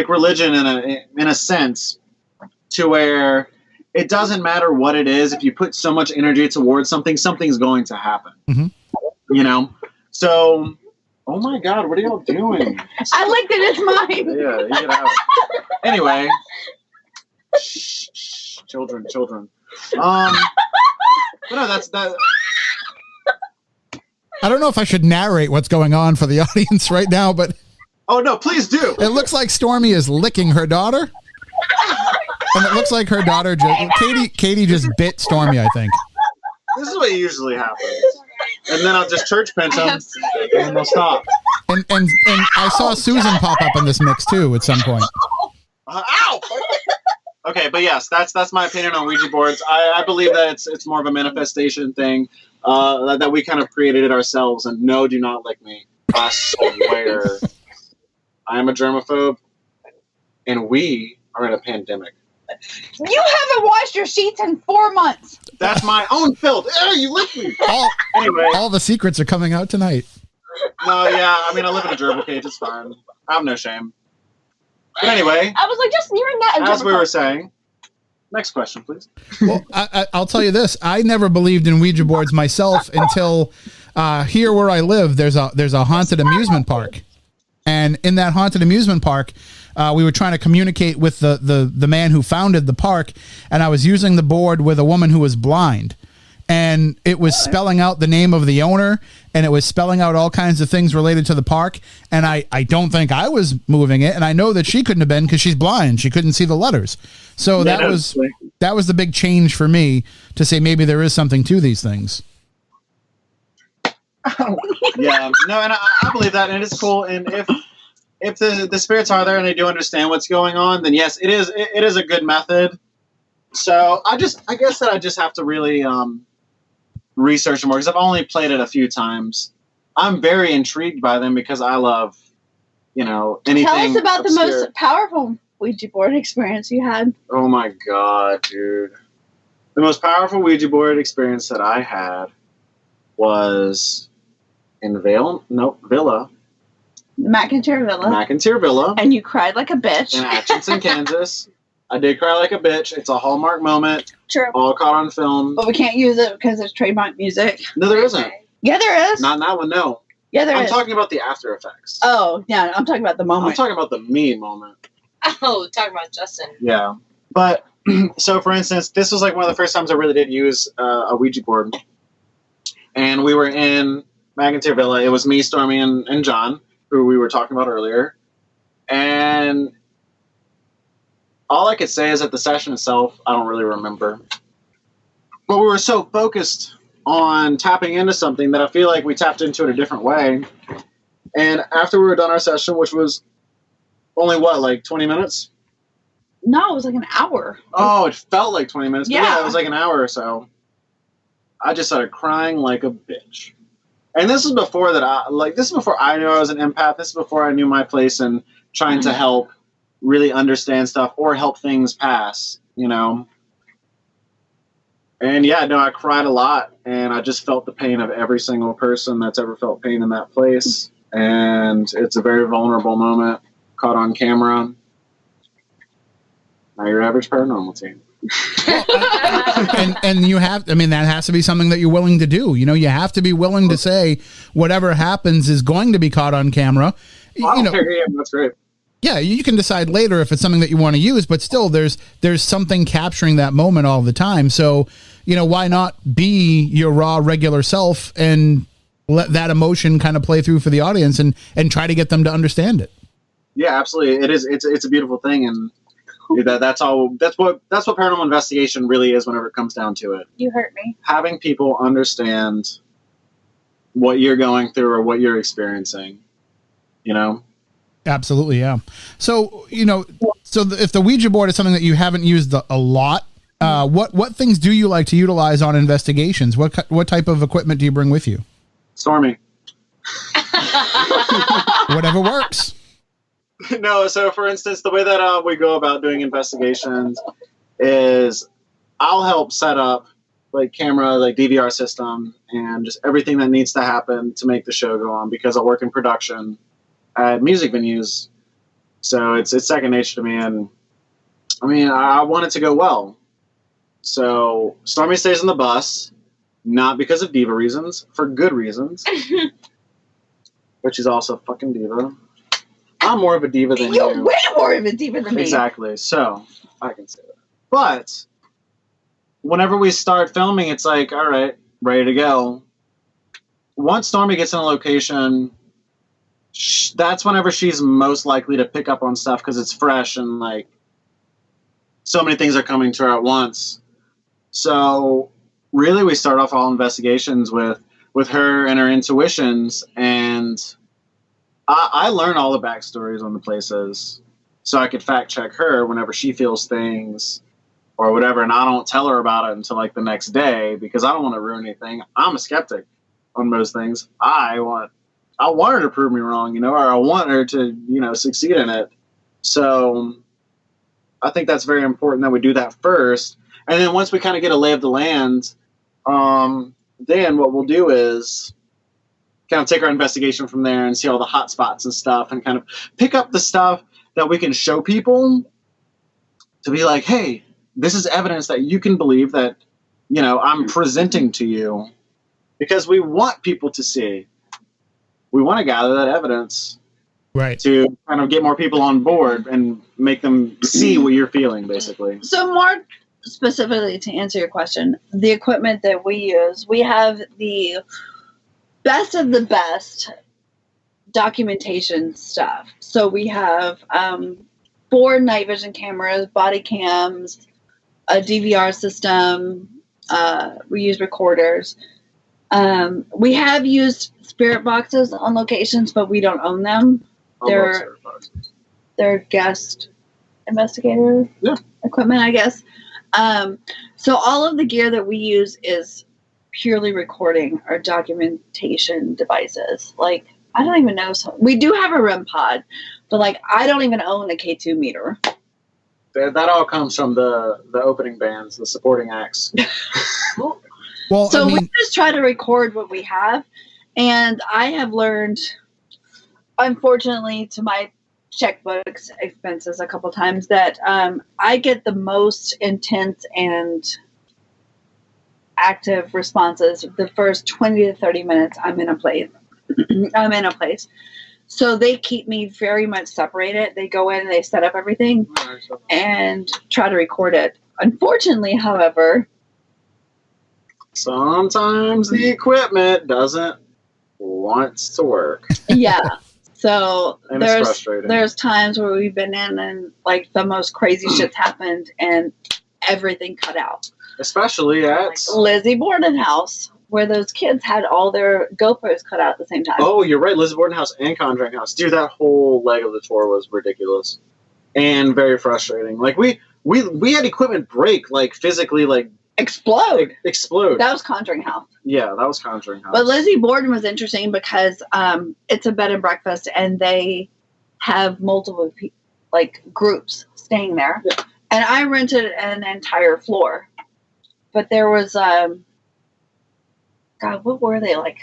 Speaker 3: religion in a sense, to where it doesn't matter what it is. If you put so much energy towards something, something's going to happen.
Speaker 1: Mm-hmm.
Speaker 3: You know? So, oh my God, what are y'all doing?
Speaker 2: I licked it, it's mine.
Speaker 3: Yeah, you get out. Anyway. Shh, children. But no, that's that.
Speaker 1: I don't know if I should narrate what's going on for the audience right now, but
Speaker 3: Oh no, please do.
Speaker 1: it looks like Stormy is licking her daughter. And it looks like her daughter Katie just bit Stormy, I think.
Speaker 3: This is what usually happens. And then I'll just church pinch them and they'll stop.
Speaker 1: And I saw Susan pop up in this mix too at some point.
Speaker 3: Ow! Okay, but yes, that's my opinion on Ouija boards. I believe that it's more of a manifestation thing, that we kind of created it ourselves. And no, do not lick me. I swear. I am a germaphobe, and we are in a pandemic.
Speaker 2: You haven't washed your sheets in 4 months.
Speaker 3: That's my own filth. You licked me. Anyway.
Speaker 1: All the secrets are coming out tonight.
Speaker 3: No, yeah, I mean, I live in a gerbil cage. It's fine. I have no shame. But anyway,
Speaker 6: I was like, just you're not.
Speaker 3: as we were saying, next question, please.
Speaker 1: Well, I'll tell you this. I never believed in Ouija boards myself until here where I live, there's a haunted amusement park. And in that haunted amusement park, we were trying to communicate with the man who founded the park, and I was using the board with a woman who was blind. And it was spelling out the name of the owner, and it was spelling out all kinds of things related to the park. And I don't think I was moving it, and I know that she couldn't have been because she's blind. She couldn't see the letters. So that was the big change for me to say maybe there is something to these things.
Speaker 3: Yeah, no, and I believe that, and it's cool. And if the spirits are there and they do understand what's going on, then yes, it is a good method. So I guess that I just have to really research more, because I've only played it a few times. I'm very intrigued by them because I love, anything.
Speaker 2: Tell us about
Speaker 3: obscure.
Speaker 2: the most powerful Ouija board experience you had.
Speaker 3: Oh my God, dude. The most powerful Ouija board experience that I had was in Villa. McIntyre Villa.
Speaker 2: And you cried like a bitch.
Speaker 3: In Atchison, Kansas. I did cry like a bitch. It's a Hallmark moment.
Speaker 2: True.
Speaker 3: All caught on film.
Speaker 2: But we can't use it because it's trademark music.
Speaker 3: No, there isn't.
Speaker 2: Yeah, there is.
Speaker 3: Not in that one, no.
Speaker 2: Yeah, there is.
Speaker 3: I'm talking about the after effects.
Speaker 2: Oh, yeah, I'm talking about the moment.
Speaker 3: I'm talking about the me moment.
Speaker 7: Oh, talking about Justin.
Speaker 3: Yeah. But, so for instance, this was like one of the first times I really did use a Ouija board. And we were in McIntyre Villa. It was me, Stormy, and John, who we were talking about earlier. And all I could say is that the session itself, I don't really remember. But we were so focused on tapping into something that I feel like we tapped into it a different way. And after we were done our session, which was only, 20 minutes?
Speaker 2: No, it was like an hour.
Speaker 3: Oh, it felt like 20 minutes. But
Speaker 2: Yeah.
Speaker 3: It was like an hour or so. I just started crying like a bitch. And this is before I knew I was an empath. This is before I knew my place in trying to help really understand stuff or help things pass, And yeah, no, I cried a lot, and I just felt the pain of every single person that's ever felt pain in that place. And it's a very vulnerable moment. caught on camera. Not your average paranormal team.
Speaker 1: and you have, I mean, that has to be something that you're willing to do. You know, you have to be willing to say whatever happens is going to be caught on camera.
Speaker 3: I don't care. Yeah, that's great.
Speaker 1: Yeah, you can decide later if it's something that you want to use, but still there's something capturing that moment all the time. So, you know, why not be your raw, regular self and let that emotion kind of play through for the audience and try to get them to understand it.
Speaker 3: Yeah, absolutely. It is. It's a beautiful thing. And that's what paranormal investigation really is whenever it comes down to it.
Speaker 6: You hurt me.
Speaker 3: Having people understand what you're going through or what you're experiencing, you know?
Speaker 1: Absolutely, yeah. So, you know, if the Ouija board is something that you haven't used a lot, what things do you like to utilize on investigations? What type of equipment do you bring with you?
Speaker 3: Stormy.
Speaker 1: Whatever works.
Speaker 3: No, so for instance, the way that we go about doing investigations is I'll help set up like camera, like DVR system, and just everything that needs to happen to make the show go on, because I work in production at music venues. So it's second nature to me, and I mean, I want it to go well. So Stormy stays on the bus, not because of diva reasons, for good reasons. But she's also a fucking diva. I'm more of a diva than you.
Speaker 2: You're way more of a diva than me.
Speaker 3: Exactly. So I can say that. But whenever we start filming, it's like, all right, ready to go. Once Stormy gets in a location, that's whenever she's most likely to pick up on stuff, because it's fresh and like so many things are coming to her at once. So really, we start off all investigations with her and her intuitions, and I learn all the backstories on the places so I could fact check her whenever she feels things or whatever, and I don't tell her about it until like the next day, because I don't want to ruin anything. I'm a skeptic on most things. I want her to prove me wrong, you know, or I want her to, you know, succeed in it. So I think that's very important that we do that first. And then once we kind of get a lay of the land, then what we'll do is kind of take our investigation from there and see all the hot spots and stuff, and kind of pick up the stuff that we can show people to be like, hey, this is evidence that you can believe that, you know, I'm presenting to you, because we want people to see. We want to gather that evidence,
Speaker 1: right,
Speaker 3: to kind of get more people on board and make them see what you're feeling, basically.
Speaker 2: So more specifically to answer your question, the equipment that we use, we have the best of the best documentation stuff. So we have 4 night vision cameras, body cams, a DVR system. We use recorders. We have used spirit boxes on locations, but we don't own them. They're guest investigator equipment, I guess. So all of the gear that we use is purely recording or documentation devices. Like, I don't even know. We do have a REM pod, but like, I don't even own a K2 meter.
Speaker 3: That all comes from the opening bands, the supporting acts.
Speaker 1: Well,
Speaker 2: so
Speaker 1: I mean,
Speaker 2: we just try to record what we have. And I have learned, unfortunately, to my checkbooks expenses a couple times, that I get the most intense and active responses the first 20 to 30 minutes I'm in a place. So they keep me very much separated. They go in and they set up everything and try to record it. Unfortunately, however,
Speaker 3: sometimes the equipment doesn't want to work.
Speaker 2: Yeah. So
Speaker 3: and it's frustrating.
Speaker 2: There's times where we've been in and like the most crazy shit's happened and everything cut out.
Speaker 3: Especially at
Speaker 2: like Lizzie Borden house, where those kids had all their GoPros cut out at the same time.
Speaker 3: Oh, you're right. Lizzie Borden house and Conjuring house. Dude, that whole leg of the tour was ridiculous and very frustrating. Like we had equipment break, like physically, like
Speaker 2: explode.
Speaker 3: That
Speaker 2: was Conjuring house.
Speaker 3: Yeah, that was Conjuring house.
Speaker 2: But Lizzie Borden was interesting because it's a bed and breakfast, and they have multiple like groups staying there. Yeah. And I rented an entire floor. But there was, God, what were they, like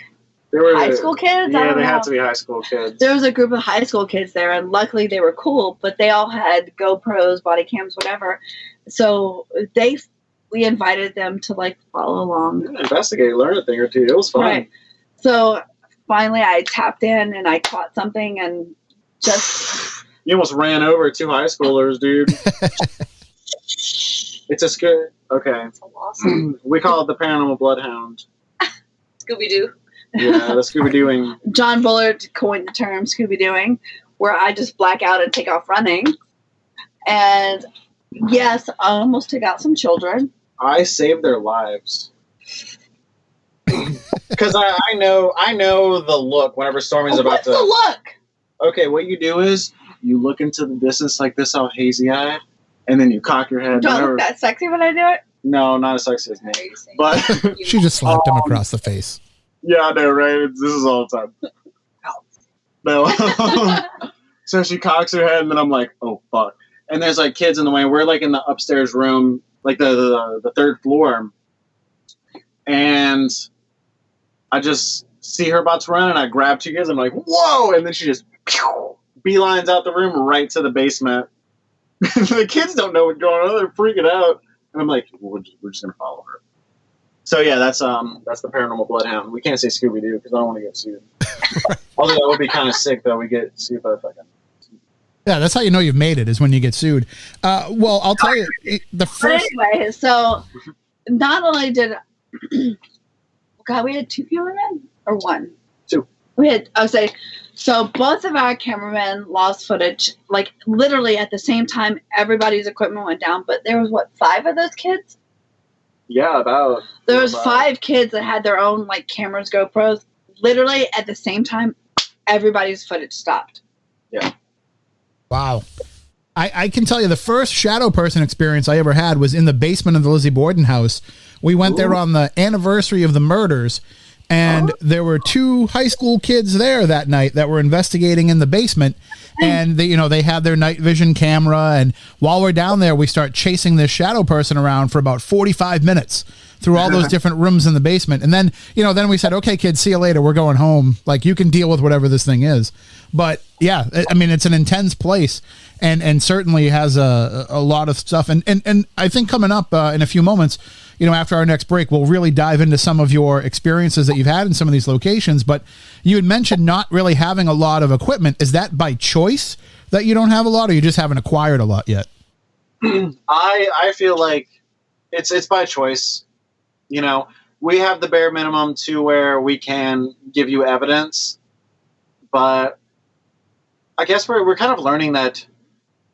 Speaker 3: They were
Speaker 2: high school kids? I
Speaker 3: Yeah,
Speaker 2: don't
Speaker 3: they
Speaker 2: know.
Speaker 3: had to be high school kids.
Speaker 2: There was a group of high school kids there, and luckily they were cool, but they all had GoPros, body cams, whatever. So we invited them to like follow along.
Speaker 3: Yeah, investigate, learn a thing or two. It was fun.
Speaker 2: Right. So finally I tapped in and I caught something and just...
Speaker 3: You almost ran over 2 high schoolers, dude. It's a scary... Okay.
Speaker 7: That's awesome.
Speaker 3: We call it the Paranormal Bloodhound.
Speaker 7: Scooby Doo.
Speaker 3: Yeah, the Scooby-Dooing.
Speaker 2: John Bullard coined the term Scooby-Dooing, where I just black out and take off running. And yes, I almost took out some children.
Speaker 3: I saved their lives. Because I know the look whenever Stormy's about
Speaker 2: What's
Speaker 3: to...
Speaker 2: the look?
Speaker 3: Okay, what you do is you look into the distance like this, all hazy-eyed, and then you cock your head.
Speaker 2: Do I look that sexy when I do it?
Speaker 3: No, not as sexy as me. But
Speaker 1: She just slapped him across the face.
Speaker 3: yeah, I know, right? This is all the time. No. So she cocks her head, and then I'm like, oh, fuck. And there's, like, kids in the way. We're, like, in the upstairs room, like the third floor. And I just see her about to run, and I grab 2 kids. I'm like, whoa! And then she just beelines out the room right to the basement. The kids don't know what's going on. They're freaking out. And I'm like, we're just going to follow her. So, yeah, that's the Paranormal Bloodhound. We can't say Scooby-Doo because I don't want to get sued. Although that would be kind of sick, though. We get sued by fucking...
Speaker 1: Yeah, that's how you know you've made it, is when you get sued. Well, I'll tell you, the
Speaker 2: But
Speaker 1: first...
Speaker 2: anyway, so not only did... God, we had 2 cameramen? Or 1?
Speaker 3: 2.
Speaker 2: We had... I would say... So both of our cameramen lost footage, like literally at the same time everybody's equipment went down. But there was, 5 of those kids?
Speaker 3: Yeah, about...
Speaker 2: There was 5 kids that had their own, like, cameras, GoPros. Literally at the same time, everybody's footage stopped.
Speaker 3: Yeah.
Speaker 1: Wow. I can tell you the first shadow person experience I ever had was in the basement of the Lizzie Borden house. We went there on the anniversary of the murders, and there were 2 high school kids there that night that were investigating in the basement, and they had their night vision camera, and while we're down there, we start chasing this shadow person around for about 45 minutes through all those different rooms in the basement. And then, then we said, okay, kids, see you later. We're going home. Like, you can deal with whatever this thing is. But yeah, I mean, it's an intense place, and certainly has a lot of stuff. And I think coming up in a few moments, after our next break, we'll really dive into some of your experiences that you've had in some of these locations. But you had mentioned not really having a lot of equipment. Is that by choice that you don't have a lot, or you just haven't acquired a lot yet?
Speaker 3: I feel like it's by choice. We have the bare minimum to where we can give you evidence, but I guess we're kind of learning that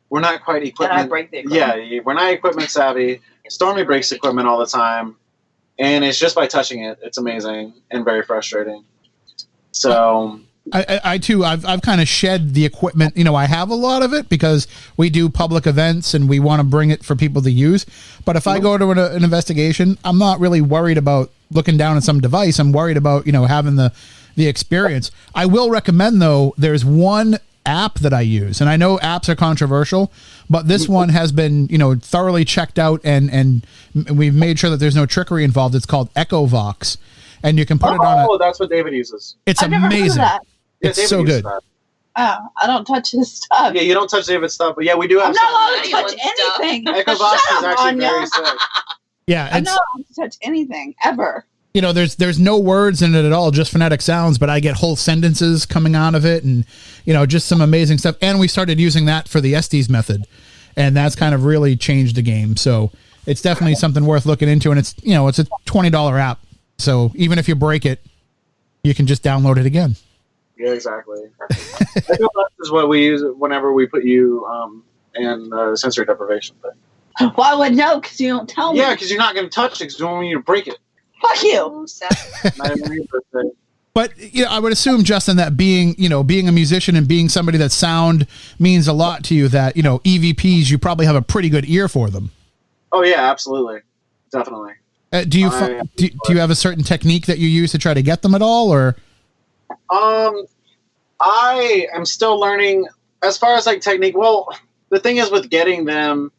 Speaker 3: we're not quite equipment.
Speaker 2: And I break the equipment.
Speaker 3: Yeah, we're not equipment savvy. Stormy breaks equipment all the time, and it's just by touching it. It's amazing and very frustrating. So
Speaker 1: I too, I've kind of shed the equipment. I have a lot of it because we do public events and we want to bring it for people to use. But if I go to an investigation, I'm not really worried about looking down at some device. I'm worried about, having the experience. I will recommend, though, there's one app that I use, and I know apps are controversial, but this one has been, thoroughly checked out, and we've made sure that there's no trickery involved. It's called EchoVox, and you can put it on.
Speaker 3: Oh, that's what David uses.
Speaker 1: It's
Speaker 2: I've never heard of
Speaker 1: amazing.
Speaker 2: that.
Speaker 3: Yeah,
Speaker 1: It's
Speaker 3: David
Speaker 1: so
Speaker 3: uses
Speaker 1: good.
Speaker 3: that.
Speaker 2: Oh, I don't touch his stuff.
Speaker 3: Yeah, you don't touch David's stuff, but yeah, we do have
Speaker 2: I'm not allowed to
Speaker 7: Anyone's
Speaker 2: touch
Speaker 7: stuff.
Speaker 2: anything.
Speaker 3: EchoVox
Speaker 2: Shut
Speaker 3: is
Speaker 2: up,
Speaker 3: actually
Speaker 2: Anja.
Speaker 3: very sick.
Speaker 1: Yeah,
Speaker 2: I'm
Speaker 1: it's,
Speaker 2: not allowed to touch anything ever.
Speaker 1: there's no words in it at all, just phonetic sounds, but I get whole sentences coming out of it, and just some amazing stuff. And we started using that for the Estes method, and that's kind of really changed the game. So it's definitely something worth looking into, and it's it's a $20 app. So even if you break it, you can just download it again.
Speaker 3: Yeah, exactly. EchoVox is what we use whenever we put you in sensory deprivation thing.
Speaker 2: Well, I would know because you don't tell me.
Speaker 3: Yeah, because you're not going to touch it because you don't want you to break it.
Speaker 2: Fuck you.
Speaker 7: Oh, sad.
Speaker 3: Not even your birthday.
Speaker 1: But I would assume, Justin, that being a musician and being somebody that sound means a lot to you, that EVPs, you probably have a pretty good ear for them.
Speaker 3: Oh yeah, absolutely, definitely.
Speaker 1: Do you have a certain technique that you use to try to get them at all, or?
Speaker 3: I am still learning as far as like technique. Well, the thing is with getting them,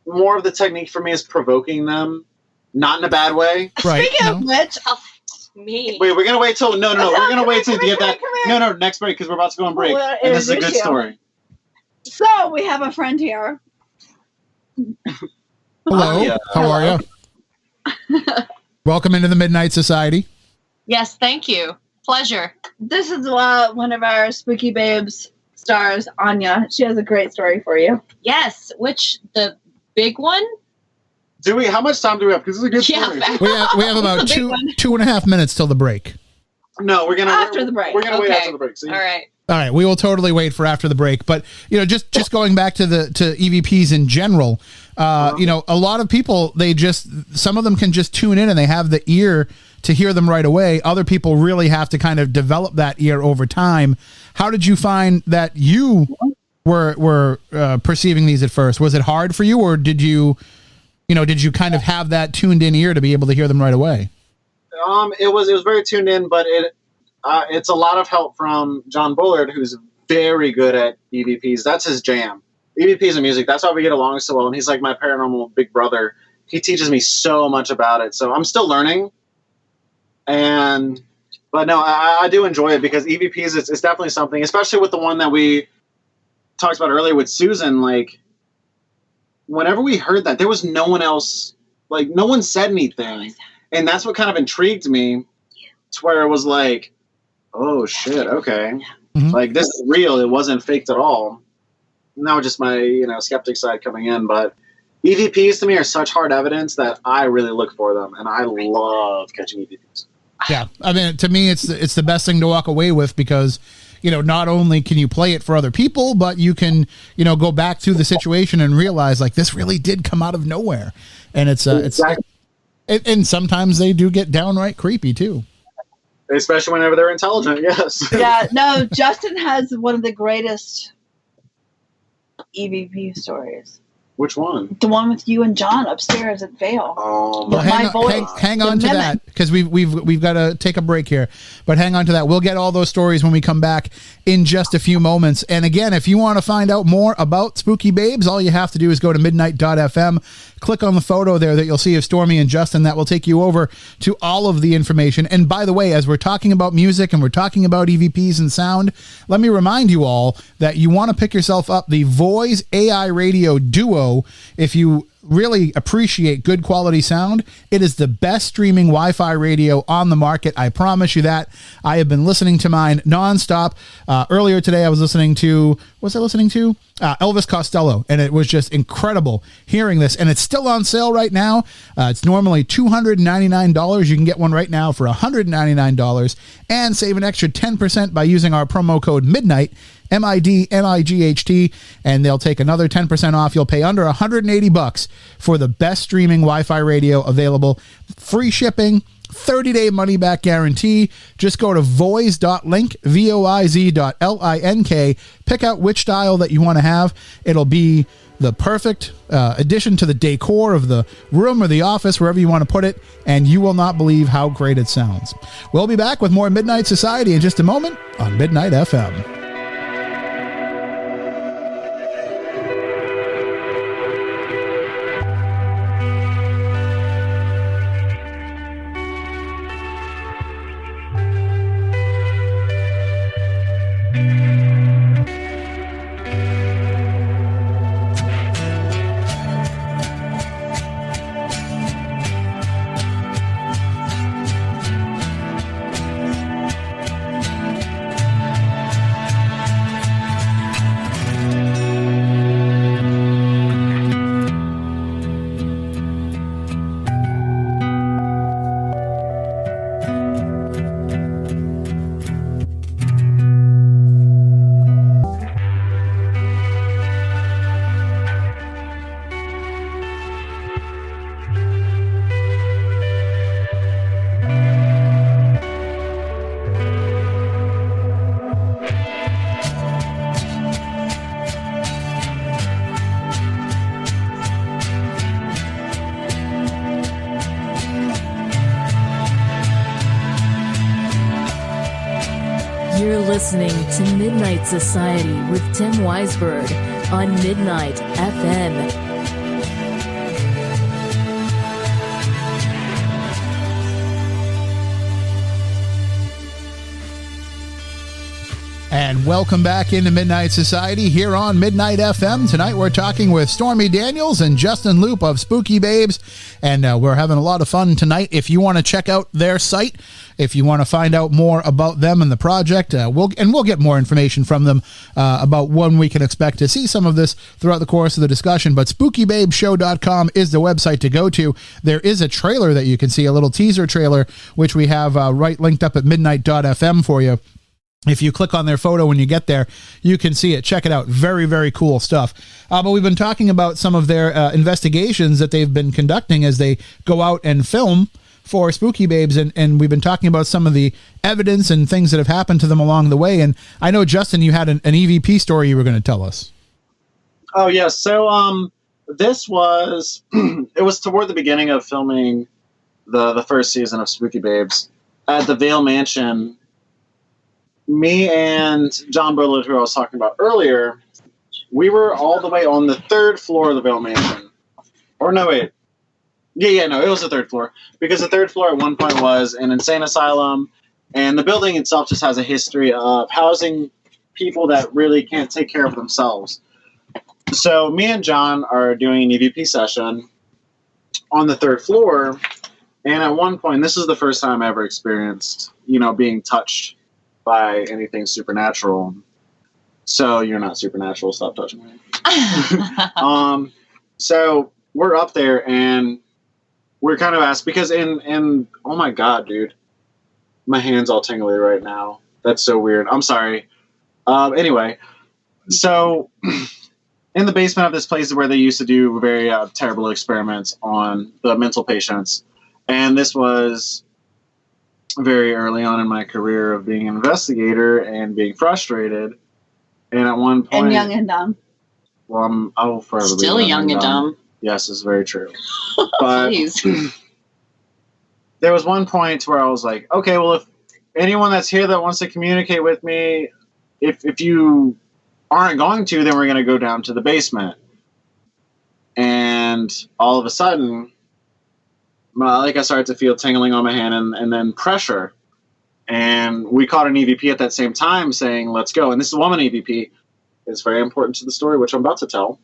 Speaker 3: more of the technique for me is provoking them, not in a bad way.
Speaker 1: Right.
Speaker 2: Speaking of which,
Speaker 7: Me.
Speaker 3: Wait, we're gonna wait till no. We're gonna wait till you get that.
Speaker 2: Come here.
Speaker 3: No, next break because we're about to go on break,
Speaker 2: Well,
Speaker 3: and this is a good
Speaker 2: introduce you.
Speaker 3: story.
Speaker 2: So we have a friend here.
Speaker 1: Hello.
Speaker 3: Anja.
Speaker 1: How are you? Welcome into the Midnight Society.
Speaker 7: Yes, thank you. Pleasure.
Speaker 2: This is one of our Spooky Babes stars, Anja. She has a great story for you.
Speaker 7: Yes, which the big one?
Speaker 3: Do we? How much time do we have? Because this is a good story.
Speaker 1: We have about
Speaker 2: It's a big one.
Speaker 1: 2.5 minutes till the break.
Speaker 3: No, we're gonna
Speaker 2: After the break.
Speaker 3: We're gonna wait
Speaker 7: Okay.
Speaker 3: after the break. See?
Speaker 7: All right.
Speaker 1: All right, we will totally wait for after the break. But just going back to EVPs in general, a lot of people some of them can just tune in and they have the ear to hear them right away. Other people really have to kind of develop that ear over time. How did you find that you were perceiving these at first? Was it hard for you, or did you kind of have that tuned in ear to be able to hear them right away?
Speaker 3: It was very tuned in, but it's a lot of help from John Bullard, who's very good at EVPs. That's his jam. EVPs and music. That's why we get along so well. And he's like my paranormal big brother. He teaches me so much about it. So I'm still learning. But no, I do enjoy it because EVPs, it's definitely something, especially with the one that we talked about earlier with Susan. Like, whenever we heard that, there was no one else, like, no one said anything. And that's what kind of intrigued me to where it was like, oh shit, okay.
Speaker 1: Mm-hmm.
Speaker 3: Like, this is real. It wasn't faked at all. Now just my, skeptic side coming in. But EVPs to me are such hard evidence that I really look for them. And I love catching EVPs.
Speaker 1: Yeah. I mean, to me, it's the best thing to walk away with because, not only can you play it for other people, but you can, go back to the situation and realize like this really did come out of nowhere. And
Speaker 3: Exactly.
Speaker 1: And sometimes they do get downright creepy too.
Speaker 3: Especially whenever they're intelligent, yes.
Speaker 2: Yeah, no, Justin has one of the greatest EVP stories.
Speaker 3: Which one?
Speaker 2: The one with you and John upstairs at Vale.
Speaker 3: Oh,
Speaker 1: Well,
Speaker 2: my voice.
Speaker 1: hang on
Speaker 2: The
Speaker 1: to
Speaker 2: mimic.
Speaker 1: that because we've got to take a break here. But hang on to that. We'll get all those stories when we come back in just a few moments. And again, if you want to find out more about Spooky Babes, all you have to do is go to midnight.fm. Click on the photo there that you'll see of Stormy and Justin. That will take you over to all of the information. And by the way, as we're talking about music and we're talking about EVPs and sound, let me remind you all that you want to pick yourself up the Voice AI Radio Duo. If you really appreciate good quality sound, it is the best streaming Wi-Fi radio on the market. I promise you that. I have been listening to mine nonstop. Earlier today, I was listening to, Elvis Costello, and it was just incredible hearing this. And it's still on sale right now. It's normally $299. You can get one right now for $199 and save an extra 10% by using our promo code MIDNIGHT, MIDNIGHT, and they'll take another 10% off. You'll pay under $180 for the best streaming Wi-Fi radio available. Free shipping, 30-day money-back guarantee. Just go to voiz.link, voiz.link. Pick out which style that you want to have. It'll be the perfect addition to the decor of the room or the office, wherever you want to put it, and you will not believe how great it sounds. We'll be back with more Midnight Society in just a moment on Midnight FM.
Speaker 4: You're listening to Midnight Society with Tim Weisberg on Midnight FM.
Speaker 1: And welcome back into Midnight Society here on Midnight FM. Tonight we're talking with Stormy Daniels and Justin Loupe of Spooky Babes, and we're having a lot of fun tonight. If you want to check out their site, if you want to find out more about them and the project, we'll get more information from them about when we can expect to see some of this throughout the course of the discussion. But SpookyBabesShow.com is the website to go to. There is a trailer that you can see, a little teaser trailer, which we have right linked up at midnight.fm for you. If you click on their photo when you get there, you can see it. Check it out. Very, very cool stuff. But we've been talking about some of their investigations that they've been conducting as they go out and film for Spooky Babes, and we've been talking about some of the evidence and things that have happened to them along the way. And I know, Justin, you had an EVP story you were going to tell us.
Speaker 3: Oh, yes. So this was, it was toward the beginning of filming the first season of Spooky Babes at the Vale Mansion. Me and John Bullitt, who I was talking about earlier, we were all the way on the third floor of the Vale Mansion. Or no, wait. Yeah, no, it was the third floor. Because the third floor at one point was an insane asylum, and the building itself just has a history of housing people that really can't take care of themselves. So me and John are doing an EVP session on the third floor, and at one point, this is the first time I ever experienced, being touched by anything supernatural. So you're not supernatural, stop touching me. So we're up there and we're kind of asked, because in oh my god, dude, my hand's all tingly right now. That's so weird. I'm sorry. Anyway, so in the basement of this place is where they used to do very terrible experiments on the mental patients. And this was very early on in my career of being an investigator and being frustrated. And at one point...
Speaker 2: And young and dumb.
Speaker 3: Well, I'll forever be
Speaker 7: Still young and dumb.
Speaker 3: Yes, it's very true. But
Speaker 7: Jeez.
Speaker 3: there was one point where I was like, okay, well, if anyone that's here that wants to communicate with me, if you aren't going to, then we're going to go down to the basement. And all of a sudden... I started to feel tingling on my hand and then pressure. And we caught an EVP at that same time saying, let's go. And this is a woman EVP. It's very important to the story, which I'm about to tell.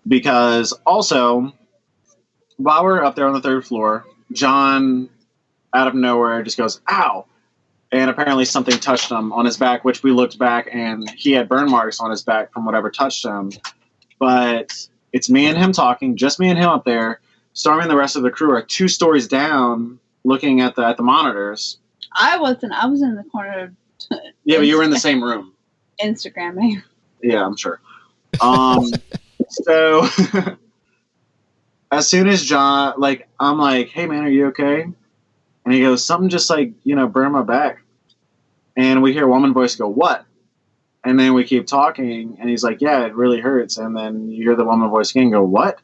Speaker 3: Because also, while we're up there on the third floor, John, out of nowhere, just goes, ow. And apparently something touched him on his back, which we looked back and he had burn marks on his back from whatever touched him. But it's me and him talking, just me and him up there. Stormy and the rest of the crew are 2 stories down looking at the monitors.
Speaker 2: I wasn't. I was in the corner.
Speaker 3: Yeah, but you were in the same room.
Speaker 2: Instagramming.
Speaker 3: Yeah, I'm sure. So as soon as John, I'm like, hey man, are you okay? And he goes, something just burned my back. And we hear a woman voice go, what? And then we keep talking and he's like, yeah, it really hurts. And then you hear the woman voice again go, what?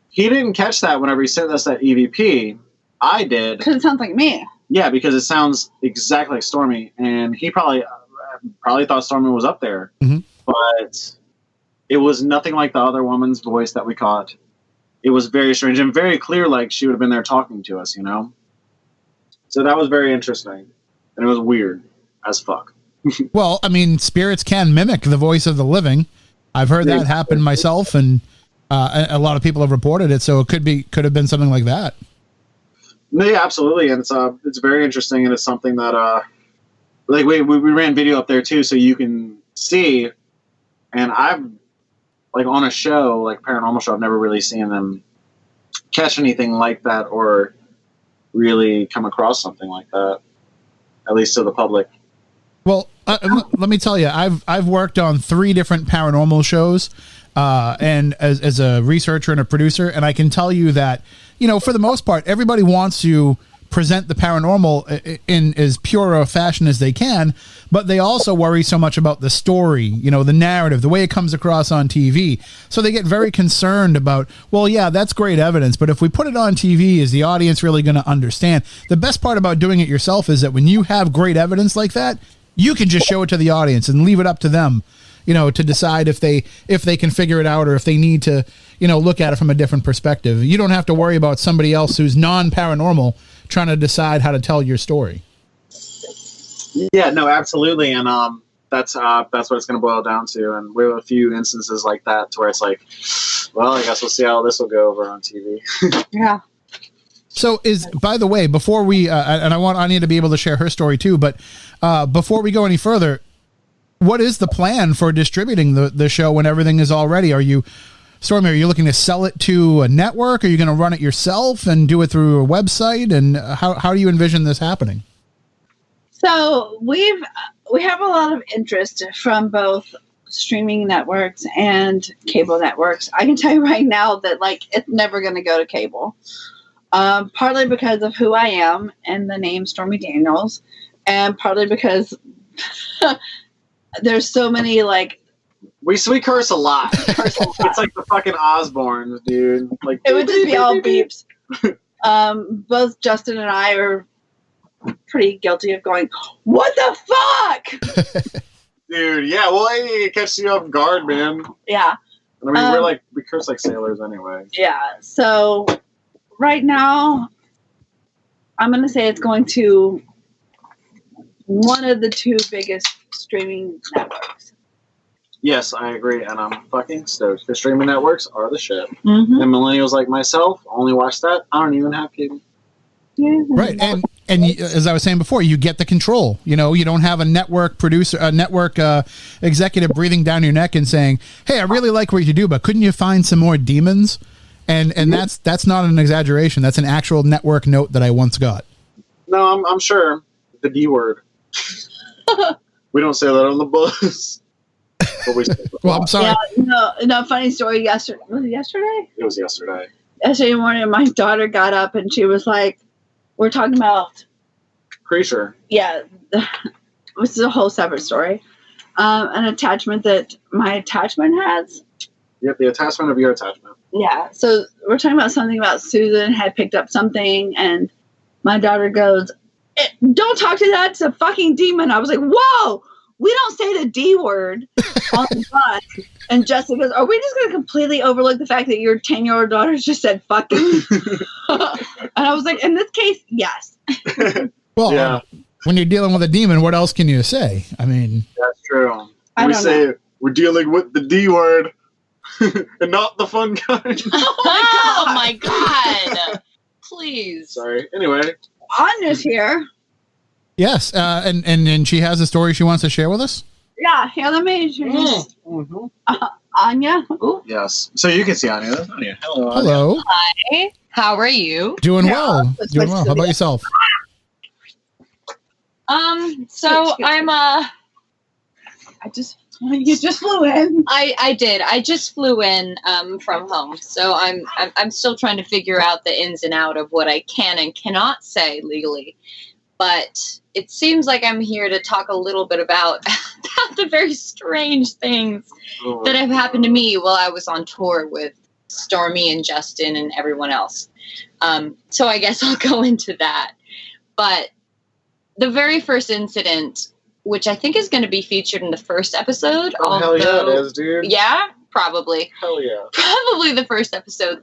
Speaker 3: He didn't catch that whenever he sent us that EVP. I did.
Speaker 2: Because it sounds like me.
Speaker 3: Yeah, because it sounds exactly like Stormy. And he probably thought Stormy was up there.
Speaker 1: Mm-hmm.
Speaker 3: But it was nothing like the other woman's voice that we caught. It was very strange and very clear, like she would have been there talking to us, So that was very interesting. And it was weird as fuck.
Speaker 1: Well, I mean, spirits can mimic the voice of the living. I've heard that happen myself, and a lot of people have reported it, so it could have been something like that.
Speaker 3: No, yeah, absolutely, and it's very interesting, and it's something that we ran video up there too, so you can see. And I've on a show like Paranormal Show, I've never really seen them catch anything like that or really come across something like that, at least to the public.
Speaker 1: Well, let me tell you, I've worked on 3 different paranormal shows. And as a researcher and a producer, and I can tell you that, for the most part, everybody wants to present the paranormal in as pure a fashion as they can, but they also worry so much about the story, the narrative, the way it comes across on TV. So they get very concerned about, well, yeah, that's great evidence, but if we put it on TV, is the audience really going to understand? The best part about doing it yourself is that when you have great evidence like that, you can just show it to the audience and leave it up to them, to decide if they can figure it out or if they need to, look at it from a different perspective. You don't have to worry about somebody else who's non-paranormal trying to decide how to tell your story.
Speaker 3: Yeah, no, absolutely, and that's what it's going to boil down to. And we have a few instances like that to where it's like, well, I guess we'll see how this will go over on TV.
Speaker 2: Yeah.
Speaker 1: So by the way, before we, and I want Anja to be able to share her story too, but before we go any further, what is the plan for distributing the show when everything is all ready? Stormy, are you looking to sell it to a network? Are you going to run it yourself and do it through a website? And how do you envision this happening?
Speaker 2: So we have a lot of interest from both streaming networks and cable networks. I can tell you right now that it's never going to go to cable. Partly because of who I am and the name Stormy Daniels, and partly because there's so many
Speaker 3: we curse a lot. It's like the fucking Osbournes, dude. Like
Speaker 2: it would just be all beeps. Both Justin and I are pretty guilty of going, "What the fuck?"
Speaker 3: Dude, yeah. Well, it catches you off guard, man.
Speaker 2: Yeah.
Speaker 3: I mean, we curse like sailors anyway.
Speaker 2: Yeah. So right now, I'm going to say it's going to one of the two biggest streaming networks.
Speaker 3: Yes, I agree, and I'm fucking stoked. The streaming networks are the shit.
Speaker 2: Mm-hmm.
Speaker 3: And millennials like myself only watch that. I don't even have cable.
Speaker 2: Yeah.
Speaker 1: Right, and as I was saying before, you get the control. You don't have a network producer, a network executive breathing down your neck and saying, "Hey, I really like what you do, but couldn't you find some more demons?" And that's not an exaggeration. That's an actual network note that I once got.
Speaker 3: No, I'm sure. The D word. We don't say that on the bus. But we
Speaker 1: Well, I'm sorry.
Speaker 2: Yeah, no, funny story. Yesterday, was it yesterday?
Speaker 3: It was yesterday.
Speaker 2: Yesterday morning, my daughter got up and she was like, we're talking about...
Speaker 3: Creature.
Speaker 2: Yeah. This is a whole separate story. An attachment that my attachment has.
Speaker 3: Yep, the attachment of your attachment.
Speaker 2: Yeah. So we're talking about something about Susan had picked up something, and my daughter goes, "Don't talk to that. It's a fucking demon." I was like, "Whoa, we don't say the D word on the bus." And Jessica goes, "Are we just going to completely overlook the fact that your 10-year-old daughter just said fucking?" And I was like, in this case, yes.
Speaker 1: Well,
Speaker 3: yeah.
Speaker 1: When you're dealing with a demon, what else can you say? I mean,
Speaker 3: that's true.
Speaker 2: I
Speaker 3: we
Speaker 2: don't
Speaker 3: say
Speaker 2: know.
Speaker 3: We're dealing with the D word and not the fun kind.
Speaker 7: Oh my god. Please.
Speaker 3: Sorry. Anyway.
Speaker 2: Anja's here.
Speaker 1: yes, and she has a story she wants to share with us.
Speaker 2: Yeah, here, let me introduce Anja. Ooh.
Speaker 3: Yes. So you can see Anja. That's Anja. Hello. Anja.
Speaker 1: Hello,
Speaker 7: Hi. How are you?
Speaker 1: doing
Speaker 2: Yeah,
Speaker 1: well.
Speaker 2: let's
Speaker 1: Doing
Speaker 2: switch
Speaker 1: well.
Speaker 2: to
Speaker 1: How
Speaker 2: the-
Speaker 1: about yourself?
Speaker 7: So I'm
Speaker 2: You just flew in.
Speaker 7: I did. I just flew in from home. So I'm still trying to figure out the ins and out of what I can and cannot say legally. But it seems like I'm here to talk a little bit about the very strange things that have happened to me while I was on tour with Stormy and Justin and everyone else. So I guess I'll go into that. But the very first incident, which I think is going to be featured in the first episode.
Speaker 3: Oh, hell yeah, it is, dude.
Speaker 7: Yeah, probably.
Speaker 3: Hell yeah.
Speaker 7: Probably the first episode.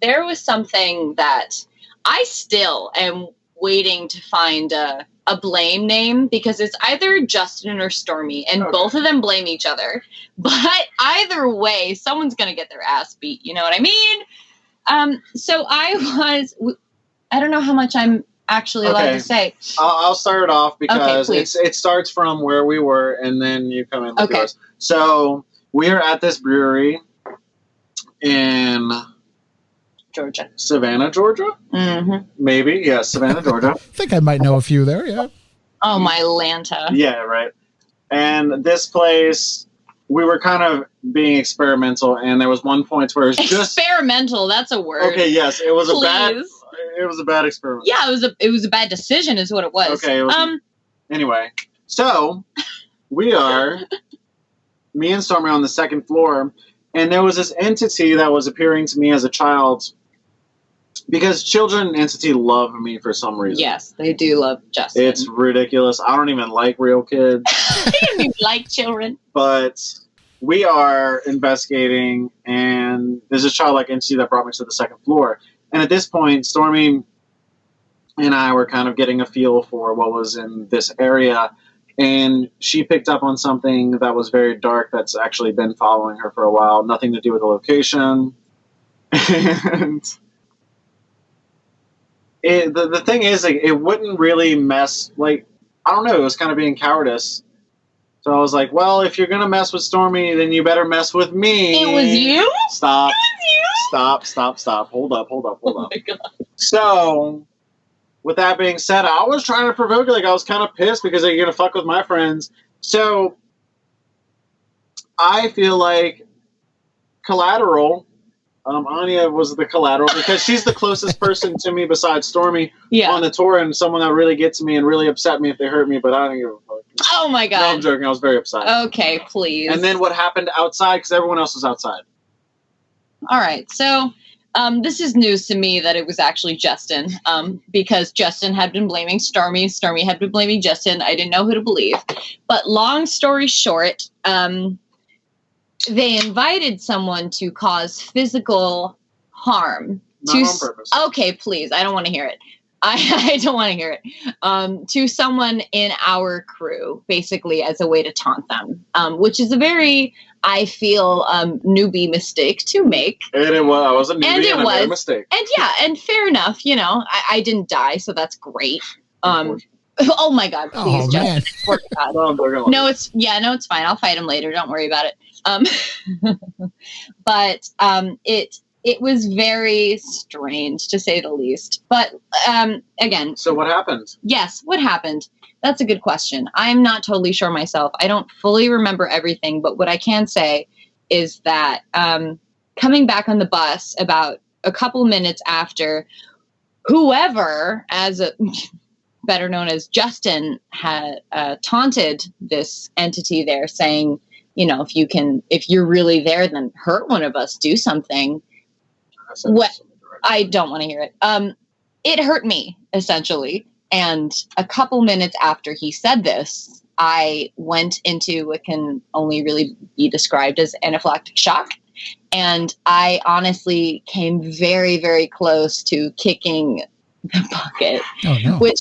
Speaker 7: There was something that I still am waiting to find a blame name, because it's either Justin or Stormy, and both of them blame each other. But either way, someone's going to get their ass beat. You know what I mean? So I don't know how much I'm actually allowed to say.
Speaker 3: I'll start it off because
Speaker 7: Okay,
Speaker 3: it starts from where we were and then you come in with
Speaker 7: Okay.
Speaker 3: yours. So we are at this brewery in
Speaker 7: Georgia.
Speaker 3: Savannah, Georgia?
Speaker 7: Mm-hmm.
Speaker 3: Maybe. Yeah, Savannah, Georgia.
Speaker 1: I think I might know a few there. Yeah.
Speaker 7: Oh, my Lanta.
Speaker 3: Yeah, right. And this place, we were kind of being experimental, and there was one point where it was just
Speaker 7: Experimental, that's a word.
Speaker 3: okay. Yes, it was
Speaker 7: Please.
Speaker 3: It was a bad experiment.
Speaker 7: Yeah, it was a bad decision is what it was.
Speaker 3: Okay. It was, anyway, so we are me and Stormy on the second floor, and there was this entity that was appearing to me as a child. Because children and entity love me for some reason.
Speaker 7: Yes, they do love Justin.
Speaker 3: It's ridiculous. I don't even like real kids.
Speaker 7: They don't even like children.
Speaker 3: But we are investigating, and there's a childlike entity that brought me to the second floor. And at this point, Stormy and I were kind of getting a feel for what was in this area. And she picked up on something that was very dark that's actually been following her for a while. Nothing to do with the location. And the thing is, like, it wouldn't really mess, like, I don't know, it was kind of being cowardice. So I was like, well, if you're going to mess with Stormy, then you better mess with me.
Speaker 7: It was you?
Speaker 3: Stop.
Speaker 7: It was you?
Speaker 3: Stop. Hold up.
Speaker 7: Oh my God.
Speaker 3: So, with that being said, I was trying to provoke it. Like, I was kind of pissed because you're going to fuck with my friends. So, I feel like collateral, Anja was the collateral because she's the closest person to me besides Stormy on the tour, and someone that really gets me and really upset me if they hurt me, but I don't give a fuck.
Speaker 7: Oh my God.
Speaker 3: No, I'm joking. I was very upset.
Speaker 7: Okay, please.
Speaker 3: And then what happened outside, because everyone else was outside.
Speaker 7: All right. So this is news to me that it was actually Justin, because Justin had been blaming Stormy. Stormy had been blaming Justin. I didn't know who to believe. But long story short, they invited someone to cause physical harm.
Speaker 3: Not on purpose.
Speaker 7: Okay, please. I don't want to hear it. I don't want to hear it. To someone in our crew, basically as a way to taunt them, which is a very, I feel, newbie mistake to make.
Speaker 3: And it was. I was a newbie and I made a mistake.
Speaker 7: And yeah, and fair enough. You know, I didn't die, so that's great. Oh my God, please,
Speaker 1: man.
Speaker 7: No, it's fine. I'll fight him later. Don't worry about it. But it was very strange, to say the least. But again.
Speaker 3: So what happened?
Speaker 7: Yes, what happened? That's a good question. I'm not totally sure myself. I don't fully remember everything, but what I can say is that coming back on the bus about a couple minutes after, whoever, better known as Justin, had taunted this entity there, saying, you know, if you're really there, then hurt one of us, do something. What? I don't want to hear it. It hurt me, essentially. And a couple minutes after he said this, I went into what can only really be described as anaphylactic shock. And I honestly came very, very close to kicking the bucket.
Speaker 1: Oh, no.
Speaker 7: Which,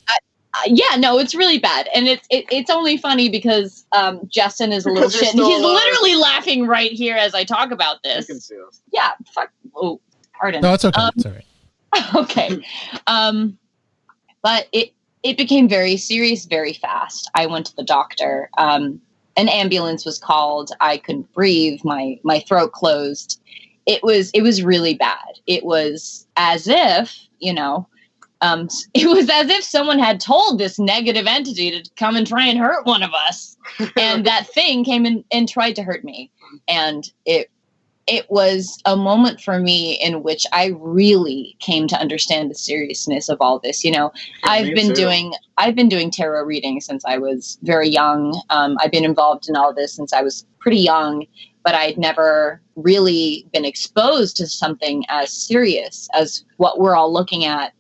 Speaker 7: it's really bad. And it's only funny because Justin is a little shit. And he's literally laughing right here as I talk about this.
Speaker 3: You can see us.
Speaker 7: Yeah, fuck. Oh, pardon.
Speaker 1: No, it's okay. It's all right.
Speaker 7: Okay. But it became very serious very fast. I went to the doctor. An ambulance was called. I couldn't breathe. My throat closed. It was really bad. It was as if, it was as if someone had told this negative entity to come and try and hurt one of us. And that thing came in and tried to hurt me. And it was a moment for me in which I really came to understand the seriousness of all this. I've been doing tarot readings since I was very young. I've been involved in all this since I was pretty young, but I'd never really been exposed to something as serious as what we're all looking at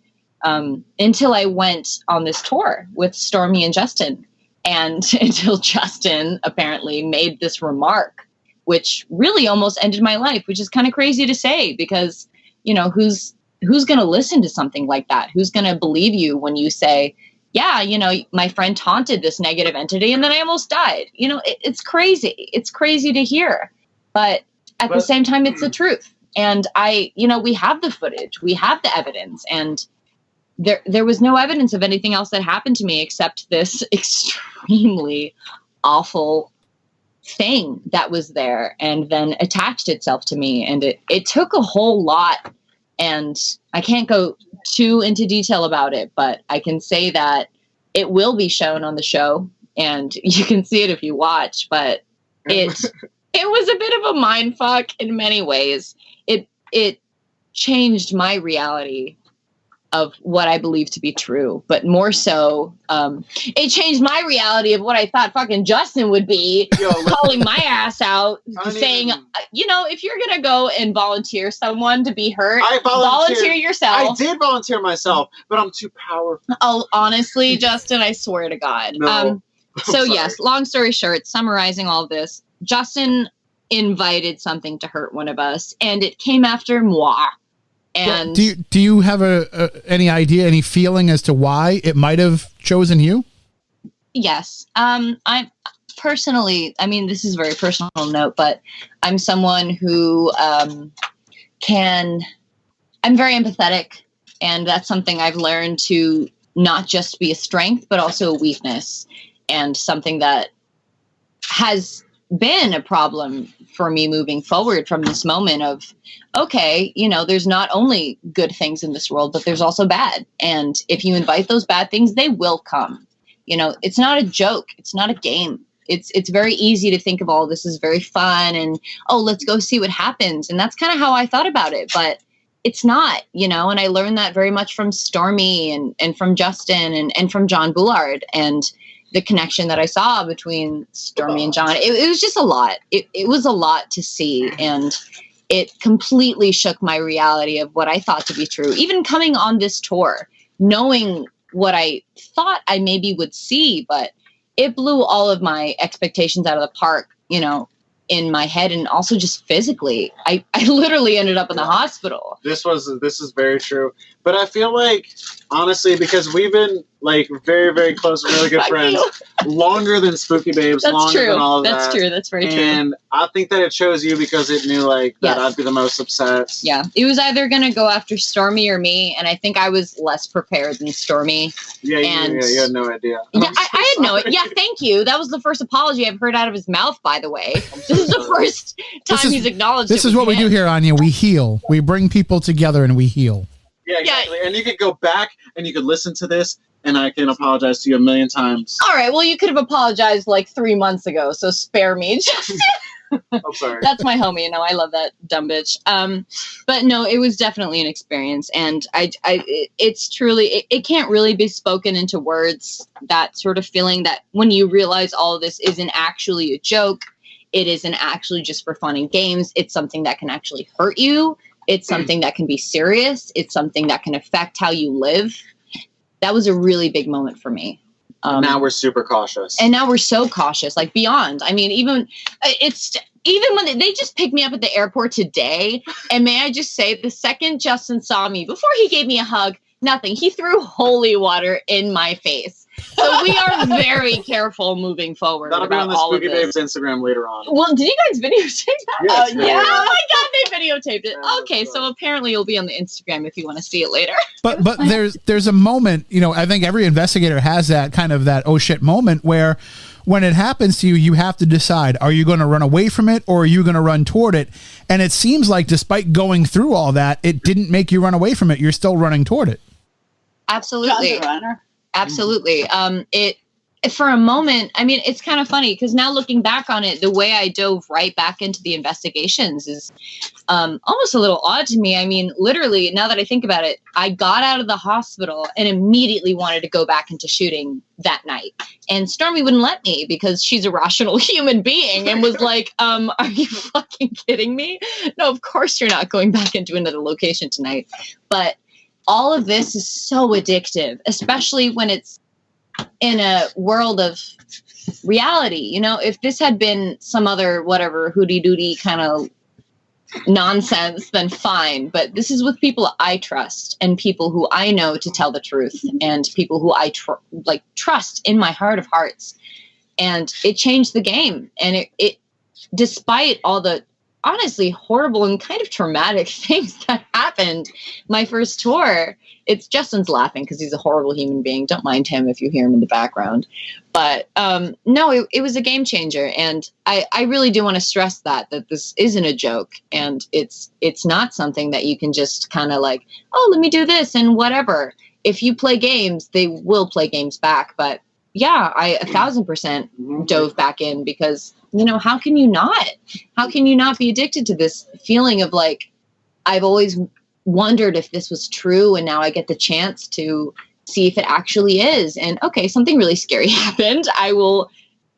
Speaker 7: until I went on this tour with Stormy and Justin, and until Justin apparently made this remark, which really almost ended my life, which is kind of crazy to say because, who's going to listen to something like that? Who's going to believe you when you say, yeah, my friend taunted this negative entity and then I almost died? It's crazy. It's crazy to hear. But at the same time, it's the truth. And we have the footage, we have the evidence, and there was no evidence of anything else that happened to me except this extremely awful thing that was there and then attached itself to me. And it took a whole lot, and I can't go too into detail about it, but I can say that it will be shown on the show and you can see it if you watch, but it was a bit of a mind fuck in many ways. It changed my reality of what I believe to be true, but more so, it changed my reality of what I thought fucking Justin would be, calling my ass out, saying, if you're going to go and volunteer someone to be hurt, volunteer yourself.
Speaker 3: I did volunteer myself, but I'm too powerful.
Speaker 7: Oh, honestly, Justin, I swear to God.
Speaker 3: No.
Speaker 7: So yes, long story short, summarizing all this, Justin invited something to hurt one of us, and it came after moi. And
Speaker 1: do you have any idea, any feeling as to why it might have chosen you?
Speaker 7: yes, I'm personally, I mean, this is a very personal note, but I'm someone who I'm very empathetic, and that's something I've learned to not just be a strength, but also a weakness, and something that has been a problem for me moving forward from this moment of, okay, there's not only good things in this world, but there's also bad. And if you invite those bad things, they will come. It's not a joke. It's not a game. It's very easy to think of all this as very fun and, oh, let's go see what happens. And that's kind of how I thought about it, but it's not, and I learned that very much from Stormy and from Justin and from John Bullard, and the connection that I saw between Stormy and John. It was just a lot. It was a lot to see, and it completely shook my reality of what I thought to be true. Even coming on this tour, knowing what I thought I maybe would see, but it blew all of my expectations out of the park, in my head, and also just physically. I literally ended up in the hospital.
Speaker 3: This is very true. But I feel like, honestly, because we've been like very, very close and really good friends longer than Spooky Babes,
Speaker 7: That's
Speaker 3: longer
Speaker 7: true.
Speaker 3: than all of
Speaker 7: That's
Speaker 3: that.
Speaker 7: true. That's very true.
Speaker 3: And I think that it chose you because it knew that
Speaker 7: Yes.
Speaker 3: I'd be the most upset.
Speaker 7: Yeah, it was either going to go after Stormy or me, and I think I was less prepared than Stormy.
Speaker 3: Yeah, you had no idea.
Speaker 7: Yeah, I had no. Yeah, thank you. That was the first apology I've heard out of his mouth, by the way. This is the first time he's acknowledged it.
Speaker 1: This is what we do here, Anya. We heal. We bring people together and we heal.
Speaker 3: Yeah, exactly. And you could go back and you could listen to this, and I can apologize to you a million times.
Speaker 7: All right, well, you could have apologized like 3 months ago, so spare me.
Speaker 3: I'm sorry.
Speaker 7: That's my homie, I love that dumb bitch. But no, it was definitely an experience, and it's truly, it can't really be spoken into words, that sort of feeling that when you realize all of this isn't actually a joke, it isn't actually just for fun and games, it's something that can actually hurt you, it's something that can be serious, it's something that can affect how you live. That was a really big moment for me.
Speaker 3: Now we're super cautious.
Speaker 7: And now we're so cautious, like beyond. I mean, even when they just picked me up at the airport today, and may I just say, the second Justin saw me, before he gave me a hug, nothing. He threw holy water in my face. So we are very careful moving forward.
Speaker 3: That'll be on the Spooky Babes Instagram later on.
Speaker 7: Well, did you guys videotape that?
Speaker 3: Yes,
Speaker 7: Yeah. Oh my God, they videotaped it.
Speaker 3: Yeah,
Speaker 7: Okay, so apparently it'll be on the Instagram if you want to see it later.
Speaker 1: But there's a moment, I think every investigator has that kind of that oh shit moment where when it happens to you, you have to decide, are you going to run away from it or are you going to run toward it? And it seems like despite going through all that, it didn't make you run away from it. You're still running toward it.
Speaker 7: Absolutely.
Speaker 2: John's a runner.
Speaker 7: Absolutely. It for a moment, I mean, it's kind of funny because now looking back on it, the way I dove right back into the investigations is almost a little odd to me. I mean, literally, now that I think about it, I got out of the hospital and immediately wanted to go back into shooting that night. And Stormy wouldn't let me because she's a rational human being and was like, are you fucking kidding me? No, of course you're not going back into another location tonight. But all of this is so addictive, especially when it's in a world of reality. If this had been some other whatever hooty-dooty kind of nonsense, then fine. But this is with people I trust and people who I know to tell the truth and people who I trust in my heart of hearts. And it changed the game. And it despite all the honestly horrible and kind of traumatic things that happened my first tour. It's Justin's laughing because he's a horrible human being. Don't mind him if you hear him in the background. But no, it was a game changer. And I really do want to stress that this isn't a joke. And it's not something that you can just kind of like, oh, let me do this and whatever. If you play games, they will play games back. But yeah, I 1,000% dove back in because, how can you not? How can you not be addicted to this feeling of like, I've always wondered if this was true and now I get the chance to see if it actually is. And okay, something really scary happened. I will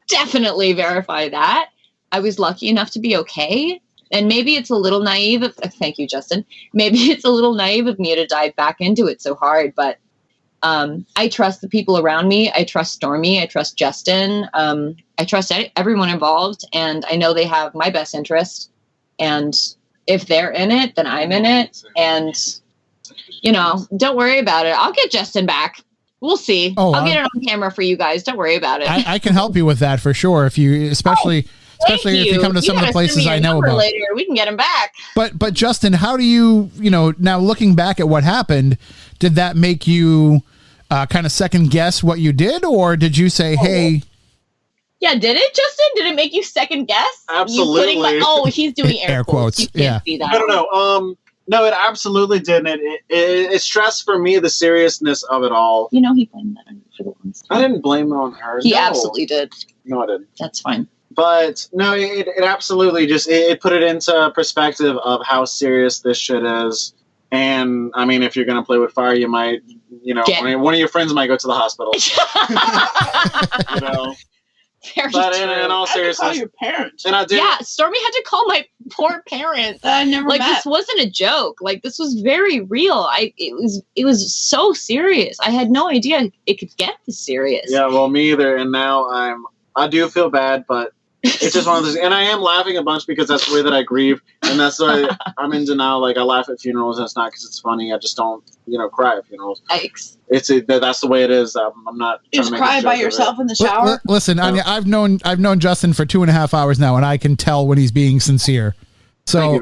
Speaker 7: definitely verify that. I was lucky enough to be okay. And maybe it's a little naive of, thank you, Justin. Maybe it's a little naive of me to dive back into it so hard, but I trust the people around me. I trust Stormy. I trust Justin. I trust everyone involved, and I know they have my best interest. And if they're in it, then I'm in it. And don't worry about it. I'll get Justin back. We'll see. I'll get it on camera for you guys. Don't worry about it.
Speaker 1: I can help you with that for sure. If you, especially if you come to some of the places I know about.
Speaker 7: Later, we can get him back.
Speaker 1: But Justin, how do you, now looking back at what happened, did that make you kind of second guess what you did, or did you say, hey?
Speaker 6: Yeah, did it, Justin? Did it make you second guess?
Speaker 3: Absolutely.
Speaker 6: He's doing air quotes. You can't see that.
Speaker 3: I don't know. No, it absolutely didn't. It stressed for me the seriousness of it all.
Speaker 6: He blamed that on you for the one story.
Speaker 3: I didn't blame it on her.
Speaker 7: He absolutely did.
Speaker 3: No, I didn't.
Speaker 7: That's fine.
Speaker 3: But no, it absolutely just it put it into perspective of how serious this shit is. And I mean, if you're gonna play with fire, you might, one of your friends might go to the hospital.
Speaker 7: Very
Speaker 3: but
Speaker 7: true.
Speaker 3: in all seriousness,
Speaker 6: call your parents.
Speaker 3: And I did.
Speaker 7: Yeah, Stormy had to call my poor parents.
Speaker 6: I never met.
Speaker 7: This wasn't a joke. This was very real. It was so serious. I had no idea it could get this serious.
Speaker 3: Yeah, well, me either. And now I do feel bad, but it's just one of those. And I am laughing a bunch because that's the way that I grieve, and that's why I'm in denial. I laugh at funerals, and it's not because it's funny. I just don't, cry at funerals.
Speaker 7: Yikes.
Speaker 3: That's the way it is. I'm not.
Speaker 6: You just cry by yourself in the shower.
Speaker 1: Listen, Anja, I've known Justin for 2.5 hours now, and I can tell when he's being sincere. So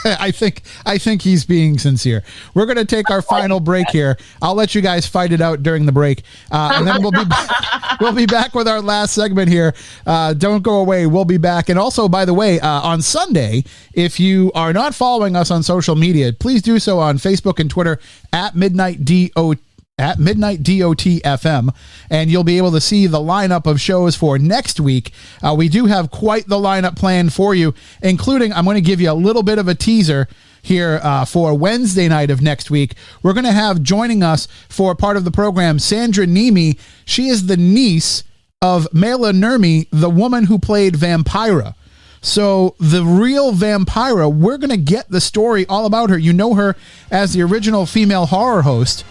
Speaker 1: I think he's being sincere. We're going to take our final break here. I'll let you guys fight it out during the break, and then we'll be back with our last segment here. Don't go away. We'll be back. And also, by the way, on Sunday, if you are not following us on social media, please do so on Facebook and Twitter at Midnight DOT FM, and you'll be able to see the lineup of shows for next week. We do have quite the lineup planned for you, including, I'm going to give you a little bit of a teaser here for Wednesday night of next week. We're going to have joining us for part of the program, Sandra Nemi. She is the niece of Mela Nurmi, the woman who played Vampira. So the real Vampira, we're going to get the story all about her. You know her as the original female horror host.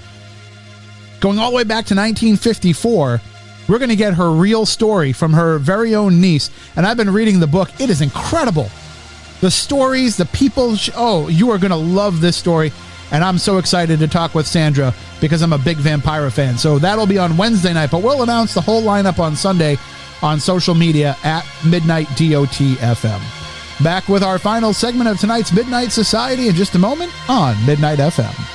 Speaker 1: Going all the way back to 1954, we're going to get her real story from her very own niece. And I've been reading the book. It is incredible. The stories, the people. You are going to love this story. And I'm so excited to talk with Sandra because I'm a big Vampira fan. So that'll be on Wednesday night. But we'll announce the whole lineup on Sunday on social media at Midnight DOT FM. Back with our final segment of tonight's Midnight Society in just a moment on Midnight FM.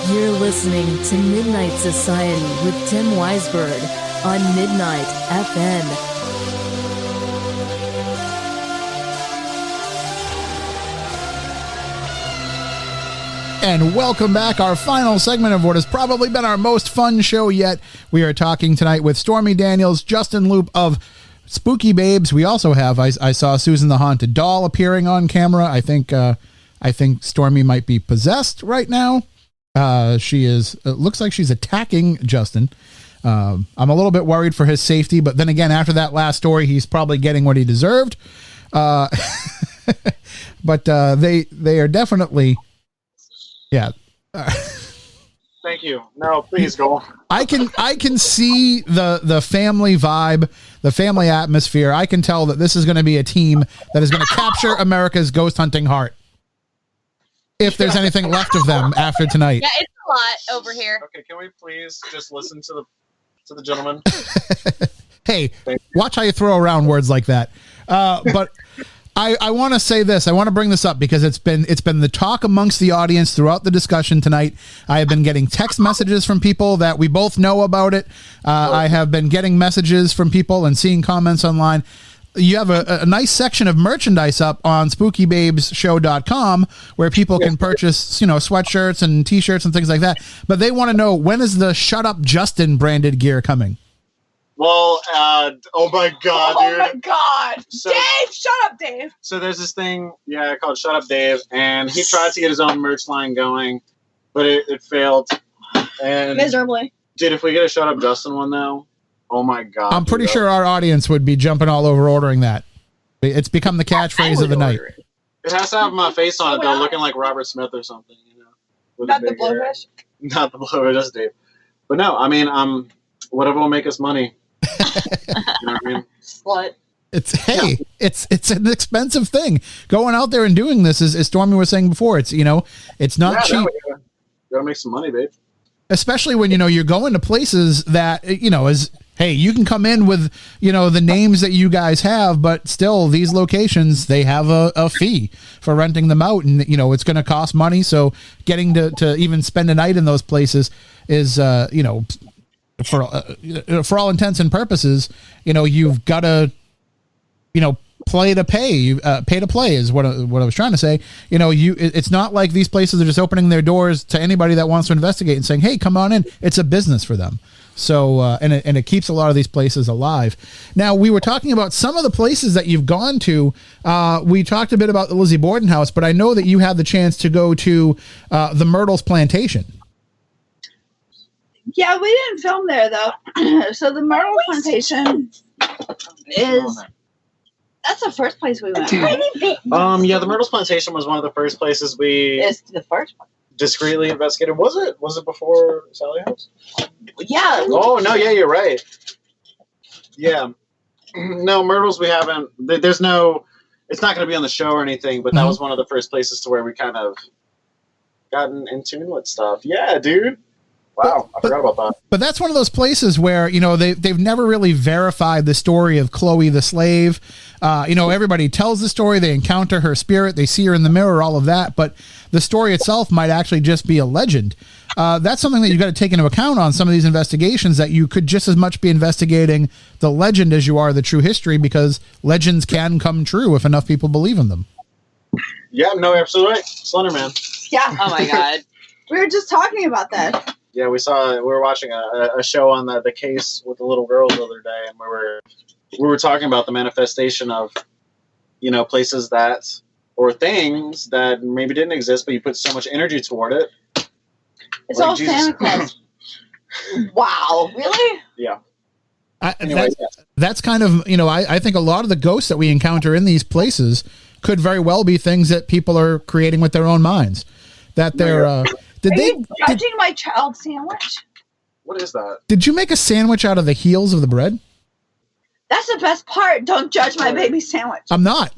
Speaker 4: You're listening to Midnight Society with Tim Weisberg on Midnight FM.
Speaker 1: And welcome back. Our final segment of what has probably been our most fun show yet. We are talking tonight with Stormy Daniels, Justin Loupe of Spooky Babes. We also have, I saw Susan the Haunted Doll appearing on camera. I think Stormy might be possessed right now. She is, it looks like she's attacking Justin. I'm a little bit worried for his safety, but then again, after that last story, he's probably getting what he deserved. But they are definitely, yeah.
Speaker 3: Thank you. No, please go on.
Speaker 1: I can see the family vibe, the family atmosphere. I can tell that this is going to be a team that is going to capture America's ghost hunting heart. If there's anything left of them after tonight.
Speaker 7: Yeah, it's a lot over here.
Speaker 3: Okay, can we please just listen to the gentleman?
Speaker 1: Hey, watch how you throw around words like that. But I want to say this. I want to bring this up because it's been the talk amongst the audience throughout the discussion tonight. I have been getting text messages from people that we both know about it. I have been getting messages from people and seeing comments online. You have a nice section of merchandise up on SpookyBabesShow.com where people can purchase, sweatshirts and T-shirts and things like that. But they want to know, when is the Shut Up Justin branded gear coming?
Speaker 3: Well, oh my God, dude.
Speaker 2: Oh my God.
Speaker 3: So-
Speaker 2: Dave, shut up, Dave.
Speaker 3: So there's this thing, called Shut Up Dave, and he tried to get his own merch line going, but it failed. And
Speaker 2: Miserably.
Speaker 3: dude, if we get a Shut Up Justin one though, oh my God.
Speaker 1: I'm pretty sure our audience would be jumping all over ordering that. It's become the catchphrase of the night.
Speaker 3: It has to have my face on it though, looking like Robert Smith or something, with
Speaker 2: Not
Speaker 3: a
Speaker 2: the
Speaker 3: big hair.
Speaker 2: blowfish.
Speaker 3: Not the blowfish, just Dave. But no, I mean, whatever will make us money. You know what I mean?
Speaker 2: Slut.
Speaker 1: It's an expensive thing. Going out there and doing this, as Stormy was saying before, it's not cheap.
Speaker 3: No, you gotta make some money, babe.
Speaker 1: Especially when you're going to places that hey, you can come in with the names that you guys have, but still these locations, they have a fee for renting them out, and it's going to cost money. So getting to even spend a night in those places is for all intents and purposes, you've got to, play to pay. Pay to play is what I was trying to say. It's not like these places are just opening their doors to anybody that wants to investigate and saying, "Hey, come on in." It's a business for them. So and it keeps a lot of these places alive. Now, we were talking about some of the places that you've gone to. We talked a bit about the Lizzie Borden house, but I know that you had the chance to go to the Myrtles Plantation.
Speaker 2: Yeah, we didn't film there though. So the Myrtle Plantation that's the first place we went. Right?
Speaker 3: The Myrtles Plantation was one of the first places we
Speaker 2: It's the first one.
Speaker 3: discreetly investigated. Was it before Sally House?
Speaker 2: Yeah.
Speaker 3: Oh no, yeah, you're right. Yeah. No, Myrtles we haven't. There's no. It's not going to be on the show or anything, but that was one of the first places to where we kind of gotten in tune with stuff. Yeah, dude. Wow, I forgot about that.
Speaker 1: But that's one of those places where, they've never really verified the story of Chloe the slave. Everybody tells the story, they encounter her spirit, they see her in the mirror, all of that. But the story itself might actually just be a legend. That's something that you've got to take into account on some of these investigations, that you could just as much be investigating the legend as you are the true history, because legends can come true if enough people believe in them.
Speaker 3: Yeah, no, absolutely right. Slenderman.
Speaker 2: Yeah.
Speaker 7: Oh my God.
Speaker 2: We were just talking about that.
Speaker 3: Yeah, we were watching a show on the case with the little girls the other day, and we were talking about the manifestation of, places that, or things that maybe didn't exist, but you put so much energy toward it.
Speaker 2: It's
Speaker 3: Like
Speaker 2: all
Speaker 3: Jesus.
Speaker 2: Santa Claus. Wow, really?
Speaker 3: Yeah.
Speaker 1: Anyway, that's kind of, I think a lot of the ghosts that we encounter in these places could very well be things that people are creating with their own minds. That they're,
Speaker 2: Are you judging my child sandwich?
Speaker 3: What is that?
Speaker 1: Did you make a sandwich out of the heels of the bread?
Speaker 2: That's the best part. Don't judge my baby sandwich.
Speaker 1: I'm not.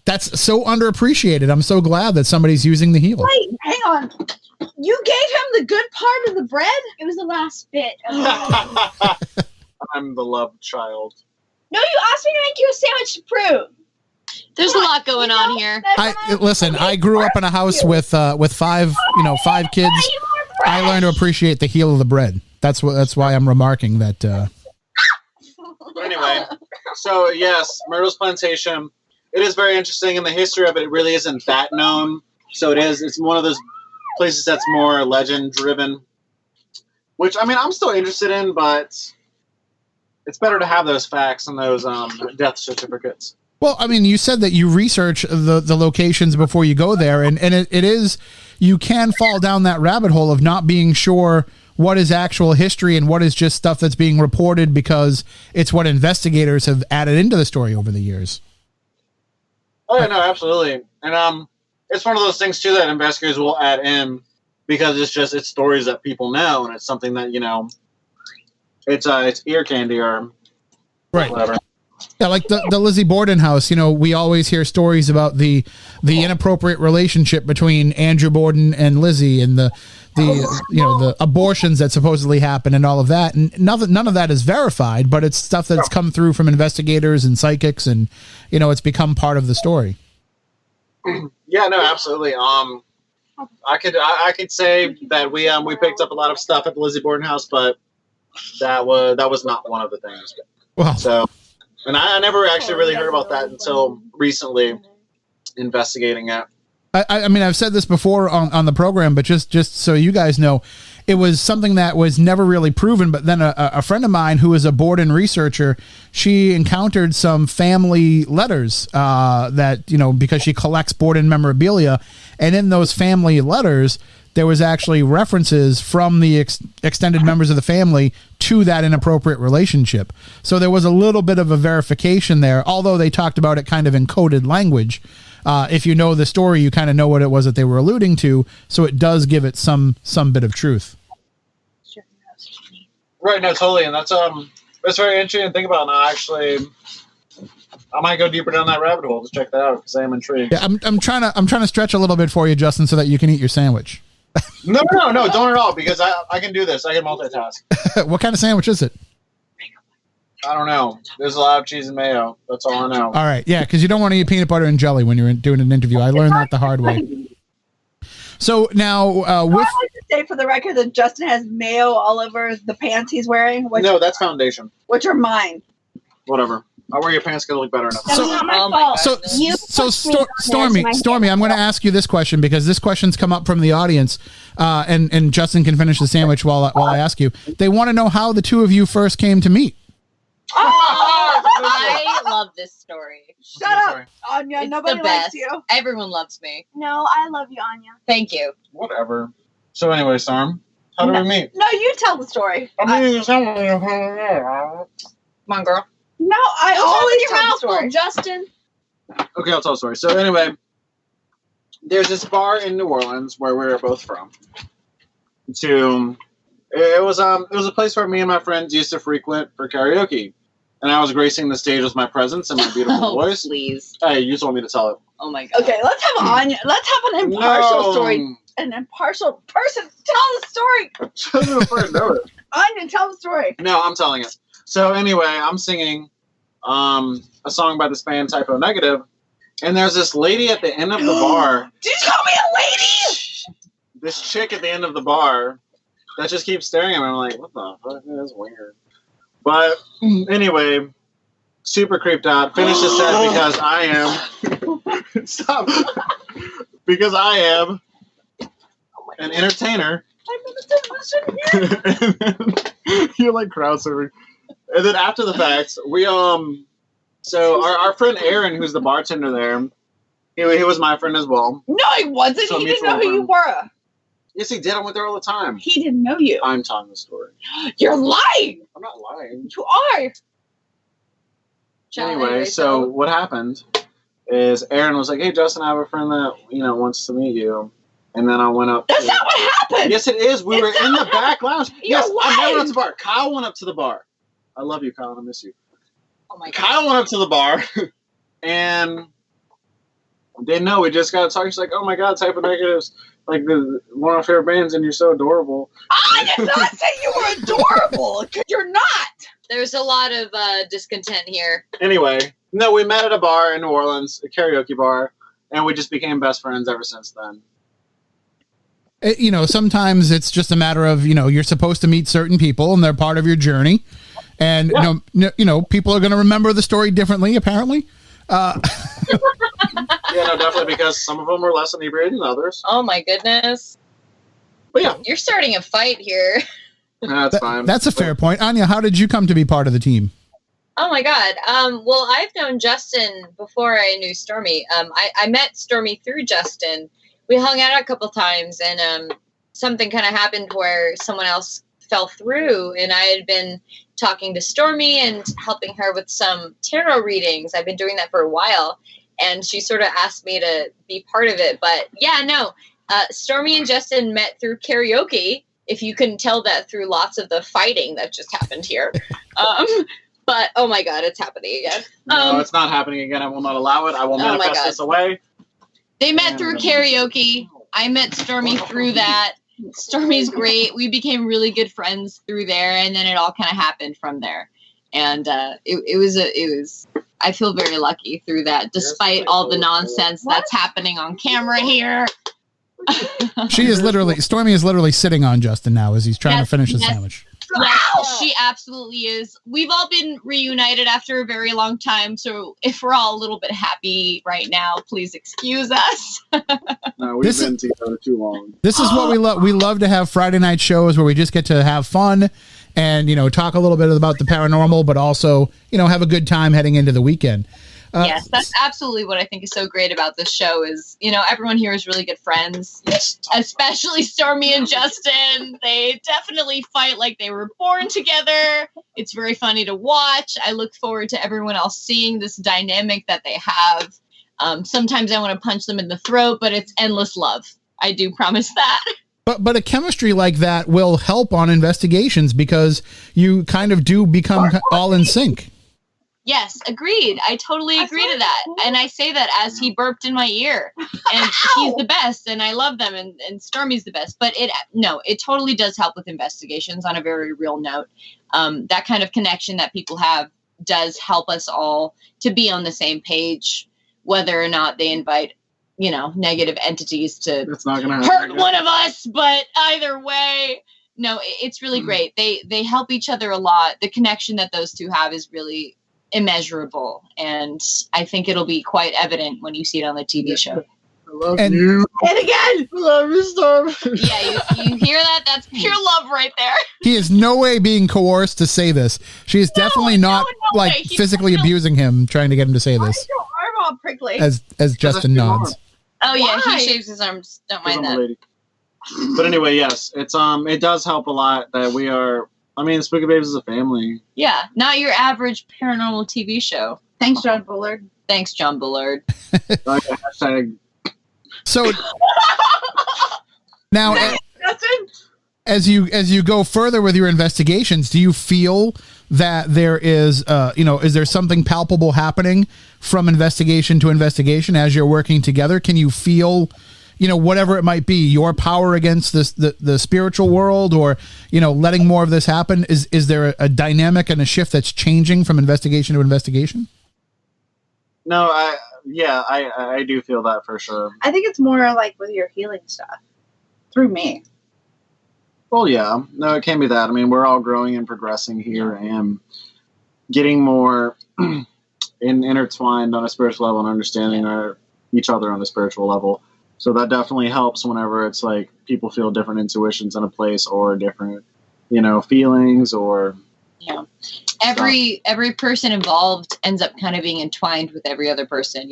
Speaker 1: That's so underappreciated. I'm so glad that somebody's using the heel.
Speaker 2: Wait, hang on. You gave him the good part of the bread?
Speaker 6: It was the last bit.
Speaker 3: I'm the loved child.
Speaker 6: No, you asked me to make you a sandwich to prove.
Speaker 7: There's a lot going on here.
Speaker 1: I grew up in a house with five kids. I learned to appreciate the heel of the bread. That's why I'm remarking that.
Speaker 3: Anyway, so yes, Myrtle's Plantation. It is very interesting, and the history of it really isn't that known. So it's one of those places that's more legend driven, which I'm still interested in, but it's better to have those facts and those death certificates.
Speaker 1: Well, you said that you research the locations before you go there, and it is, you can fall down that rabbit hole of not being sure what is actual history and what is just stuff that's being reported because it's what investigators have added into the story over the years.
Speaker 3: Oh yeah, no, absolutely. And it's one of those things too that investigators will add in because it's stories that people know, and it's something that it's ear candy or
Speaker 1: right.
Speaker 3: Whatever.
Speaker 1: Yeah, like the Lizzie Borden house, we always hear stories about the inappropriate relationship between Andrew Borden and Lizzie, and the the abortions that supposedly happen and all of that, and none of that is verified, but it's stuff that's come through from investigators and psychics, and it's become part of the story.
Speaker 3: Yeah, no, absolutely. I could say that we picked up a lot of stuff at the Lizzie Borden house, but that was not one of the things.
Speaker 1: Well,
Speaker 3: so, and I never actually really heard about that until recently, investigating it.
Speaker 1: I mean, I've said this before on the program, but just so you guys know, it was something that was never really proven. But then a friend of mine who is a Borden researcher, she encountered some family letters that, because she collects Borden memorabilia. And in those family letters, there was actually references from the extended members of the family to that inappropriate relationship. So there was a little bit of a verification there, although they talked about it kind of in coded language. If you know the story, you kind of know what it was that they were alluding to, so it does give it some bit of truth.
Speaker 3: Right, no, totally, and that's very interesting to think about. Now, actually, I might go deeper down that rabbit hole to check that out because I am intrigued.
Speaker 1: Yeah, I'm trying to stretch a little bit for you, Justin, so that you can eat your sandwich.
Speaker 3: No, don't at all, because I can do this. I can multitask.
Speaker 1: What kind of sandwich is it?
Speaker 3: I don't know. There's a lot of cheese and mayo. That's all I know.
Speaker 1: All right. Yeah, because you don't want to eat peanut butter and jelly when you're doing an interview. I learned that the hard way. So now,
Speaker 2: I would like to say for the record that Justin has mayo all over the pants he's wearing.
Speaker 3: No, that's foundation.
Speaker 2: Which are mine.
Speaker 3: Whatever. I'll wear your pants because they look better enough.
Speaker 6: That's not my fault.
Speaker 1: Stormy, I'm going to ask you this question because this question's come up from the audience, and Justin can finish the sandwich while I ask you. They want to know how the two of you first came to meet.
Speaker 7: Oh, I love this story.
Speaker 2: Shut up, Anja.
Speaker 7: It's
Speaker 2: Nobody
Speaker 7: the
Speaker 2: likes
Speaker 7: best.
Speaker 2: you.
Speaker 7: Everyone loves me.
Speaker 6: No, I love you, Anja.
Speaker 7: Thank you.
Speaker 3: Whatever. So anyway, Storm, how do we meet?
Speaker 2: No, you tell the story.
Speaker 3: Come
Speaker 7: Come on, girl.
Speaker 2: No, I always
Speaker 6: your
Speaker 2: tell the
Speaker 6: mouth full,
Speaker 2: story.
Speaker 6: Justin.
Speaker 3: Okay, I'll tell the story. So anyway, there's this bar in New Orleans where we were both from. It was a place where me and my friends used to frequent for karaoke, and I was gracing the stage with my presence and my beautiful voice.
Speaker 7: Please.
Speaker 3: Hey, you told me to tell it.
Speaker 7: Oh my god.
Speaker 2: Okay, let's have an impartial story. An impartial person tell the story. Anja, tell the story.
Speaker 3: No, I'm telling it. So anyway, I'm singing a song by this band Typo Negative, and there's this lady at the end of the bar.
Speaker 2: Did you call me a lady?
Speaker 3: This chick at the end of the bar that just keeps staring at me. I'm like, what the fuck? That's weird. But anyway, super creeped out. Finished the set because I am. Stop. Because I am an entertainer. You're like crowd surfing. And then after the fact, we so our friend Aaron, who's the bartender there, he was my friend as well.
Speaker 2: No, he wasn't.
Speaker 3: So
Speaker 2: He didn't know who you were.
Speaker 3: Yes, he did. I went there all the time.
Speaker 2: He didn't know you.
Speaker 3: I'm telling the story.
Speaker 2: You're lying.
Speaker 3: I'm not lying.
Speaker 2: You are.
Speaker 3: Anyway, so what happened is Aaron was like, "Hey, Justin, I have a friend that wants to meet you." And then I went up.
Speaker 2: That's not what happened.
Speaker 3: Yes, it is. We were in the back lounge.
Speaker 2: You're
Speaker 3: Yes, I never
Speaker 2: lying.
Speaker 3: went to the bar. Kyle went up to the bar. I love you, Kyle. I miss you.
Speaker 7: Oh my god.
Speaker 3: Kyle went up to the bar, and didn't know. We just got talking. She's like, "Oh my god, Type of Negatives, like one of my favorite bands, and you're so adorable."
Speaker 2: I did not say you were adorable, because you're not.
Speaker 7: There's a lot of discontent here.
Speaker 3: Anyway, no, we met at a bar in New Orleans, a karaoke bar, and we just became best friends ever since then.
Speaker 1: Sometimes it's just a matter of, you're supposed to meet certain people and they're part of your journey. And, people are going to remember the story differently, apparently.
Speaker 3: Yeah, no, definitely, because some of them were less inebriated than others.
Speaker 7: Oh my goodness.
Speaker 3: But yeah.
Speaker 7: You're starting a fight here.
Speaker 3: That's fine.
Speaker 1: That's a fair point. Anja, how did you come to be part of the team?
Speaker 7: Oh my god. Well, I've known Justin before I knew Stormy. I met Stormy through Justin. We hung out a couple times, and something kind of happened where someone else fell through, and I had been talking to Stormy and helping her with some tarot readings. I've been doing that for a while, and she sort of asked me to be part of it. But yeah, no, Stormy and Justin met through karaoke, if you can tell that through lots of the fighting that just happened here. But oh my god, it's happening again.
Speaker 3: No, it's not happening again. I will not allow it. I will manifest this away.
Speaker 7: They met through karaoke. I met Stormy through that. Stormy's great. We became really good friends through there, and then it all kind of happened from there. And it was. I feel very lucky through that, despite all the nonsense that's happening on camera here.
Speaker 1: Stormy is literally sitting on Justin now as he's trying to finish the sandwich.
Speaker 7: Yes, she absolutely is. We've all been reunited after a very long time, so if we're all a little bit happy right now, please excuse us.
Speaker 3: No, we've been together too long.
Speaker 1: This is what we love. We love to have Friday night shows where we just get to have fun and, talk a little bit about the paranormal, but also, have a good time heading into the weekend.
Speaker 7: Yes, that's absolutely what I think is so great about this show is, everyone here is really good friends, especially Stormy and Justin. They definitely fight like they were born together. It's very funny to watch. I look forward to everyone else seeing this dynamic that they have. Sometimes I want to punch them in the throat, but it's endless love. I do promise that.
Speaker 1: But a chemistry like that will help on investigations because you kind of do become all in sync.
Speaker 7: Yes, agreed. I totally agree to that. And I say that as he burped in my ear. And he's the best, and I love them, and Stormy's the best. But it totally does help with investigations on a very real note. That kind of connection that people have does help us all to be on the same page, whether or not they invite, negative entities to hurt one of us. But either way, no, it's really great. They help each other a lot. The connection that those two have is really immeasurable, and I think it'll be quite evident when you see it on the TV show.
Speaker 3: I love you.
Speaker 7: And again,
Speaker 3: I love you, Storm.
Speaker 7: Yeah, you hear that? That's pure love right there.
Speaker 1: He is no way being coerced to say this. She is definitely not physically abusing him, trying to get him to say this.
Speaker 2: Why is your arm all prickly?
Speaker 1: As Justin nods.
Speaker 7: Oh yeah,
Speaker 2: Why?
Speaker 7: he shaves his arms. Don't mind that.
Speaker 3: But anyway, yes, it does help a lot that we are. I mean, Spooky Babes is a family.
Speaker 7: Yeah, not your average paranormal TV show.
Speaker 2: Thanks, John Bullard.
Speaker 7: Thanks, John Bullard.
Speaker 3: Hashtag. So
Speaker 1: now, as you go further with your investigations, do you feel that there is, is there something palpable happening from investigation to investigation as you're working together? Can you feel, whatever it might be, your power against the spiritual world, or, letting more of this happen? Is there a dynamic and a shift that's changing from investigation to investigation?
Speaker 3: No, I do feel that for sure.
Speaker 2: I think it's more like with your healing stuff through me.
Speaker 3: Well, yeah. No, it can be that. I mean, we're all growing and progressing here and getting more intertwined on a spiritual level and understanding each other on a spiritual level. So that definitely helps whenever it's like people feel different intuitions in a place or different, feelings or.
Speaker 7: Yeah. Every person involved ends up kind of being entwined with every other person.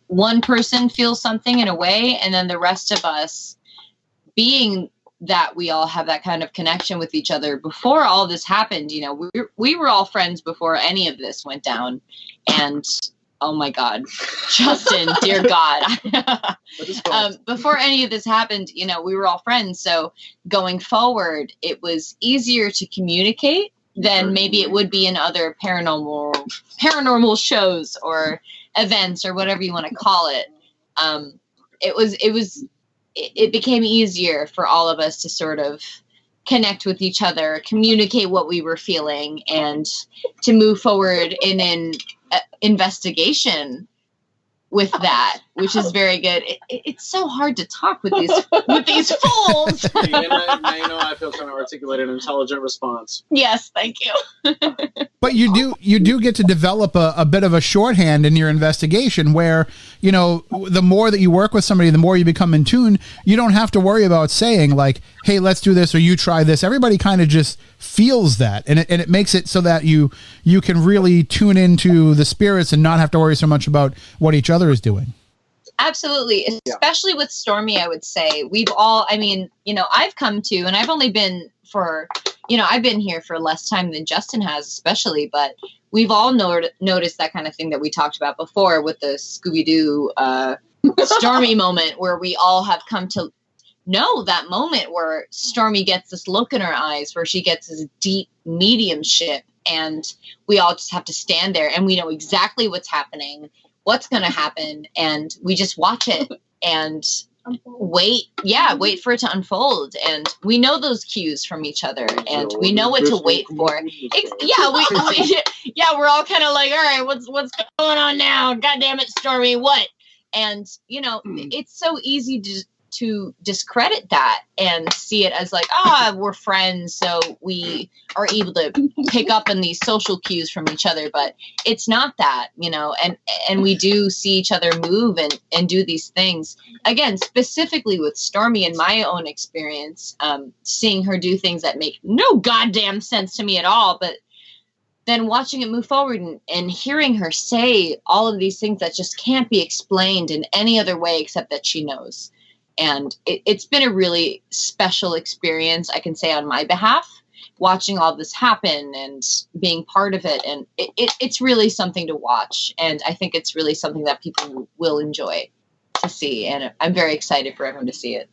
Speaker 7: One person feels something in a way, and then the rest of us, being that we all have that kind of connection with each other. Before all this happened, we were all friends before any of this went down, and oh my God, Justin, dear God. Before any of this happened, we were all friends. So going forward, it was easier to communicate than maybe it would be in other paranormal shows or events or whatever you want to call it. It became easier for all of us to sort of connect with each other, communicate what we were feeling, and to move forward in an investigation with that, which is very good. It's so hard to talk with these fools.
Speaker 3: Now I feel trying to articulate an intelligent response.
Speaker 7: Yes, thank you.
Speaker 1: But you do get to develop a bit of a shorthand in your investigation where, the more that you work with somebody, the more you become in tune. You don't have to worry about saying like, hey, let's do this, or you try this. Everybody kind of just feels that. And it makes it so that you can really tune into the spirits and not have to worry so much about what each other is doing.
Speaker 7: Absolutely. Especially with Stormy, I would say we've all, I've come to, and I've only been for, I've been here for less time than Justin has, especially, but we've all noticed that kind of thing that we talked about before with the Scooby-Doo Stormy moment, where we all have come to know that moment where Stormy gets this look in her eyes, where she gets this deep mediumship, and we all just have to stand there and we know exactly what's happening, what's going to happen, and we just watch it. And wait for it to unfold, and we know those cues from each other, and we know what to wait for. We're all kind of like, all right, what's going on now? God damn it, Stormy, what? And it's so easy to discredit that and see it as like, we're friends, so we are able to pick up on these social cues from each other. But it's not that, and we do see each other move and do these things. Again, specifically with Stormy, in my own experience, seeing her do things that make no goddamn sense to me at all, but then watching it move forward and hearing her say all of these things that just can't be explained in any other way except that she knows. And it's been a really special experience, I can say, on my behalf, watching all this happen and being part of it. And it's really something to watch. And I think it's really something that people will enjoy to see. And I'm very excited for everyone to see it.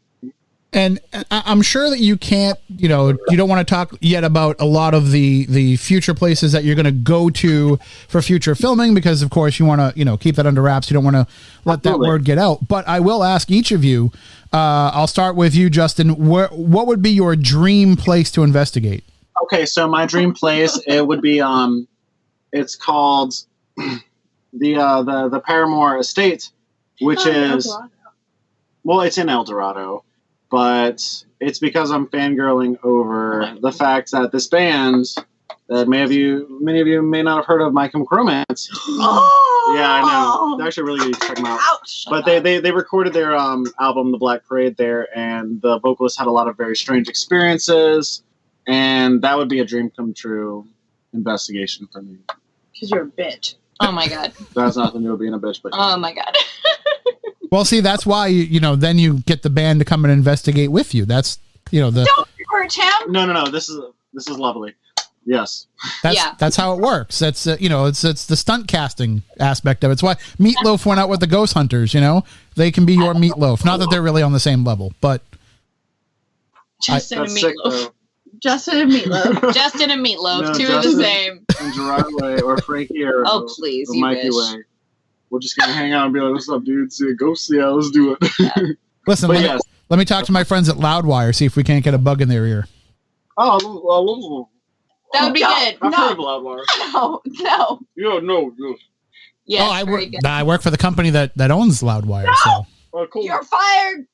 Speaker 1: And I'm sure that you can't, you don't want to talk yet about a lot of the future places that you're going to go to for future filming, because of course you want to, keep that under wraps. You don't want to let that word get out. But I will ask each of you, I'll start with you, Justin, what would be your dream place to investigate?
Speaker 3: Okay. So my dream place, it would be, it's called the Paramore Estate, which is, it's in El Dorado. But it's because I'm fangirling over the fact that this band that many of you may not have heard of, My Chemical Romance.
Speaker 2: Oh!
Speaker 3: Yeah, I know. They're actually really good to check them out.
Speaker 2: Ouch.
Speaker 3: But they recorded their album, The Black Parade, there, and the vocalist had a lot of very strange experiences, and that would be a dream come true investigation for me.
Speaker 2: Because you're a bitch.
Speaker 7: Oh my God.
Speaker 3: That's nothing to do with being a bitch, but
Speaker 7: oh my God.
Speaker 1: Well, see, that's why, then you get the band to come and investigate with you. That's,
Speaker 2: Don't hurt him.
Speaker 3: No. This is lovely. Yes.
Speaker 1: That's how it works. That's, it's the stunt casting aspect of it. It's why Meatloaf went out with the Ghost Hunters, They can be your Meatloaf. Not that they're really on the same level, but.
Speaker 2: Justin and Meatloaf. Justin and Meatloaf.
Speaker 7: Justin and Meatloaf.
Speaker 3: No,
Speaker 7: two
Speaker 3: Justin
Speaker 7: are the same.
Speaker 3: And Gerard Way or Frankie or
Speaker 7: please,
Speaker 3: or
Speaker 7: you
Speaker 3: Mikey
Speaker 7: wish.
Speaker 3: Way. We're just going to hang out and be like, what's up, dude? See a ghost? Yeah, let's do it.
Speaker 7: Yeah.
Speaker 1: Listen, let me talk to my friends at Loudwire, see if we can't get a bug in their ear.
Speaker 3: Oh,
Speaker 7: that would be good.
Speaker 3: I've heard of Loudwire.
Speaker 2: No.
Speaker 3: No.
Speaker 7: Yes,
Speaker 1: I work for the company that owns Loudwire. No!
Speaker 3: So. Oh, cool.
Speaker 2: You're fired.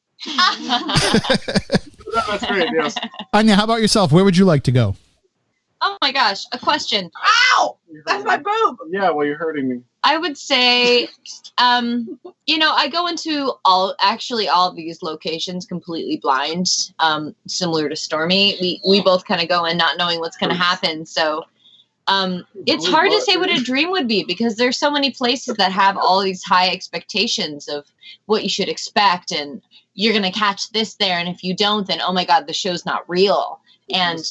Speaker 3: That's great, yes.
Speaker 1: Anja, how about yourself? Where would you like to go?
Speaker 7: Oh my gosh, a question.
Speaker 2: Ow! That's my boob.
Speaker 3: Yeah, well, you're hurting me.
Speaker 7: I would say, I go into all of these locations completely blind, similar to Stormy. We both kind of go in not knowing what's going to happen. So it's hard to say what a dream would be, because there's so many places that have all these high expectations of what you should expect, and you're going to catch this there, and if you don't, then oh my God, the show's not real. And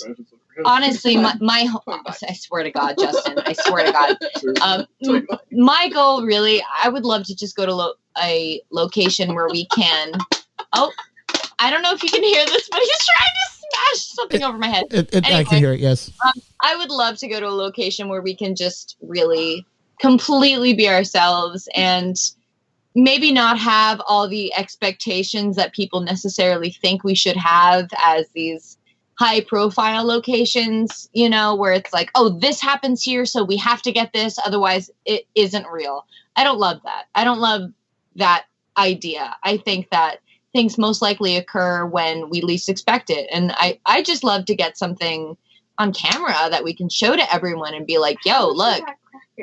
Speaker 7: honestly, my I swear to God, Justin, I swear to God, my goal really, I would love to just go to a location where we can. Oh, I don't know if you can hear this, but he's trying to smash something over my head.
Speaker 1: Anyway, I can hear it. Yes.
Speaker 7: I would love to go to a location where we can just really completely be ourselves and maybe not have all the expectations that people necessarily think we should have as these high profile locations, where it's like, oh, this happens here, so we have to get this, otherwise it isn't real. I don't love that. I don't love that idea. I think that things most likely occur when we least expect it. And I just love to get something on camera that we can show to everyone and be like, yo, look,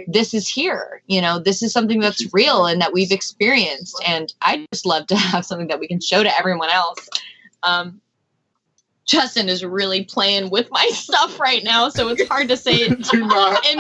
Speaker 7: this is here. This is something that's real and that we've experienced. And I just love to have something that we can show to everyone else. Justin is really playing with my stuff right now, so it's hard to say it in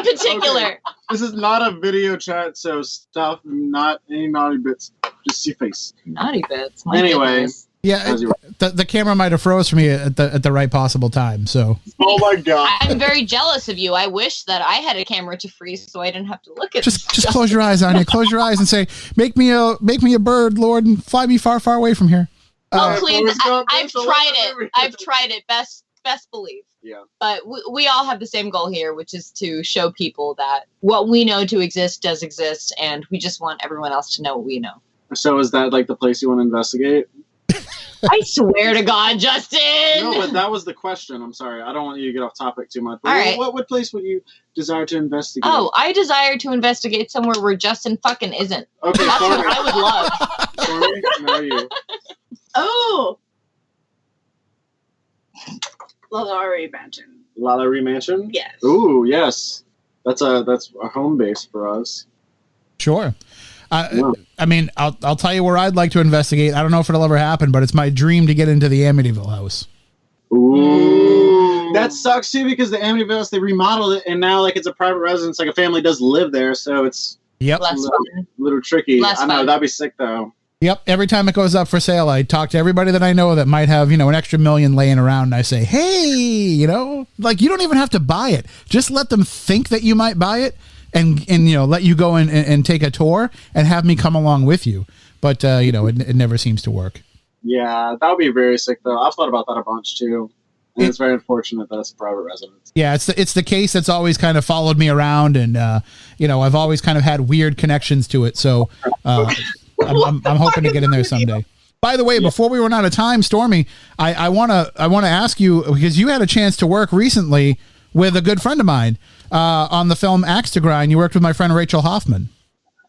Speaker 7: particular.
Speaker 3: Okay. This is not a video chat, so stuff, not any naughty bits. Just see face.
Speaker 7: Naughty bits. My
Speaker 3: anyway.
Speaker 7: goodness.
Speaker 1: Yeah, the camera might have froze for me at the right possible time. So.
Speaker 3: Oh my God!
Speaker 7: I'm very jealous of you. I wish that I had a camera to freeze, so I didn't have to look at.
Speaker 1: Just close your eyes, Anja. Close your eyes and say, "Make me a bird, Lord, and fly me far, far away from here."
Speaker 7: Oh please! I've tried it. I've tried it. Best believe.
Speaker 3: Yeah.
Speaker 7: But we all have the same goal here, which is to show people that what we know to exist does exist, and we just want everyone else to know what we know.
Speaker 3: So is that like the place you want to investigate?
Speaker 7: I swear to God, Justin.
Speaker 3: No, but that was the question. I'm sorry. I don't want you to get off topic too much. But
Speaker 7: All right.
Speaker 3: What place would you desire to investigate?
Speaker 7: Oh, I desire to investigate somewhere where Justin fucking isn't.
Speaker 3: Okay,
Speaker 7: That's
Speaker 3: sorry.
Speaker 7: what I would love.
Speaker 3: Sorry, now you.
Speaker 2: Oh, Lalaurie Mansion.
Speaker 3: Lalaurie Mansion?
Speaker 2: Yes.
Speaker 3: Ooh, yes. That's a home base for us.
Speaker 1: Sure.
Speaker 3: Yeah.
Speaker 1: I mean, I'll tell you where I'd like to investigate. I don't know if it'll ever happen, but it's my dream to get into the Amityville house.
Speaker 3: Ooh. That sucks too because the Amityville house, they remodeled it and now like it's a private residence. Like a family does live there, so it's
Speaker 1: Yep.
Speaker 7: Less fun.
Speaker 3: a little tricky.
Speaker 7: Less
Speaker 3: I know
Speaker 7: fun.
Speaker 3: that'd be sick though.
Speaker 1: Yep. Every time it goes up for sale, I talk to everybody that I know that might have, an extra $1 million laying around. And I say, hey, like you don't even have to buy it. Just let them think that you might buy it and let you go in and take a tour and have me come along with you. But, it never seems to work.
Speaker 3: Yeah, that would be very sick though. I've thought about that a bunch too. And it's very unfortunate that it's a private residence.
Speaker 1: Yeah, it's the case that's always kind of followed me around. And, I've always kind of had weird connections to it. So I'm hoping to get in there someday. By the way, before we run out of time, Stormy, I want to ask you, because you had a chance to work recently with a good friend of mine on the film Axe to Grind. You worked with my friend Rachel Hoffman.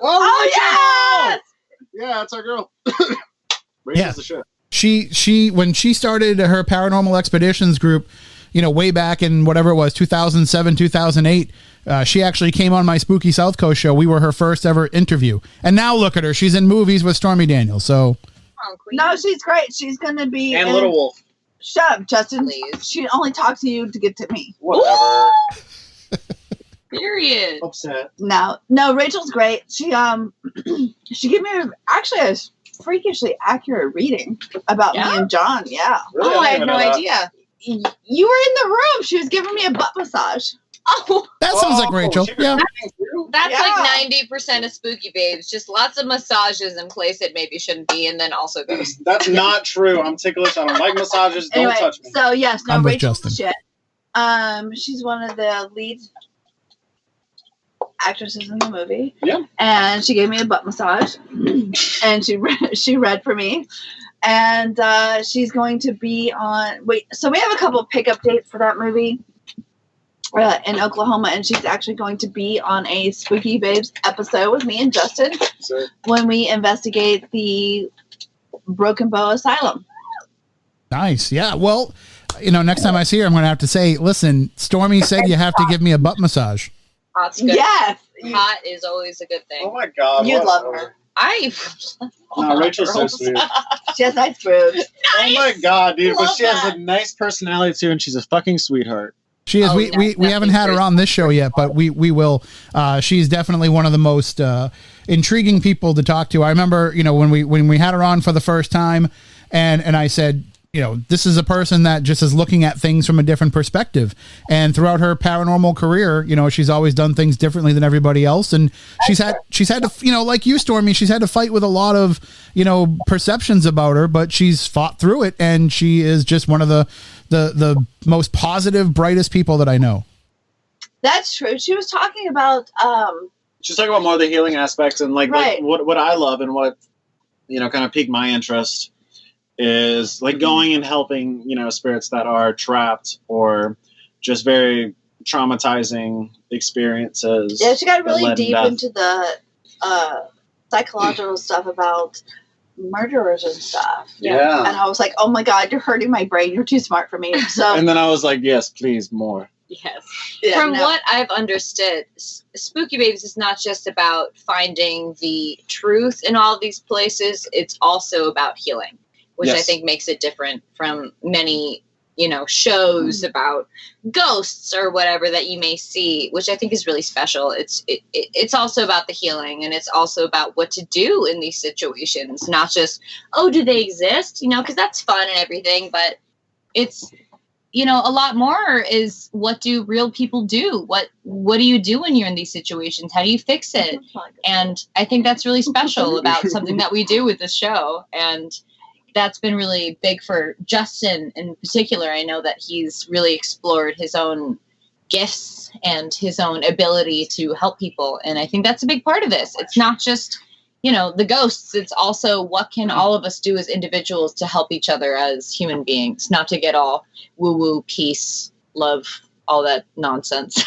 Speaker 2: Oh, yes!
Speaker 3: Yeah, that's our girl.
Speaker 1: Yeah.
Speaker 3: Rachel's the shit.
Speaker 1: She when she started her paranormal expeditions group, way back in whatever it was, 2007, 2008, she actually came on my Spooky South Coast show. We were her first ever interview. And now look at her. She's in movies with Stormy Daniels. So
Speaker 2: No, she's great. She's going to be
Speaker 3: And
Speaker 2: in-
Speaker 3: Little Wolf.
Speaker 2: Shut up, Justin.
Speaker 7: Please.
Speaker 2: She only talks to you to get to me.
Speaker 3: Whatever.
Speaker 7: Period.
Speaker 3: Upset.
Speaker 2: No, Rachel's great. She she gave me actually a freakishly accurate reading about me
Speaker 7: Yeah?
Speaker 2: and John. Yeah.
Speaker 3: Really?
Speaker 7: Oh, I
Speaker 3: didn't
Speaker 7: had
Speaker 3: even
Speaker 7: no
Speaker 3: know that.
Speaker 7: idea.
Speaker 2: You were in the room. She was giving me a butt massage.
Speaker 7: Oh,
Speaker 1: that sounds like Rachel.
Speaker 3: she was
Speaker 1: Yeah.
Speaker 3: acting too?
Speaker 7: that's
Speaker 2: Yeah.
Speaker 7: like 90% of spooky babes. Just lots of massages in place it maybe shouldn't be, and then also ghosts.
Speaker 3: That's not true. I'm ticklish. I don't like massages. Don't
Speaker 2: Anyway,
Speaker 3: touch me.
Speaker 2: so yes, no,
Speaker 1: I'm with
Speaker 2: Rachel's the
Speaker 1: Justin.
Speaker 2: shit. She's one of the lead actresses in the movie.
Speaker 3: Yeah.
Speaker 2: And she gave me a butt massage, and she read for me, and she's going to be on. So we have a couple of pickup dates for that movie in Oklahoma, and she's actually going to be on a Spooky Babes episode with me and Justin
Speaker 3: So,
Speaker 2: when we investigate the Broken Bow Asylum.
Speaker 1: Nice. Yeah. Well, next time I see her, I'm going to have to say, listen, Stormy said you have to give me a butt massage.
Speaker 7: Hot's good.
Speaker 2: Yes.
Speaker 7: Hot is always a good thing.
Speaker 3: oh my god.
Speaker 2: You'd love
Speaker 3: whatever.
Speaker 2: her.
Speaker 7: I
Speaker 3: No, Rachel's so sweet.
Speaker 2: She has nice boobs.
Speaker 3: Oh my god, dude. But
Speaker 7: Love
Speaker 3: she has
Speaker 7: that.
Speaker 3: a nice personality too, and she's a fucking sweetheart.
Speaker 1: She is.
Speaker 7: Oh,
Speaker 1: we
Speaker 7: yeah,
Speaker 1: haven't had her on this show yet, but we will. She's definitely one of the most intriguing people to talk to. I remember, when we had her on for the first time, and I said, this is a person that just is looking at things from a different perspective. And throughout her paranormal career, she's always done things differently than everybody else. And she's had to, like you, Stormy, she's had to fight with a lot of, perceptions about her, but she's fought through it. And she is just one of the most positive, brightest people that I know.
Speaker 2: That's true. She was talking about
Speaker 3: She's talking about more of the healing aspects and like
Speaker 2: Right.
Speaker 3: what I love and what kind of piqued my interest is like going and helping spirits that are trapped or just very traumatizing experiences.
Speaker 2: yeah, she got
Speaker 3: that led
Speaker 2: really
Speaker 3: to
Speaker 2: deep
Speaker 3: death.
Speaker 2: into the psychological stuff about murderers and stuff.
Speaker 3: Yeah.
Speaker 2: And I was like, oh my god, you're hurting my brain. You're too smart for me. So
Speaker 3: And then I was like, yes, please, more.
Speaker 7: Yes.
Speaker 2: yeah,
Speaker 7: From
Speaker 2: no.
Speaker 7: what I've understood, Spooky Babes is not just about finding the truth in all of these places. It's also about healing, which I
Speaker 3: Yes.
Speaker 7: think makes it different from many, shows about ghosts or whatever that you may see, which I think is really special. It's also about the healing, and it's also about what to do in these situations, not just, oh, do they exist? Because that's fun and everything, but it's, a lot more is what do real people do? What do you do when you're in these situations? How do you fix it? And I think that's really special about something that we do with this show. And that's been really big for Justin in particular. I know that he's really explored his own gifts and his own ability to help people. And I think that's a big part of this. It's not just, the ghosts, it's also what can all of us do as individuals to help each other as human beings, not to get all woo-woo, peace, love, all that nonsense.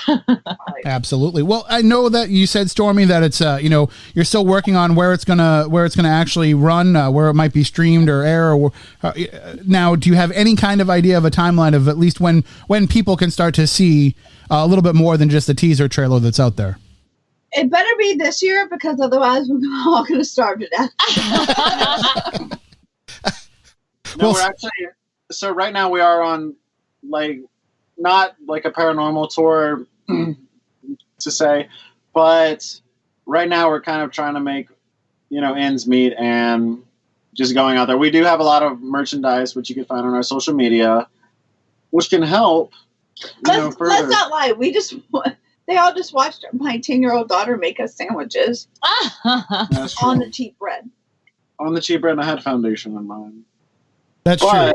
Speaker 1: Absolutely. Well, I know that you said, Stormy, that it's you're still working on where it's gonna actually run, where it might be streamed or air. Or now, do you have any kind of idea of a timeline of at least when people can start to see a little bit more than just the teaser trailer that's out there?
Speaker 2: It better be this year, because otherwise we're all going to starve to death.
Speaker 3: No, we're actually, so right now we are on, not like a paranormal tour to say, but right now we're kind of trying to make, ends meet and just going out there. We do have a lot of merchandise, which you can find on our social media, which can help.
Speaker 2: Let's not lie. They all just watched my 10-year-old daughter make us sandwiches on the cheap bread.
Speaker 3: On the cheap bread, and I had foundation in mine.
Speaker 1: That's true.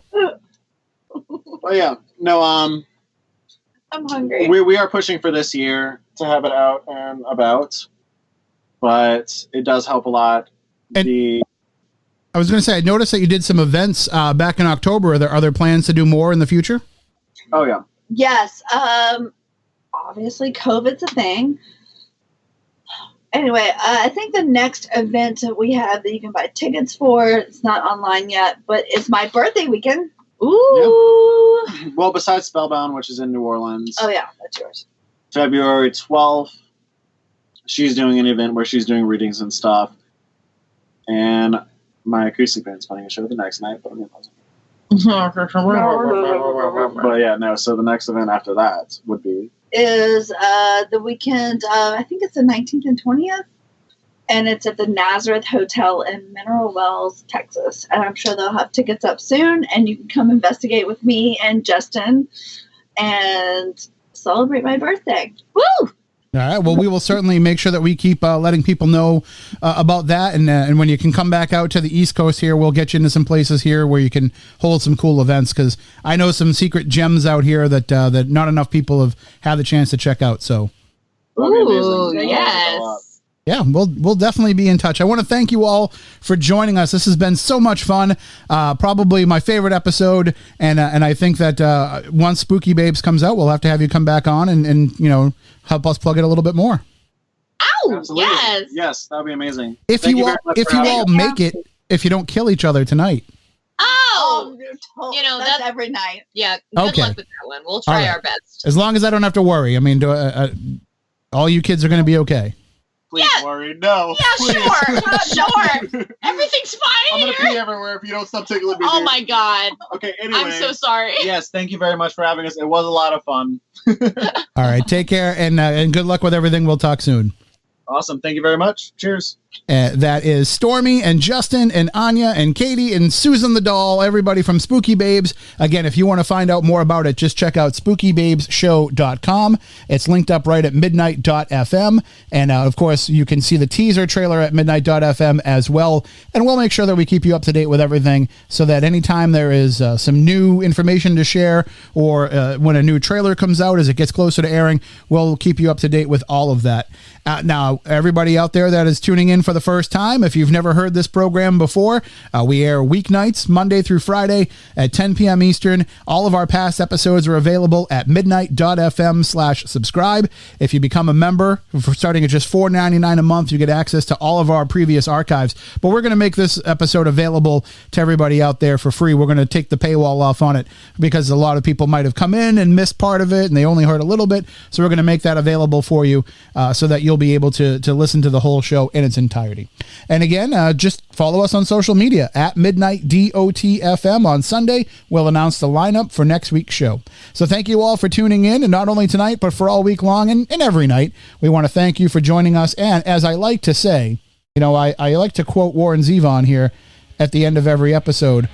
Speaker 3: But yeah, no,
Speaker 2: I'm hungry.
Speaker 3: We are pushing for this year to have it out and about, but it does help a lot. I
Speaker 1: was going to say, I noticed that you did some events back in October. Are there plans to do more in the future?
Speaker 3: Oh yeah.
Speaker 2: Yes. Obviously, COVID's a thing. Anyway, I think the next event that we have that you can buy tickets for, it's not online yet, but it's my birthday weekend. Ooh.
Speaker 3: Yeah. Well, besides Spellbound, which is in New Orleans.
Speaker 2: Oh, yeah, that's yours.
Speaker 3: February 12th, she's doing an event where she's doing readings and stuff. And my acoustic band's playing a show the next night, but I'm But yeah, no, so the next event after that would be
Speaker 2: is the weekend, I think it's the 19th and 20th, and it's at the Nazareth Hotel in Mineral Wells, Texas. And I'm sure they'll have tickets up soon, and you can come investigate with me and Justin and celebrate my birthday. Woo!
Speaker 1: All right. Well, we will certainly make sure that we keep letting people know about that. And when you can come back out to the East Coast here, we'll get you into some places here where you can hold some cool events. Because I know some secret gems out here that that not enough people have had the chance to check out. So,
Speaker 7: ooh, yes.
Speaker 1: Yeah, we'll definitely be in touch. I want to thank you all for joining us. This has been so much fun. Probably my favorite episode, and I think that once Spooky Babes comes out, we'll have to have you come back on and help us plug it a little bit more.
Speaker 7: Ow!
Speaker 3: Absolutely. Yes, that would be amazing.
Speaker 1: If you all make it, if you don't kill each other tonight.
Speaker 7: Oh,
Speaker 2: that's every night.
Speaker 7: Yeah, good luck with that one. We'll try our best.
Speaker 1: As long as I don't have to worry. I mean, all you kids are going to be okay.
Speaker 3: Please worry. No.
Speaker 7: Yeah,
Speaker 3: please.
Speaker 7: Sure. Everything's fine.
Speaker 3: I'm going to pee everywhere if you don't stop tickling me.
Speaker 7: Oh, my God.
Speaker 3: Okay, anyway.
Speaker 7: I'm so sorry.
Speaker 3: Yes, thank you very much for having us. It was a lot of fun.
Speaker 1: All right, take care, and good luck with everything. We'll talk soon.
Speaker 3: Awesome. Thank you very much. Cheers.
Speaker 1: That is Stormy and Justin and Anja and Katie and Susan the Doll, everybody from Spooky Babes. Again, if you want to find out more about it, just check out spookybabesshow.com. It's linked up right at midnight.fm. And of course, you can see the teaser trailer at midnight.fm as well. And we'll make sure that we keep you up to date with everything so that anytime there is some new information to share or when a new trailer comes out as it gets closer to airing, we'll keep you up to date with all of that. Now, everybody out there that is tuning in for the first time, if you've never heard this program before, we air weeknights, Monday through Friday at 10 p.m. Eastern. All of our past episodes are available at midnight.fm/subscribe. If you become a member, for starting at just $4.99 a month, you get access to all of our previous archives. But we're going to make this episode available to everybody out there for free. We're going to take the paywall off on it because a lot of people might have come in and missed part of it, and they only heard a little bit. So we're going to make that available for you so that you'll be able to listen to the whole show in its entirety. And again, just follow us on social media at midnight.dotfm on Sunday. We'll announce the lineup for next week's show. So thank you all for tuning in, and not only tonight, but for all week long and every night. We want to thank you for joining us. And as I like to say, I like to quote Warren Zevon here at the end of every episode.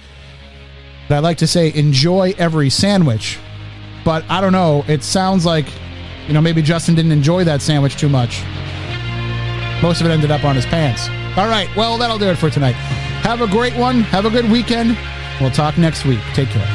Speaker 1: But I like to say, enjoy every sandwich. But I don't know, it sounds like, maybe Justin didn't enjoy that sandwich too much. Most of it ended up on his pants. All right, well, that'll do it for tonight. Have a great one. Have a good weekend. We'll talk next week. Take care.